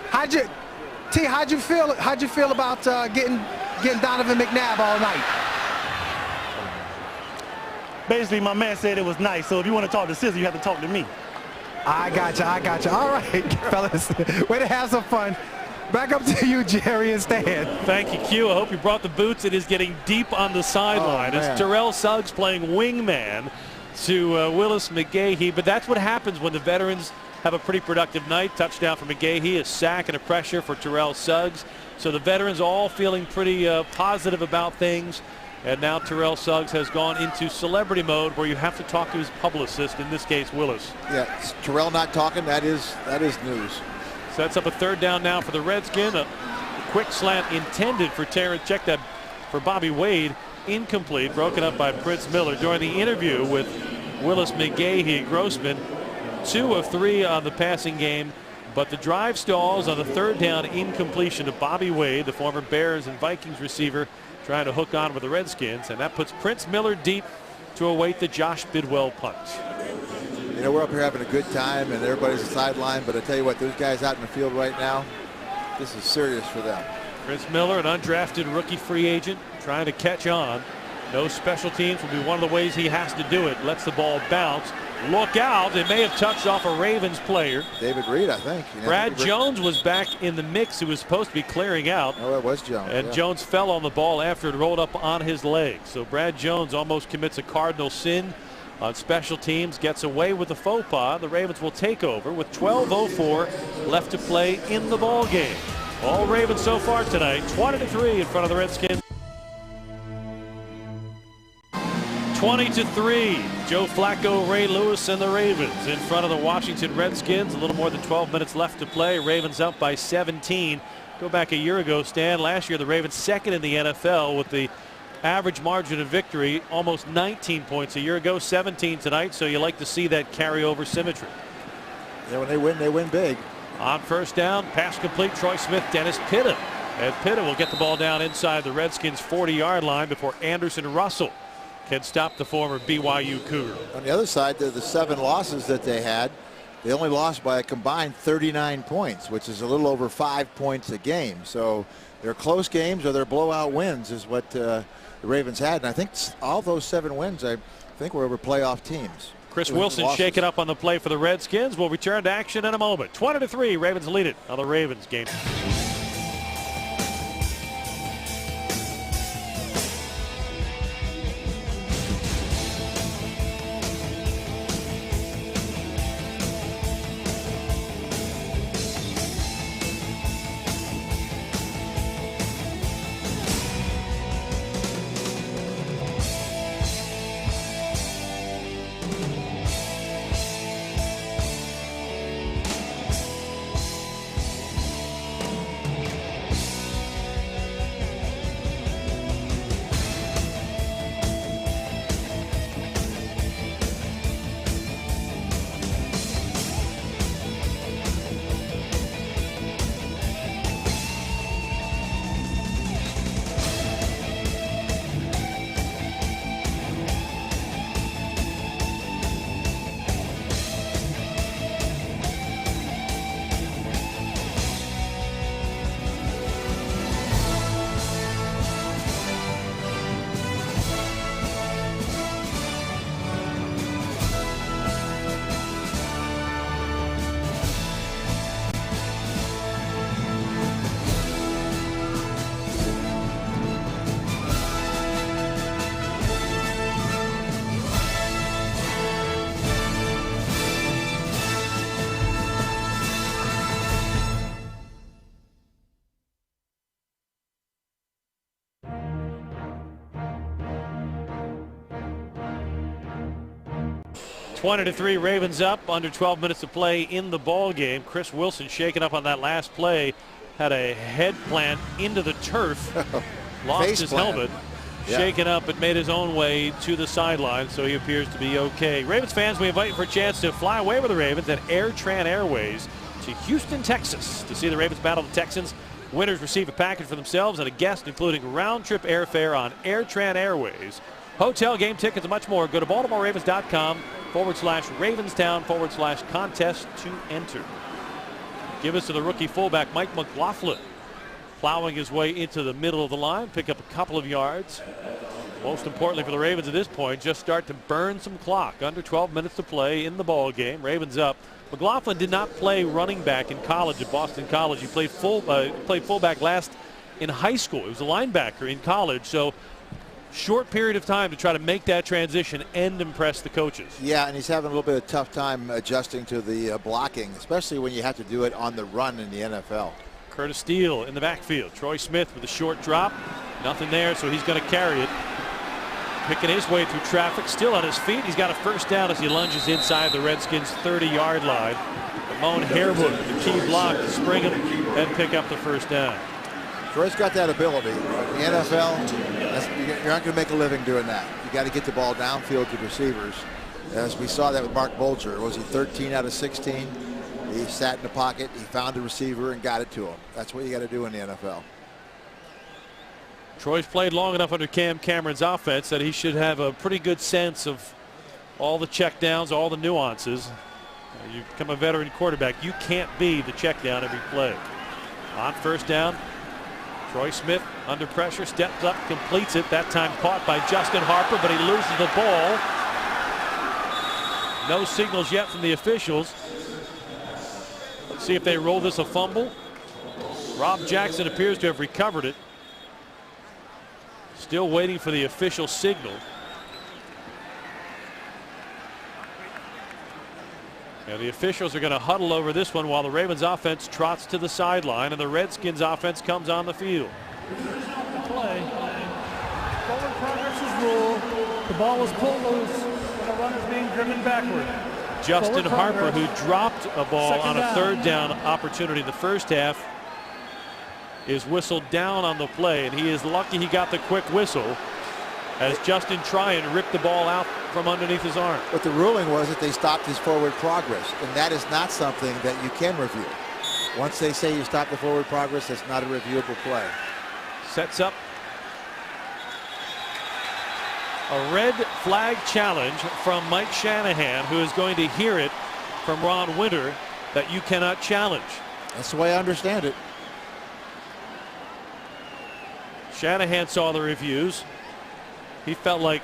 How'd you feel about getting Donovan McNabb all night? Basically, my man said it was nice. So if you want to talk to Sizzle, you have to talk to me. I got you. All right, fellas. Way to have some fun. Back up to you, Jerry and Stan. Thank you, Q. I hope you brought the boots. It is getting deep on the sideline. It's Terrell Suggs playing wingman to Willis McGahee. But that's what happens when the veterans have a pretty productive night. Touchdown for McGahee, a sack and a pressure for Terrell Suggs. So the veterans all feeling pretty positive about things. And now Terrell Suggs has gone into celebrity mode where you have to talk to his publicist, in this case, Willis. Yeah, Terrell not talking, that is news. Sets up a third down now for the Redskins. A quick slant intended for Terrence. Check that for Bobby Wade. Incomplete. Broken up by Prince Miller. During the interview with Willis McGahee, Grossman, 2 of 3 on the passing game. But the drive stalls on the third down incompletion to Bobby Wade, the former Bears and Vikings receiver, trying to hook on with the Redskins. And that puts Prince Miller deep to await the Josh Bidwell punt. You know, we're up here having a good time and everybody's a sideline, but I tell you what, those guys out in the field right now, this is serious for them. Prince Miller, an undrafted rookie free agent, trying to catch on. No special teams will be one of the ways he has to do it. Lets the ball bounce. Look out, it may have touched off a Ravens player. David Reed, I think. Brad Jones was back in the mix. He was supposed to be clearing out. Oh, it was Jones. And Jones fell on the ball after it rolled up on his leg. So Brad Jones almost commits a cardinal sin on special teams, gets away with the faux pas. The Ravens will take over with 12:04 left to play in the ball game. All Ravens so far tonight, 20-3 in front of the Redskins. 20-3. Joe Flacco, Ray Lewis, and the Ravens in front of the Washington Redskins. A little more than 12 minutes left to play. Ravens up by 17. Go back a year ago, Stan. Last year, the Ravens second in the NFL with the average margin of victory, almost 19 points. A year ago, 17 tonight. So you like to see that carryover symmetry. Yeah, when they win big. On first down, pass complete. Troy Smith, Dennis Pitta. And Pitta will get the ball down inside the Redskins' 40-yard line before Anderson Russell can stop the former BYU Cougar. On the other side, the 7 losses that they had, they only lost by a combined 39 points, which is a little over 5 points a game. So they're close games or they're blowout wins is what the Ravens had. And I think all those 7 wins, I think, were over playoff teams. Chris Wilson shaking up on the play for the Redskins. Will return to action in a moment. 20-3, Ravens lead it on the Ravens game. (20-3), Ravens up, under 12 minutes to play in the ball game. Chris Wilson shaking up on that last play, had a head plant into the turf, lost his helmet, shaken up, and made his own way to the sideline, so he appears to be okay. Ravens fans, we invite you for a chance to fly away with the Ravens at AirTran Airways to Houston, Texas to see the Ravens battle the Texans. Winners receive a package for themselves and a guest, including round-trip airfare on AirTran Airways. Hotel, game tickets, and much more. Go to BaltimoreRavens.com/Ravenstown/contest to enter. Give us to the rookie fullback, Mike McLaughlin, plowing his way into the middle of the line, pick up a couple of yards. Most importantly for the Ravens at this point, just start to burn some clock. Under 12 minutes to play in the ball game. Ravens up. McLaughlin did not play running back in college at Boston College. He played fullback last in high school. He was a linebacker in college, so short period of time to try to make that transition and impress the coaches. Yeah, and he's having a little bit of tough time adjusting to the blocking, especially when you have to do it on the run in the NFL. Curtis Steele in the backfield. Troy Smith with a short drop. Nothing there, so he's going to carry it. Picking his way through traffic, still on his feet. He's got a first down as he lunges inside the Redskins' 30-yard line. Ramon Harewood with the key block to spring him and pick up the first down. Troy's got that ability. In the NFL, you're not going to make a living doing that. You got to get the ball downfield to receivers. As we saw that with Mark Bolger. Was he 13 out of 16? He sat in the pocket, he found a receiver and got it to him. That's what you got to do in the NFL. Troy's played long enough under Cam Cameron's offense that he should have a pretty good sense of all the checkdowns, all the nuances. You become a veteran quarterback, you can't be the check down every play. On first down, Troy Smith under pressure, steps up, completes it. That time caught by Justin Harper, but he loses the ball. No signals yet from the officials. Let's see if they roll this a fumble. Rob Jackson appears to have recovered it. Still waiting for the official signal. And the officials are going to huddle over this one while the Ravens offense trots to the sideline and the Redskins offense comes on the field. Play. Forward progress is ruled. The ball was pulled loose and the runner's being driven backward. Justin Harper, who dropped a ball Second on a down. third down opportunity in the first half, is whistled down on the play, and he is lucky he got the quick whistle as Justin Tryon ripped the ball out from underneath his arm. But the ruling was that they stopped his forward progress, and that is not something that you can review. Once they say you stop the forward progress, that's not a reviewable play. Sets up a red flag challenge from Mike Shanahan, who is going to hear it from Ron Winter that you cannot challenge. That's the way I understand it. Shanahan saw the reviews. He felt like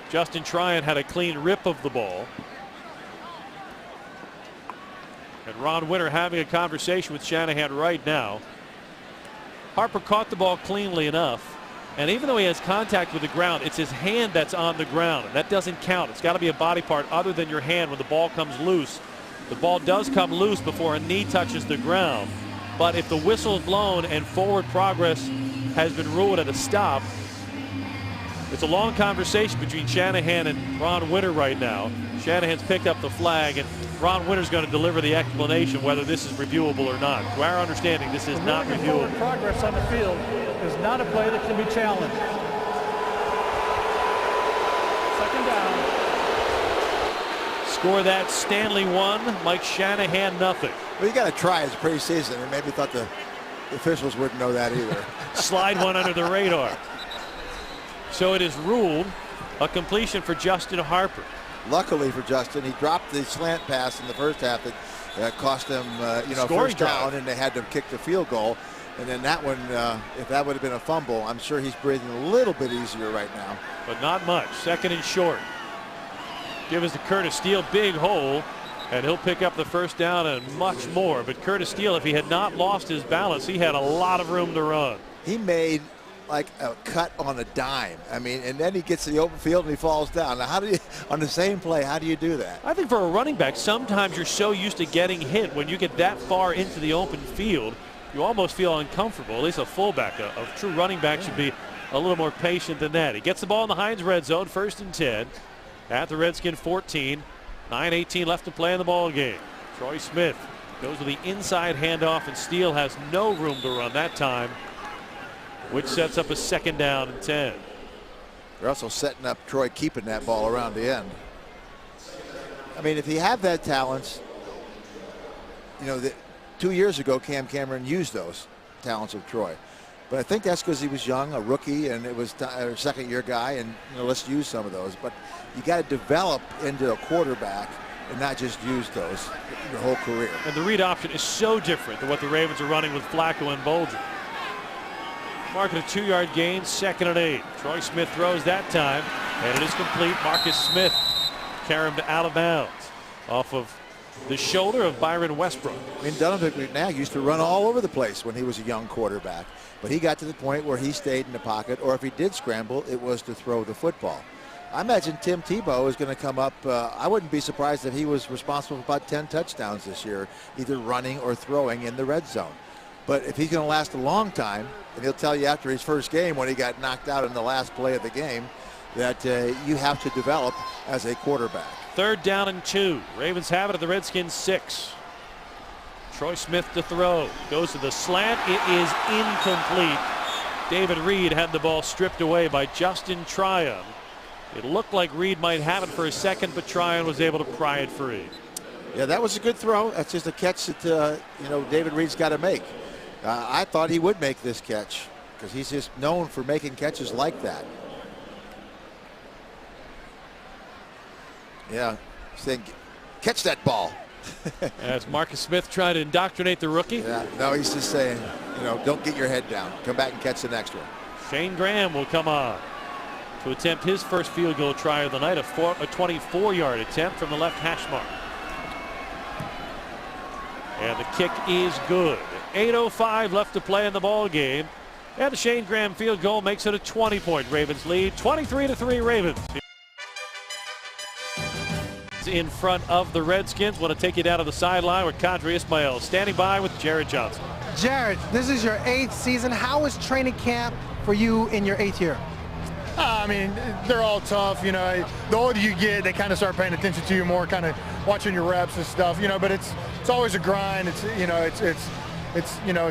Justin Tryon had a clean rip of the ball. And Ron Winter having a conversation with Shanahan right now. Harper caught the ball cleanly enough. And even though he has contact with the ground, it's his hand that's on the ground. And that doesn't count. It's got to be a body part other than your hand when the ball comes loose. The ball does come loose before a knee touches the ground. But if the whistle is blown and forward progress has been ruled at a stop, it's a long conversation between Shanahan and Ron Winter right now. Shanahan's picked up the flag, and Ron Winter's going to deliver the explanation whether this is reviewable or not. To our understanding, this is not reviewable. Forward progress on the field is not a play that can be challenged. Second down. Score that, Stanley 1, Mike Shanahan nothing. Well, you got to try as preseason, and maybe thought the officials wouldn't know that either. Slide one under the radar. So it is ruled a completion for Justin Harper. Luckily for Justin, he dropped the slant pass in the first half that cost them, Scoring first down, drive. and they had to kick the field goal. And then that one, if that would have been a fumble, I'm sure he's breathing a little bit easier right now. But not much. Second and short. Give us to Curtis Steele, big hole, and he'll pick up the first down and much more. But Curtis Steele, if he had not lost his balance, he had a lot of room to run. He made like a cut on a dime. I mean, and then he gets to the open field and he falls down. Now, how do you, on the same play, how do you do that? I think for a running back, sometimes you're so used to getting hit. When you get that far into the open field, you almost feel uncomfortable. At least a fullback, a true running back should be a little more patient than that. He gets the ball in the Heinz red zone, 1st and 10 at the Redskin 14. 9:18 left to play in the ball game. Troy Smith goes with the inside handoff, and Steele has no room to run that time, which sets up a 2nd down and 10. They're also setting up Troy keeping that ball around the end. I mean, if he had that talent, 2 years ago, Cam Cameron used those talents of Troy. But I think that's because he was young, a rookie, and it was a second-year guy, and let's use some of those. But you got to develop into a quarterback and not just use those your whole career. And the read option is so different than what the Ravens are running with Flacco and Bolger. Marking a 2-yard gain, 2nd and 8. Troy Smith throws that time, and it is complete. Marcus Smith carried him out of bounds off of the shoulder of Byron Westbrook. I mean, Donovan McNabb used to run all over the place when he was a young quarterback, but he got to the point where he stayed in the pocket, or if he did scramble, it was to throw the football. I imagine Tim Tebow is going to come up. I wouldn't be surprised if he was responsible for about 10 touchdowns this year, either running or throwing in the red zone. But if he's going to last a long time, and he'll tell you after his first game when he got knocked out in the last play of the game, that you have to develop as a quarterback. 3rd down and 2. Ravens have it at the Redskins 6. Troy Smith to throw. Goes to the slant. It is incomplete. David Reed had the ball stripped away by Justin Tryon. It looked like Reed might have it for a second, but Tryon was able to pry it free. Yeah, that was a good throw. That's just a catch that David Reed's got to make. I thought he would make this catch because he's just known for making catches like that. Yeah, saying, catch that ball. As Marcus Smith tried to indoctrinate the rookie. Yeah, no, he's just saying, don't get your head down. Come back and catch the next one. Shane Graham will come on to attempt his first field goal try of the night, a 24-yard attempt from the left hash mark. And the kick is good. 8:05 left to play in the ball game. And the Shane Graham field goal makes it a 20-point Ravens lead. 23-3 Ravens. In front of the Redskins. Want to take you down to the sideline with Qadri Ismail standing by with Jared Johnson. Jared, this is your 8th season. How is training camp for you in your 8th year? I mean, they're all tough. You know, the older you get, they kind of start paying attention to you more, kind of watching your reps and stuff. You know, but it's always a grind. It's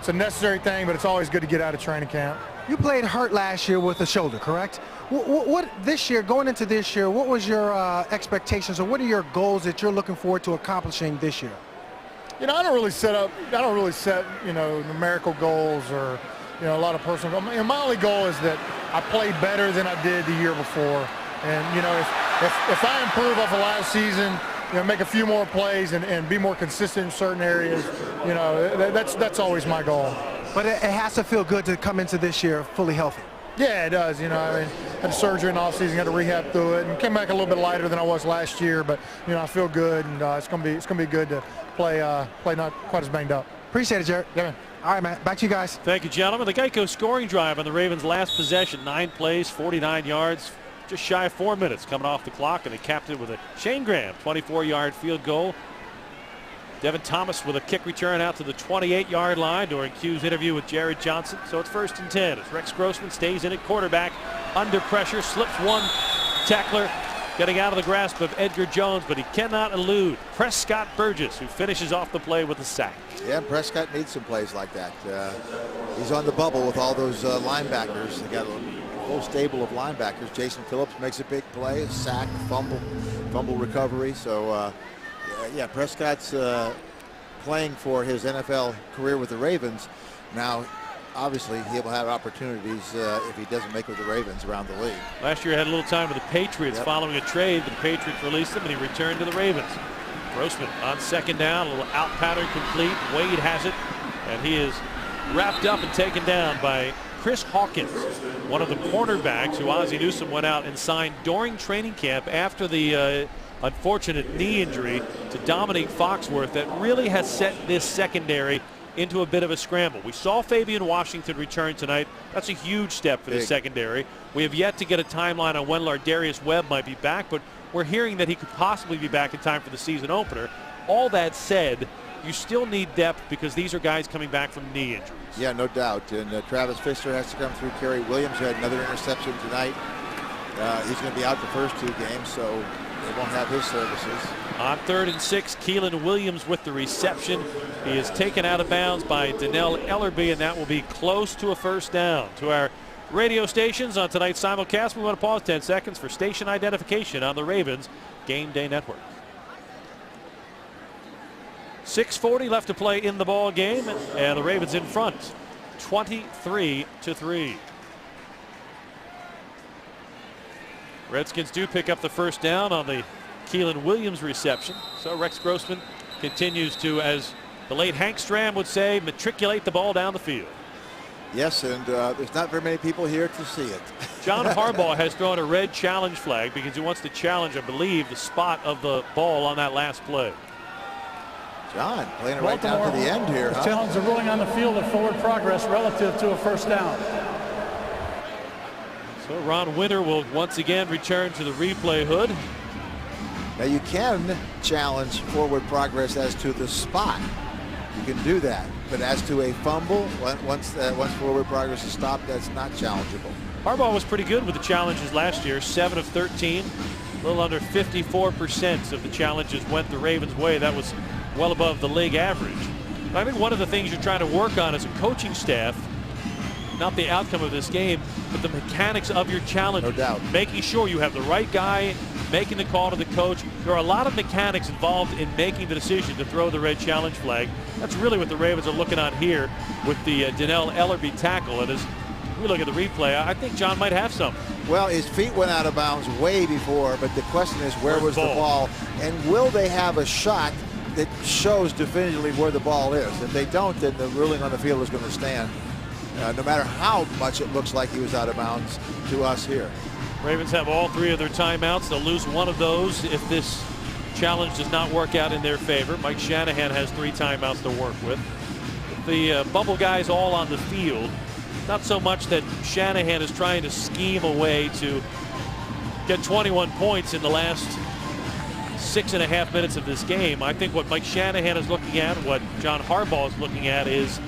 a necessary thing, but it's always good to get out of training camp. You played hurt last year with a shoulder, correct? What this year, going into this year, what was your expectations, or what are your goals that you're looking forward to accomplishing this year? You know, I don't really set, you know, numerical goals or, you know, a lot of personal goals. My only goal is that I play better than I did the year before. And, you know, if I improve off of last season, you know, make a few more plays and be more consistent in certain areas, you know, that's always my goal. But it has to feel good to come into this year fully healthy. Yeah, it does. You know, I mean, had surgery in the offseason, had to rehab through it, and came back a little bit lighter than I was last year. But you know, I feel good, and it's gonna be good to play not quite as banged up. Appreciate it, Jared. Yeah, man. All right, man. Back to you guys. Thank you, gentlemen. The Geico scoring drive on the Ravens' last possession, 9 plays, 49 yards, just shy of 4 minutes coming off the clock, and they capped it with a Shane Graham 24-yard field goal. Devin Thomas with a kick return out to the 28-yard line during Q's interview with Jared Johnson. So it's 1st and 10 as Rex Grossman stays in at quarterback under pressure, slips one tackler, getting out of the grasp of Edgar Jones, but he cannot elude Prescott Burgess, who finishes off the play with a sack. Yeah, Prescott needs some plays like that. He's on the bubble with all those linebackers. They got a whole stable of linebackers. Jason Phillips makes a big play, a sack, fumble recovery. So yeah, Prescott's playing for his NFL career with the Ravens. Now, obviously, he'll have opportunities if he doesn't make it with the Ravens around the league. Last year, he had a little time with the Patriots following a trade, but the Patriots released him, and he returned to the Ravens. Grossman on 2nd down, a little out pattern complete. Wade has it, and he is wrapped up and taken down by Chris Hawkins, one of the cornerbacks who Ozzie Newsome went out and signed during training camp after the unfortunate knee injury to Dominique Foxworth that really has set this secondary into a bit of a scramble. We saw Fabian Washington return tonight. That's a huge step for the secondary. We have yet to get a timeline on when Lardarius Webb might be back, but we're hearing that he could possibly be back in time for the season opener. All that said, you still need depth because these are guys coming back from knee injuries. Yeah, no doubt. And Travis Pfister has to come through. Kerry Williams had another interception tonight. He's going to be out the first 2 games, so they won't have his services. On 3rd and 6, Keelan Williams with the reception. He is taken out of bounds by Donnell Ellerby, and that will be close to a 1st down. To our radio stations on tonight's simulcast, we want to pause 10 seconds for station identification on the Ravens Game Day Network. 6:40 left to play in the ball game, and the Ravens in front, 23-3. Redskins do pick up the 1st down on the Keelan Williams reception. So Rex Grossman continues to, as the late Hank Stram would say, matriculate the ball down the field. Yes, and there's not very many people here to see it. John Harbaugh has thrown a red challenge flag because he wants to challenge, I believe, the spot of the ball on that last play. John playing it right down to the end here. Huh? Challenge the ruling on the field of forward progress relative to a 1st down. So Ron Winter will once again return to the replay hood. Now you can challenge forward progress as to the spot. You can do that. But as to a fumble, once forward progress is stopped, that's not challengeable. Harbaugh was pretty good with the challenges last year, 7 of 13. A little under 54% of the challenges went the Ravens' way. That was well above the league average. But I think one of the things you're trying to work on as a coaching staff, not the outcome of this game, but the mechanics of your challenge. No doubt. Making sure you have the right guy making the call to the coach. There are a lot of mechanics involved in making the decision to throw the red challenge flag. That's really what the Ravens are looking on here with the Donnell Ellerby tackle. And as we look at the replay, I think John might have some. Well, his feet went out of bounds way before, but the question is, where was the ball? And will they have a shot that shows definitively where the ball is? If they don't, then the ruling on the field is going to stand, no matter how much it looks like he was out of bounds to us here. Ravens have all 3 of their timeouts. They'll lose one of those if this challenge does not work out in their favor. Mike Shanahan has 3 timeouts to work with. The bubble guys all on the field. Not so much that Shanahan is trying to scheme a way to get 21 points in the last 6.5 minutes of this game. I think what Mike Shanahan is looking at, what John Harbaugh is looking at, is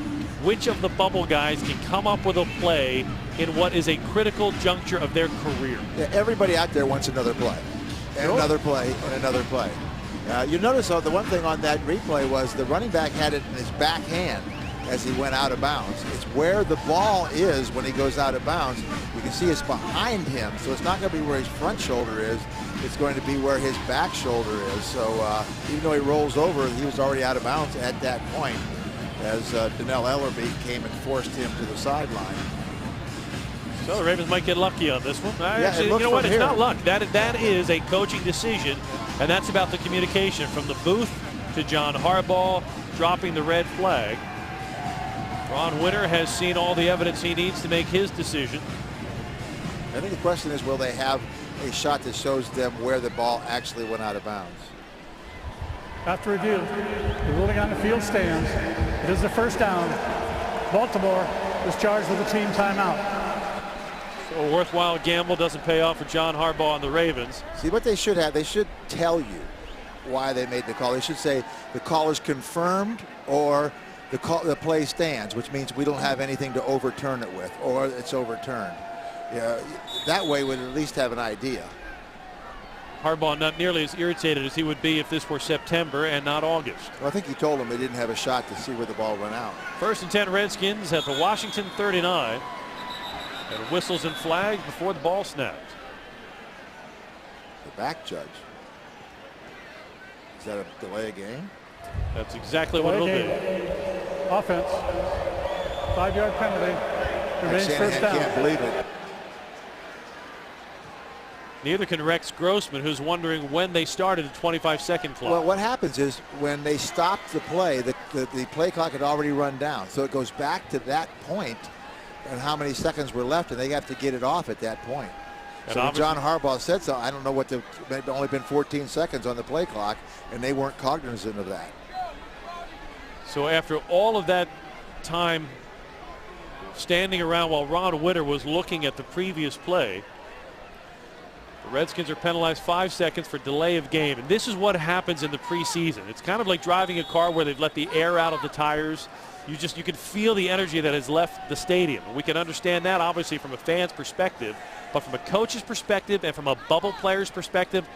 which of the bubble guys can come up with a play in what is a critical juncture of their career. Yeah, everybody out there wants another play, and another play, and another play. You notice, though, the one thing on that replay was the running back had it in his back hand as he went out of bounds. It's where the ball is when he goes out of bounds. You can see it's behind him, so it's not going to be where his front shoulder is. It's going to be where his back shoulder is. So even though he rolls over, he was already out of bounds at that point as Donnell Ellerby came and forced him to the sideline. So the Ravens might get lucky on this one. Actually, you know what? It's not luck. That is a coaching decision, and that's about the communication from the booth to John Harbaugh dropping the red flag. Ron Winter has seen all the evidence he needs to make his decision. I think the question is, will they have a shot that shows them where the ball actually went out of bounds? After review, the ruling on the field stands. It is the first down. Baltimore is charged with a team timeout. So a worthwhile gamble doesn't pay off for John Harbaugh and the Ravens. See what they should have. They should tell you why they made the call. They should say the call is confirmed or the play stands, which means we don't have anything to overturn it with, or it's overturned. Yeah, that way we'd at least have an idea. Harbaugh not nearly as irritated as he would be if this were September and not August. Well, I think he told them they didn't have a shot to see where the ball went out. 1st and 10 Redskins at the Washington 39. And whistles and flags before the ball snapped. The back judge. Is that a delay of game? That's exactly what it'll be. Offense. 5-yard penalty. Remains first down. Can't believe it. Neither can Rex Grossman, who's wondering when they started the 25-second clock. Well, what happens is when they stopped the play, the play clock had already run down. So it goes back to that point and how many seconds were left, and they have to get it off at that point. And so when John Harbaugh said so, I don't know what it had only been 14 seconds on the play clock, and they weren't cognizant of that. So after all of that time standing around while Ron Winter was looking at the previous play, the Redskins are penalized 5 seconds for delay of game. And this is what happens in the preseason. It's kind of like driving a car where they've let the air out of the tires. You can feel the energy that has left the stadium. We can understand that obviously from a fan's perspective, but from a coach's perspective and from a bubble player's perspective,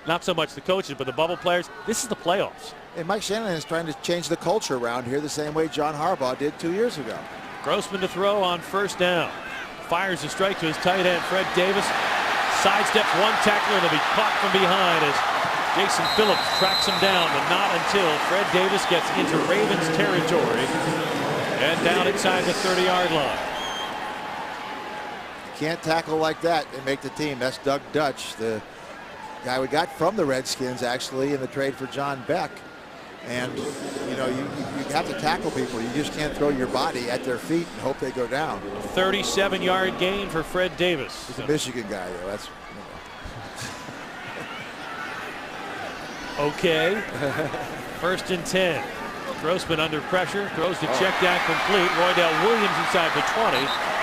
not so much the coaches, but the bubble players, this is the playoffs. And Mike Shanahan is trying to change the culture around here the same way John Harbaugh did 2 years ago. Grossman to throw on 1st down. Fires a strike to his tight end, Fred Davis. Sidesteps one tackler and he'll be caught from behind as Jason Phillips tracks him down, but not until Fred Davis gets into Ravens territory and down inside the 30-yard line. You can't tackle like that and make the team. That's Doug Dutch, the guy we got from the Redskins actually in the trade for John Beck. And you know, you have to tackle people. You just can't throw your body at their feet and hope they go down. 37-yard gain for Fred Davis. He's a Michigan guy, though. That's okay. 1st and 10. Grossman under pressure, throws the check down complete. Roydell Williams inside the 20,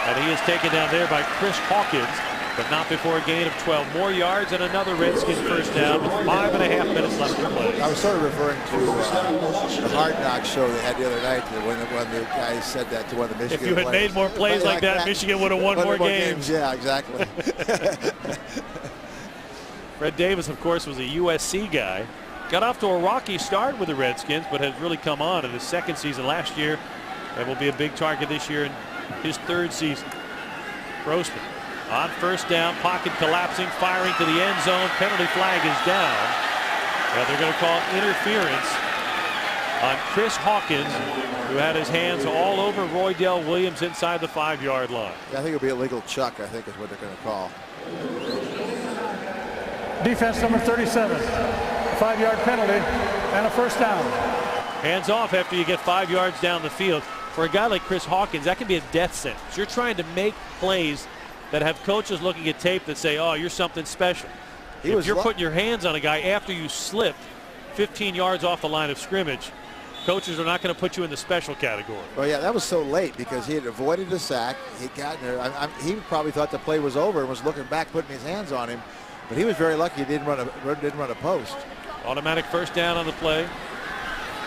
and he is taken down there by Chris Hawkins, but not before a gain of 12 more yards and another Redskins first down with 5.5 minutes left to play. I was sort of referring to the Hard Knocks show they had the other night when the guy said that to one of the Michigan players. If you had made more plays like that, Michigan would have won more games. Yeah, exactly. Fred Davis, of course, was a USC guy. Got off to a rocky start with the Redskins, but has really come on in his 2nd season last year and will be a big target this year in his 3rd season. Grossman on 1st down, pocket collapsing, firing to the end zone. Penalty flag is down. And they're going to call interference on Chris Hawkins, who had his hands all over Roydell Williams inside the 5-yard line. Yeah, I think it'll be a legal chuck, I think is what they're going to call. Defense number 37. 5-yard penalty and a 1st down. Hands off after you get 5 yards down the field. For a guy like Chris Hawkins, that can be a death sentence. You're trying to make plays that have coaches looking at tape that say, oh, you're something special. If you're putting your hands on a guy after you slipped 15 yards off the line of scrimmage, coaches are not going to put you in the special category. Well, yeah, that was so late because he had avoided the sack. He got there. He probably thought the play was over and was looking back, putting his hands on him. But he was very lucky he didn't run a post. Automatic 1st down on the play.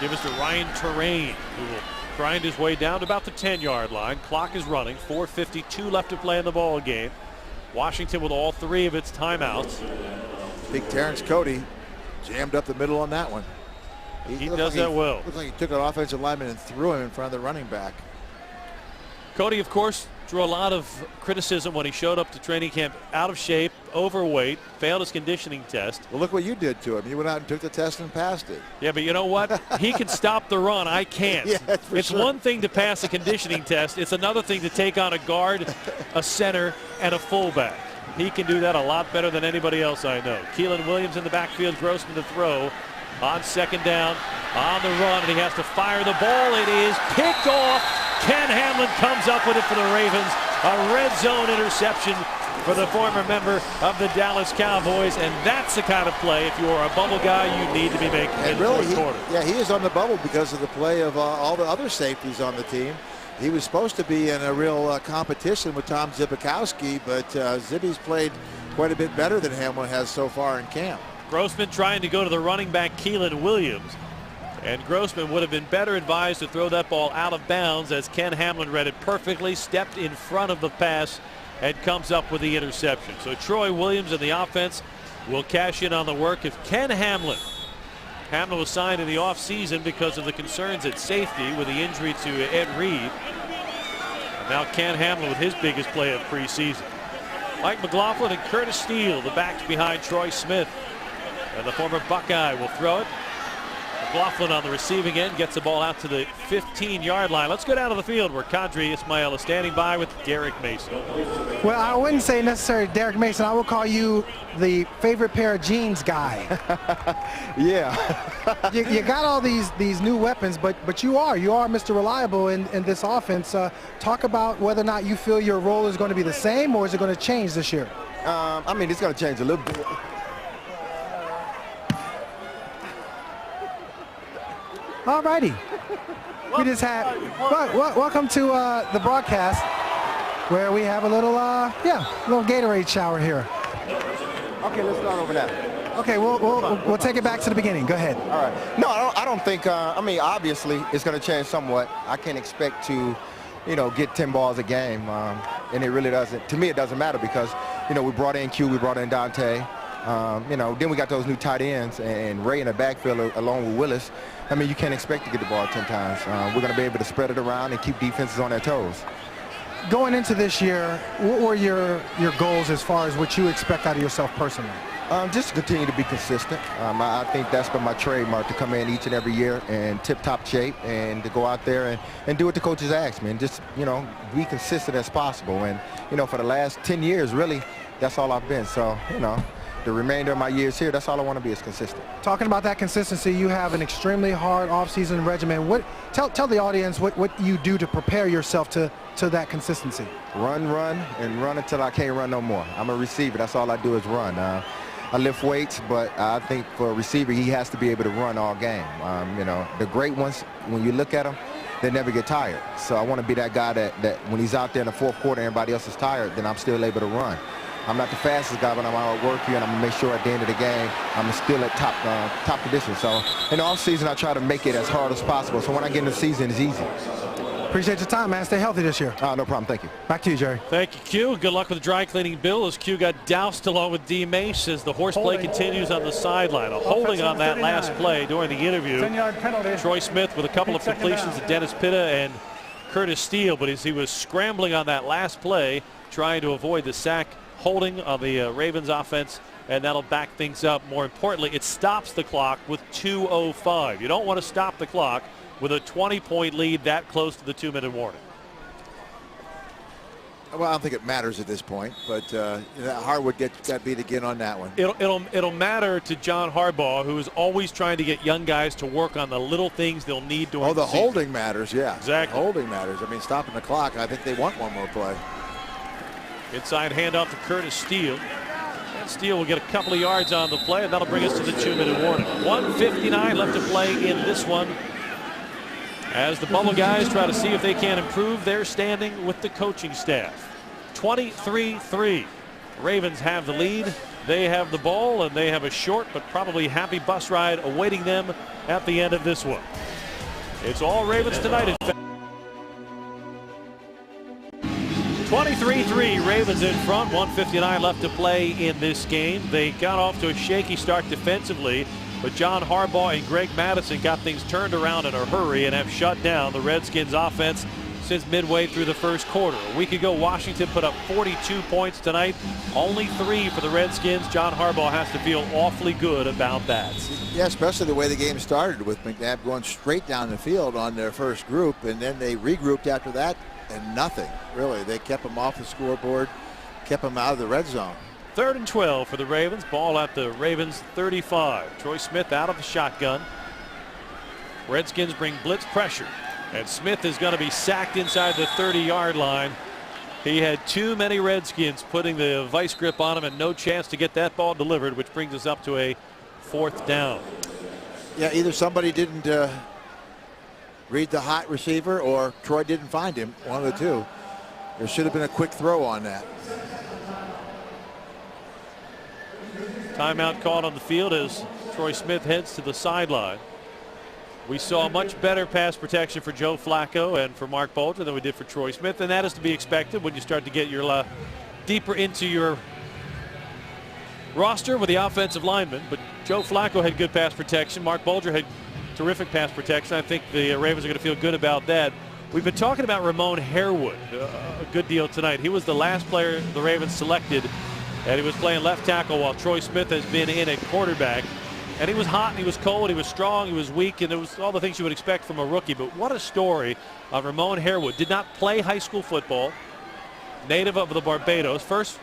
Give us to Ryan Terrain, who will grind his way down to about the 10-yard line. Clock is running. 4:52 left to play in the ball game. Washington with all 3 of its timeouts. Big Terrence Cody jammed up the middle on that one. He does that well. Looked like he took an offensive lineman and threw him in front of the running back. Cody, of course, drew a lot of criticism when he showed up to training camp out of shape, overweight, failed his conditioning test. Well, look what you did to him. You went out and took the test and passed it. Yeah, but you know what? He can stop the run. I can't. Yeah, it's sure. one thing to pass a conditioning test. It's another thing to take on a guard, a center, and a fullback. He can do that a lot better than anybody else I know. Keelan Williams in the backfield, Grossman to throw. On second down, on the run, and he has to fire the ball. It is picked off. Ken Hamlin comes up with it for the Ravens. A red zone interception for the former member of the Dallas Cowboys, and that's the kind of play, if you are a bubble guy, you need to be making in the fourth quarter. Yeah, he is on the bubble because of the play of all the other safeties on the team. He was supposed to be in a real competition with Tom Zibikowski, but Zibby's played quite a bit better than Hamlin has so far in camp. Grossman trying to go to the running back Keelan Williams, and Grossman would have been better advised to throw that ball out of bounds as Ken Hamlin read it perfectly, stepped in front of the pass, and comes up with the interception. So Troy Williams and the offense will cash in on the work of Ken Hamlin. Hamlin was signed in the offseason because of the concerns at safety with the injury to Ed Reed. And now Ken Hamlin with his biggest play of preseason. Mike McLaughlin and Curtis Steele, the backs behind Troy Smith. And the former Buckeye will throw it. McLaughlin on the receiving end gets the ball out to the 15-yard line. Let's go down to the field where Kadri Ismail is standing by with Derek Mason. Well, I wouldn't say necessarily Derek Mason. I would call you the favorite pair of jeans guy. Yeah. you got all these new weapons, but you are Mr. Reliable in this offense. Talk about whether or not you feel your role is going to be the same, or is it going to change this year? I mean, it's going to change a little bit. All righty. We just had welcome to the broadcast, where we have a little little Gatorade shower here. Okay, let's start over there. Okay, we'll take it back to the beginning. Go ahead. All right. No, I don't think. I mean, obviously, it's going to change somewhat. I can't expect to, get 10 balls a game, and it really doesn't. To me, it doesn't matter because, we brought in Q, we brought in Dante. Then we got those new tight ends and Ray in the backfield along with Willis. I mean, you can't expect to get the ball 10 times. We're going to be able to spread it around and keep defenses on their toes. Going into this year, what were your goals as far as what you expect out of yourself personally? Just to continue to be consistent. I think that's been my trademark, to come in each and every year and tip-top shape and to go out there and do what the coaches ask me and just, be consistent as possible. And, for the last 10 years, really, that's all I've been. So, the remainder of my years here, that's all I want to be, is consistent. Talking about that consistency, you have an extremely hard off-season regimen. Tell the audience what you do to prepare yourself to that consistency. Run, and run until I can't run no more. I'm a receiver. That's all I do is run. I lift weights, but I think for a receiver, he has to be able to run all game. The great ones, when you look at them, they never get tired. So I want to be that guy that when he's out there in the fourth quarter, everybody else is tired, then I'm still able to run. I'm not the fastest guy, but I'm out at work here, and I'm going to make sure at the end of the game I'm still at top condition. So in the offseason, I try to make it as hard as possible. So when I get in the season, it's easy. Appreciate your time, man. Stay healthy this year. No problem. Thank you. Back to you, Jerry. Thank you, Q. Good luck with the dry cleaning bill as Q got doused along with D. Mace as the horseplay continues on the sideline. A holding on that last play during the interview. 10-yard penalty. Troy Smith with a couple of completions to Dennis Pitta and Curtis Steele, but as he was scrambling on that last play, trying to avoid the sack, holding on the Ravens offense, and that'll back things up. More importantly, it stops the clock with 2:05. You don't want to stop the clock with a 20-point lead that close to the 2-minute warning. Well, I don't think it matters at this point, but Harwood got beat again on that one. It'll matter to John Harbaugh, who is always trying to get young guys to work on the little things they'll need during the season. Holding matters, yeah. Exactly. Holding matters. I mean, stopping the clock, I think they want one more play. Inside handoff to Curtis Steele. And Steele will get a couple of yards on the play, and that'll bring us to the 2-minute warning. 1:59 left to play in this one, as the bubble guys try to see if they can improve their standing with the coaching staff. 23-3. Ravens have the lead. They have the ball, and they have a short but probably happy bus ride awaiting them at the end of this one. It's all Ravens tonight. 23-3, Ravens in front, 1:59 left to play in this game. They got off to a shaky start defensively, but John Harbaugh and Greg Madison got things turned around in a hurry and have shut down the Redskins offense since midway through the first quarter. A week ago, Washington put up 42 points tonight, only 3 for the Redskins. John Harbaugh has to feel awfully good about that. Yeah, especially the way the game started with McNabb going straight down the field on their first group, and then they regrouped after that, and nothing, really. They kept them off the scoreboard, kept them out of the red zone. 3rd and 12 for the Ravens. Ball at the Ravens 35. Troy Smith out of the shotgun. Redskins bring blitz pressure, and Smith is going to be sacked inside the 30-yard line. He had too many Redskins putting the vice grip on him and no chance to get that ball delivered, which brings us up to a 4th down. Yeah, either somebody didn't read the hot receiver or Troy didn't find him, one of the two. There should have been a quick throw on that. Timeout called on the field as Troy Smith heads to the sideline. We saw much better pass protection for Joe Flacco and for Mark Bolger than we did for Troy Smith, and that is to be expected when you start to get your deeper into your roster with the offensive linemen. But Joe Flacco had good pass protection. Mark Bolger had terrific pass protection. I think the Ravens are going to feel good about that. We've been talking about Ramon Harewood a good deal tonight. He was the last player the Ravens selected, and he was playing left tackle while Troy Smith has been in at quarterback. And he was hot, and he was cold, he was strong, he was weak, and it was all the things you would expect from a rookie. But what a story of Ramon Harewood. Did not play high school football. Native of the Barbados. First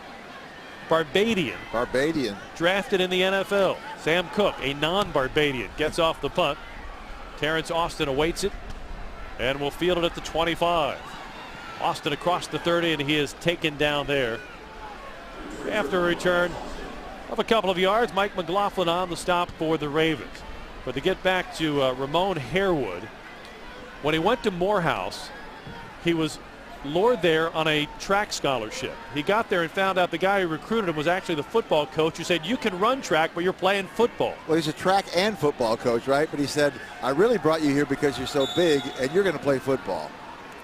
Barbadian. Drafted in the NFL. Sam Cook, a non-Barbadian, gets off the punt. Terrence Austin awaits it and will field it at the 25. Austin across the 30, and he is taken down there. After a return of a couple of yards, Mike McLaughlin on the stop for the Ravens. But to get back to Ramon Harewood, when he went to Morehouse, he was lured there on a track scholarship. He got there and found out the guy who recruited him was actually the football coach who said, you can run track, but you're playing football. Well, he's a track and football coach, right? But he said, I really brought you here because you're so big and you're going to play football.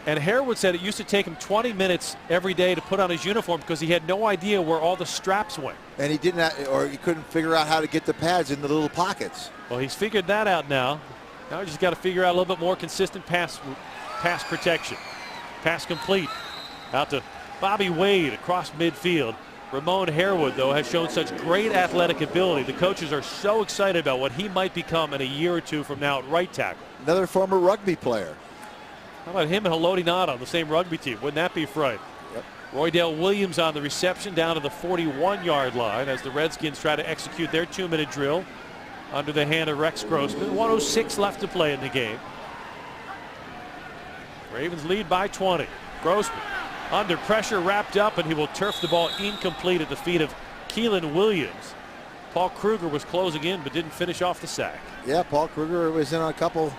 And Harewood said it used to take him 20 minutes every day to put on his uniform because he had no idea where all the straps went. And he didn't, or he couldn't figure out how to get the pads in the little pockets. Well, he's figured that out now. Now he's just got to figure out a little bit more consistent pass protection. Pass complete out to Bobby Wade across midfield. Ramon Harewood, though, has shown such great athletic ability. The coaches are so excited about what he might become in a year or two from now at right tackle. Another former rugby player. How about him and Haloti Nada on the same rugby team? Wouldn't that be fright? Yep. Roydale Williams on the reception down to the 41-yard line as the Redskins try to execute their 2-minute drill under the hand of Rex Grossman. 1:06 left to play in the game. Ravens lead by 20. Grossman under pressure, wrapped up, and he will turf the ball incomplete at the feet of Keelan Williams. Paul Kruger was closing in but didn't finish off the sack. Yeah, Paul Kruger was in on a couple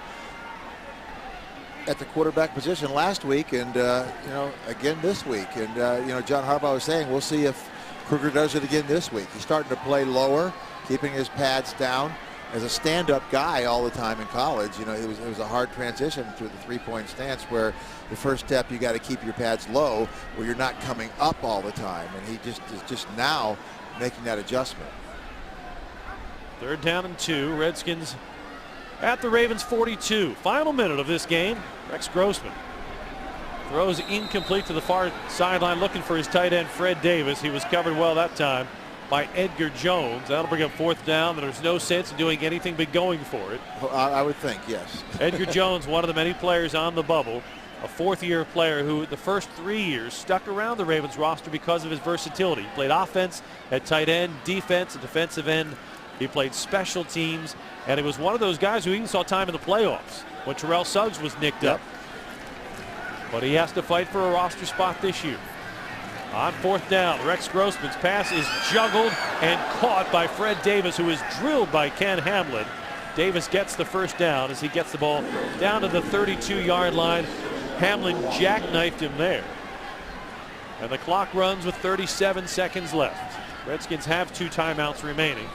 at the quarterback position last week, and again this week. And John Harbaugh was saying we'll see if Kruger does it again this week. He's starting to play lower, keeping his pads down. As a stand-up guy all the time in college, it was a hard transition through the three-point stance where the first step you got to keep your pads low where you're not coming up all the time, and he is just now making that adjustment. 3rd down and 2. Redskins at the Ravens 42. Final minute of this game. Rex Grossman throws incomplete to the far sideline looking for his tight end Fred Davis. He was covered well that time by Edgar Jones. That'll bring up 4th down. There's no sense in doing anything but going for it. I would think, yes. Edgar Jones, one of the many players on the bubble, a 4th-year player who the first 3 years stuck around the Ravens roster because of his versatility. He played offense at tight end, defense at defensive end. He played special teams, and he was one of those guys who even saw time in the playoffs when Terrell Suggs was nicked up. But he has to fight for a roster spot this year. On 4th down, Rex Grossman's pass is juggled and caught by Fred Davis, who is drilled by Ken Hamlin. Davis gets the first down as he gets the ball down to the 32-yard line. Hamlin jackknifed him there. And the clock runs with 37 seconds left. Redskins have 2 timeouts remaining.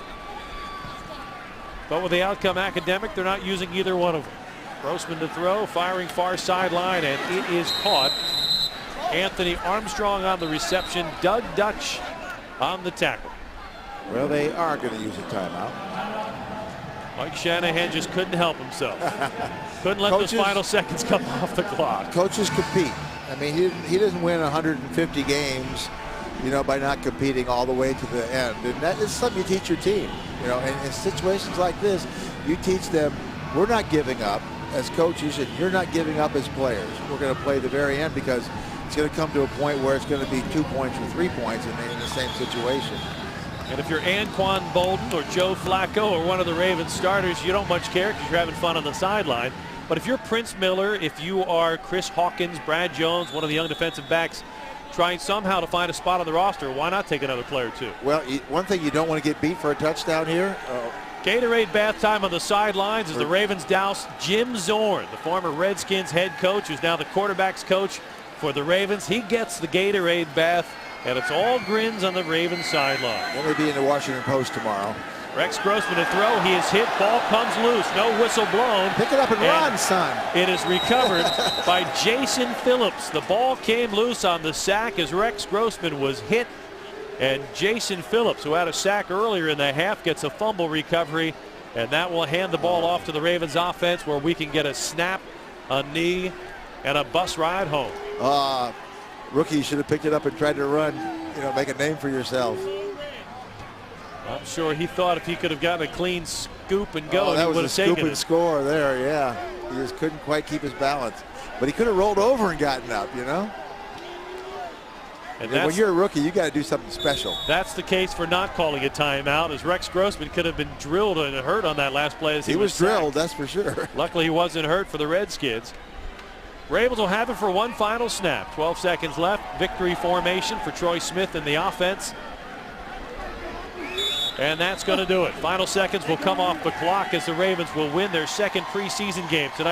But with the outcome academic, they're not using either one of them. Grossman to throw, firing far sideline, and it is caught Anthony Armstrong on the reception. Doug Dutch on the tackle. Well, they are going to use a timeout. Mike Shanahan just couldn't help himself. Couldn't let Coaches, those final seconds come off the clock. Coaches compete. I mean, he doesn't win 150 games, by not competing all the way to the end. And that is something you teach your team. And in situations like this, you teach them, we're not giving up as coaches, and you're not giving up as players. We're going to play the very end, because it's going to come to a point where it's going to be 2 points or 3 points in the same situation. And if you're Anquan Bolden or Joe Flacco or one of the Ravens starters, you don't much care because you're having fun on the sideline. But if you're Prince Miller, if you are Chris Hawkins, Brad Jones, one of the young defensive backs, trying somehow to find a spot on the roster, why not take another player or two? Well, one thing, you don't want to get beat for a touchdown here. Gatorade bath time on the sidelines as the Ravens douse Jim Zorn, the former Redskins head coach, who's now the quarterback's coach for the Ravens. He gets the Gatorade bath, and it's all grins on the Ravens sideline. Let me be in the Washington Post tomorrow. Rex Grossman to throw. He is hit. Ball comes loose. No whistle blown. Pick it up and run, son. It is recovered by Jason Phillips. The ball came loose on the sack as Rex Grossman was hit. And Jason Phillips, who had a sack earlier in the half, gets a fumble recovery. And that will hand the ball off to the Ravens offense, where we can get a snap, a knee, and a bus ride home. Rookie, you should have picked it up and tried to run, make a name for yourself. I'm sure he thought if he could have gotten a clean scoop and go, that he was would a have taken scoop and it. score there, yeah. He just couldn't quite keep his balance. But he could have rolled over and gotten up, And when you're a rookie, you got to do something special. That's the case for not calling a timeout, as Rex Grossman could have been drilled and hurt on that last play as he was drilled, that's for sure. Luckily, he wasn't hurt for the Redskins. Ravens will have it for one final snap. 12 seconds left. Victory formation for Troy Smith and the offense. And that's going to do it. Final seconds will come off the clock as the Ravens will win their second preseason game tonight.